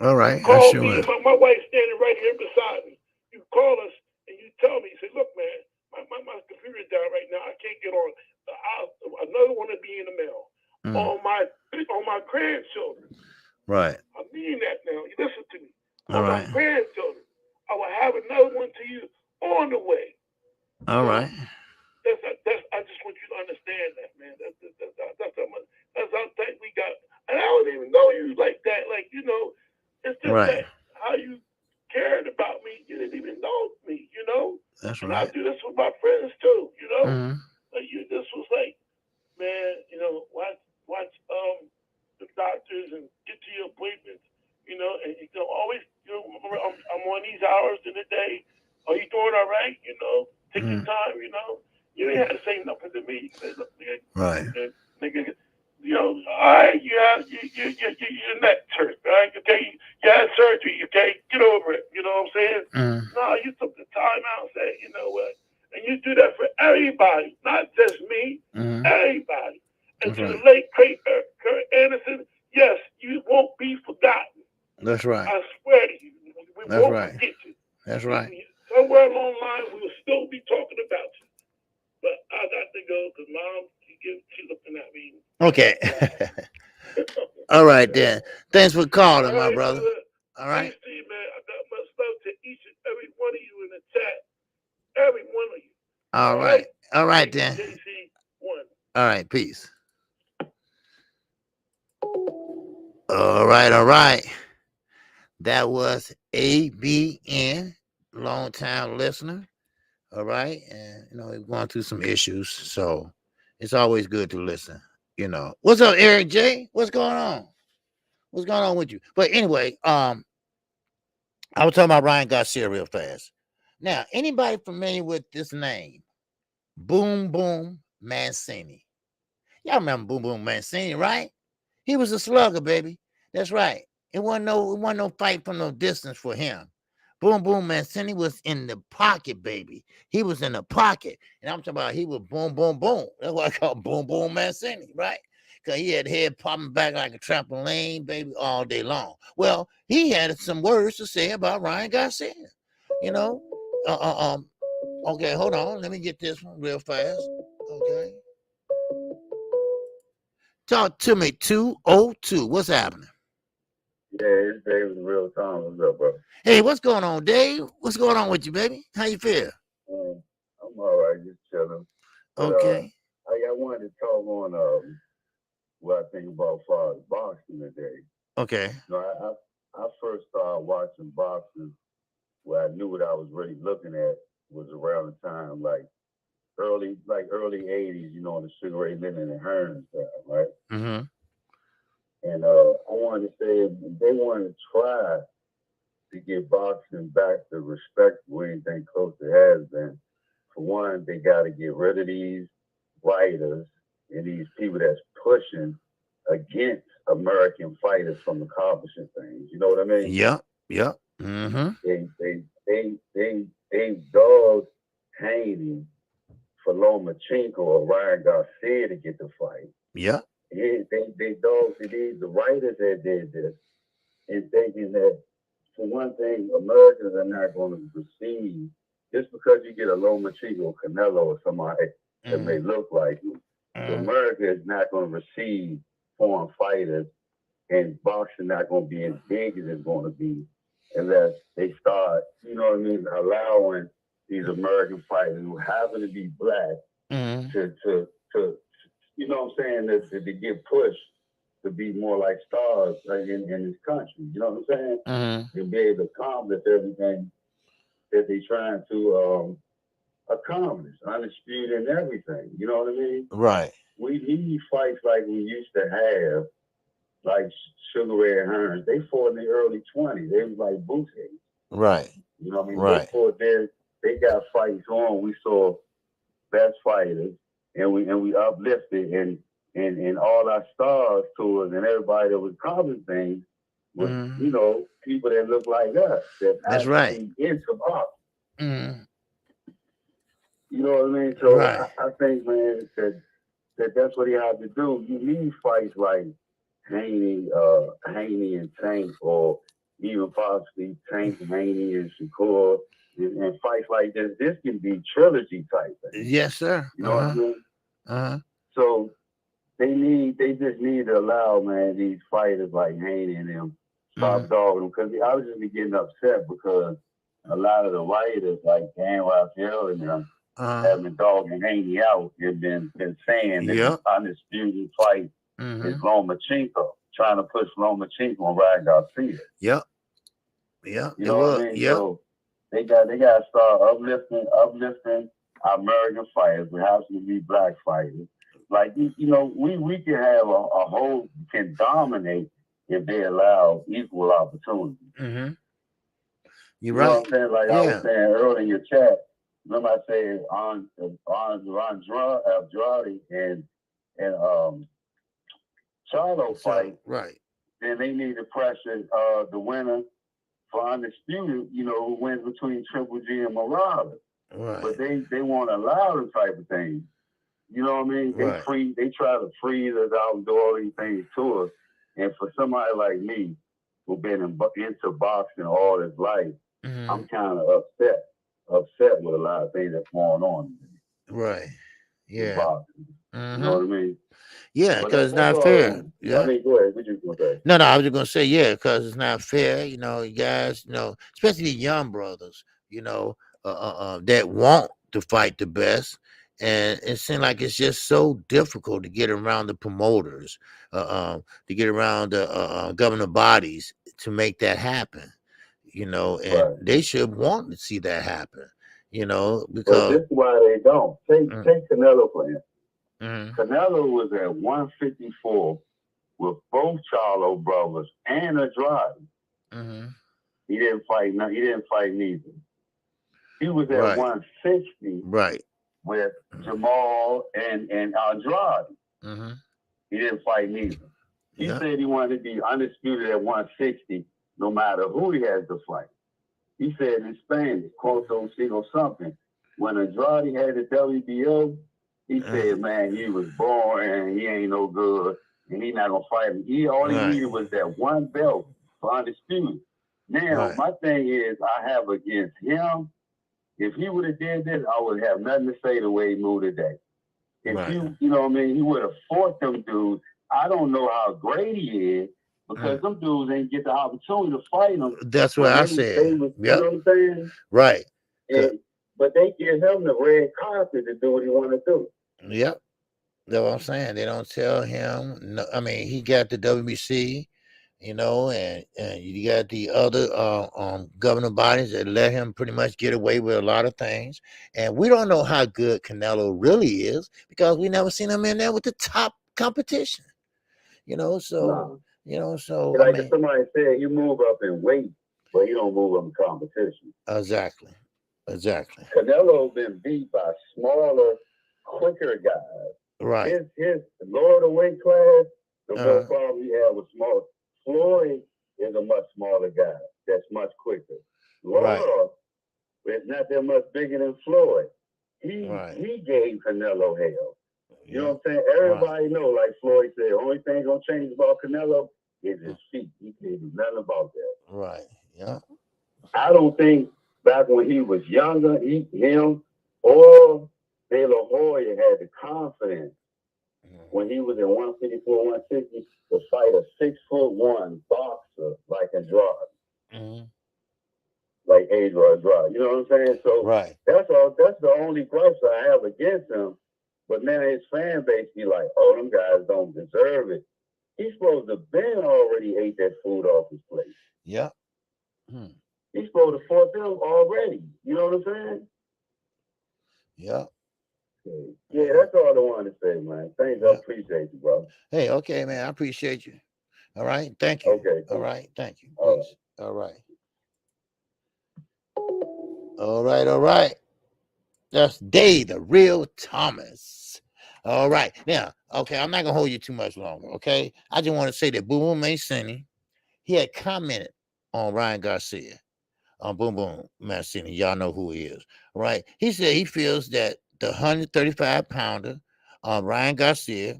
[SPEAKER 1] All right.
[SPEAKER 2] Call
[SPEAKER 1] I sure
[SPEAKER 2] me.
[SPEAKER 1] will.
[SPEAKER 2] My wife's standing right here beside me. You call us and you tell me. You say, look, man, my computer's down right now. I can't get on. Another one will be in the mail. On my grandchildren.
[SPEAKER 1] Right.
[SPEAKER 2] I mean that now. You listen to me.
[SPEAKER 1] All
[SPEAKER 2] on
[SPEAKER 1] right.
[SPEAKER 2] my grandchildren. I will have another one to you on the way.
[SPEAKER 1] All right.
[SPEAKER 2] I just want you to understand that, man. That's how much. That's how tight we got. And I don't even know you like that. Like, you know, it's just
[SPEAKER 1] right.
[SPEAKER 2] that how you cared about me. You didn't even know me, you know.
[SPEAKER 1] That's
[SPEAKER 2] and
[SPEAKER 1] right.
[SPEAKER 2] I do this with my friends too, you know.
[SPEAKER 1] Mm-hmm.
[SPEAKER 2] Like you just was like, man, you know, watch the doctors and get to your appointments, you know, and you know, always, you know, I'm on these hours in the day. Are you doing all right? You know, take your time, you know. You ain't had to say nothing to me. You say, look, nigga,
[SPEAKER 1] right.
[SPEAKER 2] Nigga, you know, all right, your neck hurt, right? Okay, you had surgery, okay? Get over it. You know what I'm saying? No, you took the time out and said, you know what? And you do that for everybody, not just me, everybody. And to the late Kurt Anderson, yes, you won't be forgotten.
[SPEAKER 1] That's right.
[SPEAKER 2] I swear to you, we won't forget you.
[SPEAKER 1] That's right.
[SPEAKER 2] Somewhere along the line, we will still be talking about you. But I got to go because Mom, she's looking at me.
[SPEAKER 1] Okay. All right, then. Thanks for calling, my brother. All right.
[SPEAKER 2] Peace to you, man. I got much love to each and every one of you in the chat. Every one of you.
[SPEAKER 1] All right. All right, then.
[SPEAKER 2] KQKC1.
[SPEAKER 1] All right. Peace. All right. All right. That was ABN, long-time listener. All right. And, you know, we're going through some issues. So it's always good to listen. You know. What's up, Eric J? What's going on? What's going on with you? But anyway, I was talking about Ryan Garcia real fast. Now, anybody familiar with this name? Boom Boom Mancini. Y'all remember Boom Boom Mancini, right? He was a slugger, baby. That's right. It wasn't no fight from no distance for him. Boom Boom Mancini was in the pocket, baby. He was in the pocket. And I'm talking about he was boom, boom, boom. That's what I call Boom Boom Mancini, right? Because he had head popping back like a trampoline, baby, all day long. Well, he had some words to say about Ryan Garcia. You know? Okay, hold on. Let me get this one real fast. Okay. Talk to me, 202. What's happening?
[SPEAKER 3] Yeah, it's Dave in real time. What's up, bro?
[SPEAKER 1] Hey, what's going on, Dave? What's going on with you, baby? How you feel?
[SPEAKER 3] I'm all right, just chilling. But,
[SPEAKER 1] okay.
[SPEAKER 3] I wanted to talk on what I think about far as boxing today.
[SPEAKER 1] Okay.
[SPEAKER 3] You know, I first started watching boxing where I knew what I was really looking at was around the time like early 80s, you know, in the Sugar Ray Leonard and Hearns time, right?
[SPEAKER 1] Mm-hmm.
[SPEAKER 3] And I wanted to say they wanted to try to get boxing back to respect where anything close to has been. For one, they got to get rid of these fighters and these people that's pushing against American fighters from accomplishing things. You know what I mean?
[SPEAKER 1] Yep. Mm-hmm.
[SPEAKER 3] They dogged Haney for Lomachenko or Ryan Garcia to get the fight.
[SPEAKER 1] Yep.
[SPEAKER 3] They dogged the writers that did this and thinking that, for one thing, Americans are not going to receive just because you get a Lomachenko, Canelo, or somebody that may look like you. America is not going to receive foreign fighters, and boxing not going to be as big as it's going to be unless they start, you know what I mean, allowing these American fighters who happen to be black to you know what I'm saying, to get pushed to be more like stars in this country. You know what I'm saying? And be able to accomplish everything that they're trying to accomplish, undisputed and everything. You know what I mean?
[SPEAKER 1] Right.
[SPEAKER 3] We need fights like we used to have, like Sugar Ray and Hearns. They fought in the early 20s. They was like bootleggers.
[SPEAKER 1] Right.
[SPEAKER 3] You know what I mean?
[SPEAKER 1] Right.
[SPEAKER 3] They fought there. They got fights on. We saw best fighters, and we uplifted and all our stars tours and everybody that was accomplishing things was, you know, people that look like us. That's right. Into boxing. You know what I mean? So I think, man, that's what he had to do. You need fights like Haney and Tank, or even possibly Tank, Haney, and Shakur, and fights like this. This can be trilogy type thing.
[SPEAKER 1] Yes, sir.
[SPEAKER 3] You know what I mean? So they just need to allow, man, these fighters like Haney and them stop dogging them, because I was just be getting upset because a lot of the writers like Dan Raphael and them have been dogging Haney out and been saying that the undisputed fight is Lomachenko, trying to push Lomachenko on Ryan Garcia.
[SPEAKER 1] Yep.
[SPEAKER 3] You know what I mean? So they got to start uplifting our American fighters. We have to be black fighters. Like, you know, we can have a whole, can dominate if they allow equal opportunity.
[SPEAKER 1] You're
[SPEAKER 3] right.
[SPEAKER 1] You
[SPEAKER 3] know what I'm saying? Like I was saying earlier in your chat, remember I said on Andrade and Charlo fight.
[SPEAKER 1] Right.
[SPEAKER 3] Then they need to pressure the winner for undisputed, you know, who wins between Triple G and Morales.
[SPEAKER 1] Right.
[SPEAKER 3] But they won't allow the type of things. You know what I mean? They try to freeze us out and do all these things to us. And for somebody like me, who's been into boxing all his life, I'm kind of upset with a lot of things that's going on.
[SPEAKER 1] Right. Yeah.
[SPEAKER 3] Boxing. You know what I mean?
[SPEAKER 1] Yeah, because it's not fair.
[SPEAKER 3] Yeah. I mean, go ahead. What you gonna say?
[SPEAKER 1] No, I was just gonna say, yeah, because it's not fair. You know, you guys, you know, especially the young brothers, you know, that want to fight the best. And it seems like it's just so difficult to get around the promoters, to get around the governor bodies to make that happen. You know, and they should want to see that happen. You know, because
[SPEAKER 3] this is why they don't. Take Canelo for instance. Canelo was at 154 with both Charlo brothers and Andrade. He didn't fight. He didn't fight neither. He was at 160.
[SPEAKER 1] Right.
[SPEAKER 3] With Jamal and Andrade. He didn't fight neither. He said he wanted to be undisputed at 160, no matter who he has to fight. He said in Spanish, "Corto sigo something." When Andrade had the WBO, he said, "Man, he was boring. He ain't no good, and he not gonna fight him." All he needed was that one belt for undisputed. Now, my thing is, I have against him. If he would have did this, I would have nothing to say the way he moved today. If you know what I mean, he would have fought them dudes. I don't know how great he is, because them dudes ain't get the opportunity to fight him.
[SPEAKER 1] That's what I said.
[SPEAKER 3] You know what I'm saying?
[SPEAKER 1] Right.
[SPEAKER 3] But they give him the red carpet to do what he want to do.
[SPEAKER 1] Yep. That's what I'm saying. They don't tell him. No, I mean, he got the WBC, you know, and you got the other governor bodies that let him pretty much get away with a lot of things. And we don't know how good Canelo really is, because we never seen him in there with the top competition. You know, so
[SPEAKER 3] like if somebody said, you move up in weight, but you don't move up in competition.
[SPEAKER 1] Exactly.
[SPEAKER 3] Canelo been beat by smaller, quicker guys.
[SPEAKER 1] Right.
[SPEAKER 3] His lower the weight class, the more problem he had with smaller. Floyd is a much smaller guy that's much quicker. Laura is not that much bigger than Floyd. He gave Canelo hell. You know what I'm saying? Everybody know, like Floyd said, the only thing gonna change about Canelo is his feet. He can't do nothing about that.
[SPEAKER 1] Right. Yeah.
[SPEAKER 3] I don't think back when he was younger, him or De La Hoya had the confidence when he was at 154, 160 to fight a 6'1" boxer like Andrade. Like Andrade. You know what I'm saying? So that's the only gripes I have against him. But now his fan base be like, "Oh, them guys don't deserve it." He's supposed to have been already ate that food off his plate.
[SPEAKER 1] Yeah.
[SPEAKER 3] He's supposed to fought them already. You know what I'm saying?
[SPEAKER 1] Yeah.
[SPEAKER 3] Yeah, that's all I wanted to say, man. Thanks. I appreciate you, bro.
[SPEAKER 1] Hey, okay, man. I appreciate you. All right. Thank you.
[SPEAKER 3] Okay.
[SPEAKER 1] All right. Thank you. Peace. All right. All right. That's Dave, the real Thomas. All right. Now, okay, I'm not going to hold you too much longer, okay? I just want to say that Boo Mason, he had commented on Ryan Garcia. Boom Boom Mancini. Y'all know who he is, right? He said he feels that the 135 pounder, Ryan Garcia,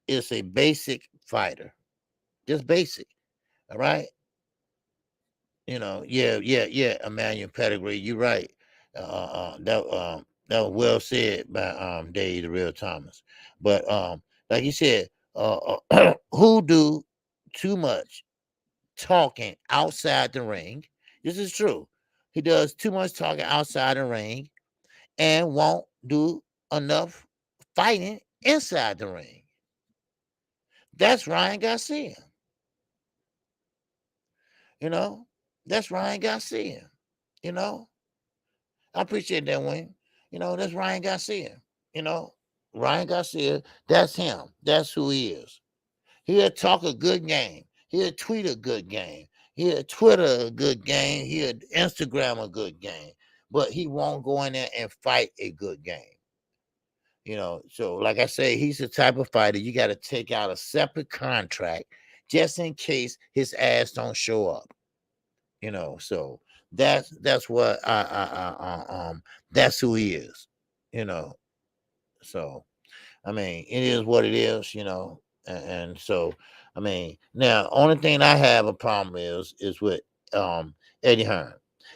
[SPEAKER 1] is a basic fighter, just basic. All right, yeah, Emmanuel Pedigree. You're right. That was well said by Dave the Real Thomas. But like you said, who do too much talking outside the ring? This is true. He does too much talking outside the ring and won't do enough fighting inside the ring. That's Ryan Garcia. You know, that's Ryan Garcia. You know, I appreciate that, Wayne. That's Ryan Garcia. You know, Ryan Garcia, that's him. That's who he is. He'll talk a good game. He'll tweet a good game. He'll Twitter a good game. He'll Instagram a good game. But he won't go in there and fight a good game. So like I say, he's the type of fighter you got to take out a separate contract just in case his ass don't show up. So that's what that's who he is. You know, so I mean, it is what it is. And so I mean, now only thing I have a problem is with Eddie Hearn.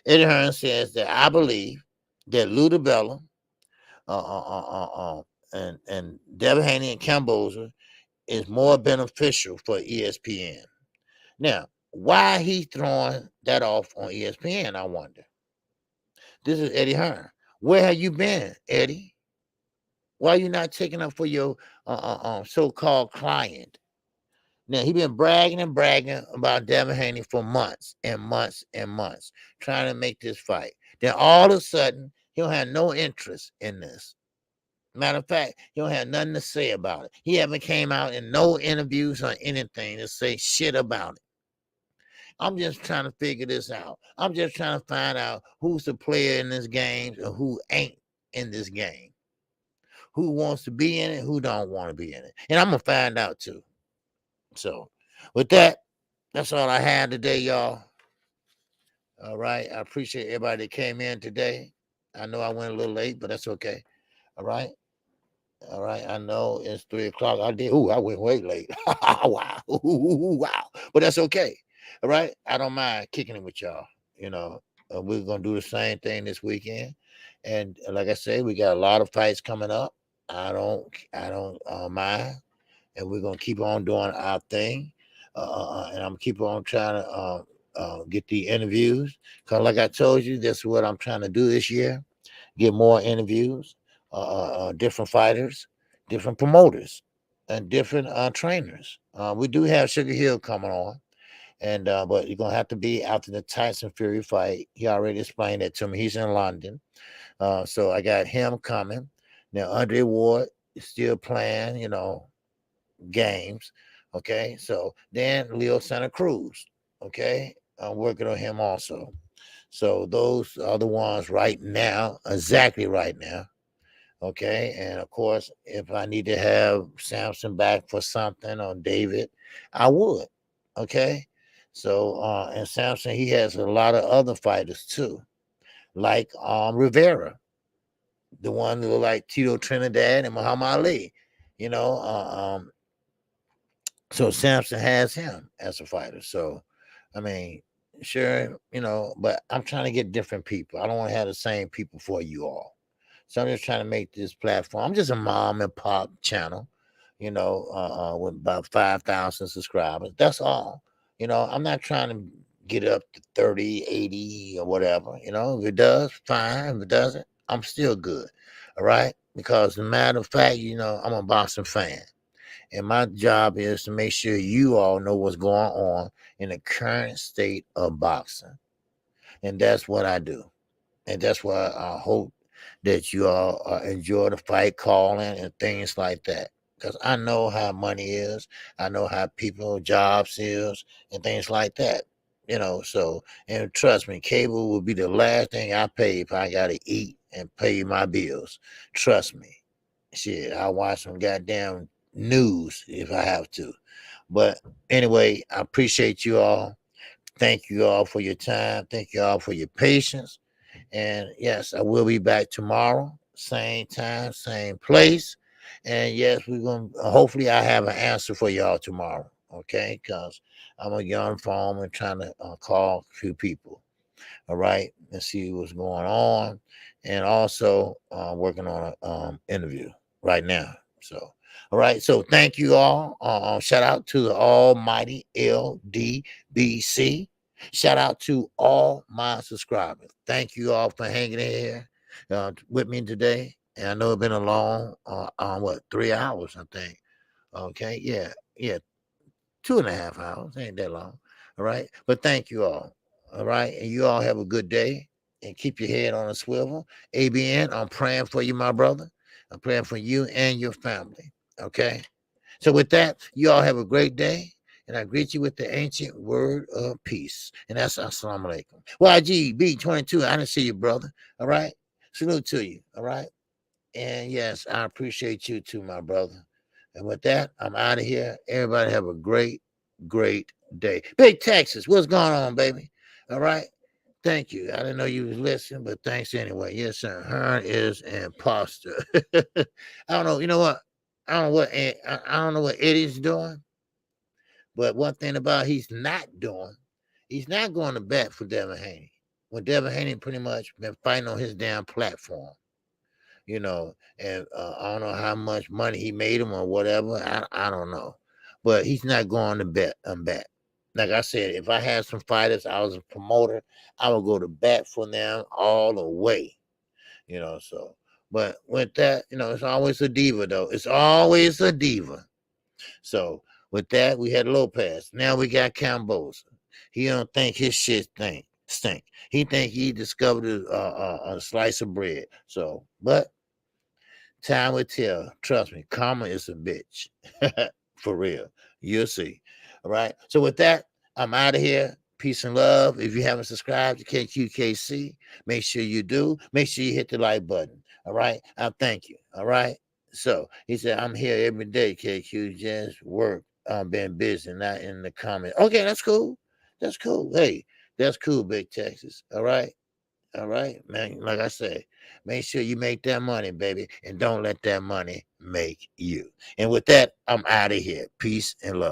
[SPEAKER 1] Eddie Hearn says that I believe that Lou DiBella, and Devin Haney and Kambosos is more beneficial for ESPN. Now, why he throwing that off on ESPN, I wonder. This is Eddie Hearn. Where have you been, Eddie? Why are you not taking up for your so-called client? Now, he been bragging and bragging about Devin Haney for months and months and months, trying to make this fight. Then all of a sudden, he don't have no interest in this. Matter of fact, he don't have nothing to say about it. He haven't came out in no interviews or anything to say shit about it. I'm just trying to figure this out. I'm just trying to find out who's the player in this game and who ain't in this game. Who wants to be in it, who don't want to be in it. And I'm going to find out too. So with that, that's all I had today, y'all. All right. I appreciate everybody that came in today. I know I went a little late, but that's okay. All right. All right, I know it's 3:00. I went way late. Wow. Wow. But that's okay. All right. I don't mind kicking it with y'all. We're gonna do the same thing this weekend. And like I said, we got a lot of fights coming up. I don't mind. And we're gonna keep on doing our thing. And I'm keep on trying to get the interviews. Cause like I told you, that's what I'm trying to do this year. Get more interviews, different fighters, different promoters, and different trainers. We do have Sugar Hill coming on, and but you're gonna have to be after the Tyson Fury fight. He already explained that to me. He's in London, so I got him coming. Now Andre Ward is still playing, games. Okay, so then Leo Santa Cruz. Okay, I'm working on him also. So those are the ones right now, exactly right now. Okay. And of course, if I need to have Samson back for something on David, I would. Okay. So and Samson, he has a lot of other fighters too, like Rivera, the one who look like Tito Trinidad and Muhammad Ali. You know, so Samson has him as a fighter. So I mean, sure, but I'm trying to get different people. I don't want to have the same people for you all. So I'm just trying to make this platform. I'm just a mom and pop channel, with about 5,000 subscribers. That's all. I'm not trying to get up to 30, 80 or whatever. If it does, fine. If it doesn't, I'm still good. All right. Because as a matter of fact, I'm a boxing fan. And my job is to make sure you all know what's going on in the current state of boxing. And that's what I do. And that's why I hope that you all enjoy the fight calling and things like that. Because I know how money is. I know how people jobs is and things like that. So, and trust me, cable will be the last thing I pay if I got to eat and pay my bills. Trust me. Shit, I'll watch some goddamn news if I have to. But anyway, I appreciate you all. thank you all for your time. Thank you all for your patience. And yes, I will be back tomorrow, same time, same place. And yes, we're going to, hopefully I have an answer for y'all tomorrow. Okay. Because I'm going to get on the phone and trying to call a few people. All right. And see what's going on. And also working on an interview right now. So, all right. So thank you all. Shout out to the almighty LDBC. Shout out to all my subscribers. Thank you all for hanging in here with me today. And I know it's been a long, 3 hours, I think. Okay. Yeah. 2.5 hours. Ain't that long. All right. But thank you all. All right. And you all have a good day and keep your head on a swivel. ABN, I'm praying for you, my brother. I'm praying for you and your family. Okay. So with that, you all have a great day. And I greet you with the ancient word of peace. And that's assalamu alaikum. YGB22, I didn't see you, brother. All right. Salute to you. All right. And yes, I appreciate you too, my brother. And with that, I'm out of here. Everybody have a great, great day. Big Texas, what's going on, baby? All right. Thank you. I didn't know you was listening, but thanks anyway. Yes, sir. Hearn is an imposter. I don't know. You know what? I don't know what Eddie's doing. But one thing about he's not doing, he's not going to bat for Devin Haney. When Devin Haney pretty much been fighting on his damn platform. And I don't know how much money he made him or whatever. I don't know. But he's not going to bet. Like I said, if I had some fighters, I was a promoter, I would go to bat for them all the way. So but with that, it's always a diva though. It's always a diva. So with that, we had Lopez. Now we got Kambosos. He don't think his shit stink. He think he discovered a slice of bread. So, but time will tell. Trust me, karma is a bitch. For real. You'll see. All right. So with that, I'm out of here. Peace and love. If you haven't subscribed to KQKC, make sure you do. Make sure you hit the like button. All right. I'll thank you. All right. So he said, I'm here every day, KQ. Just work. I'm being busy, not in the comment. Okay, that's cool. That's cool. Hey, that's cool, Big Texas. All right. All right, man. Like I say, make sure you make that money, baby, and don't let that money make you. And with that, I'm out of here. Peace and love.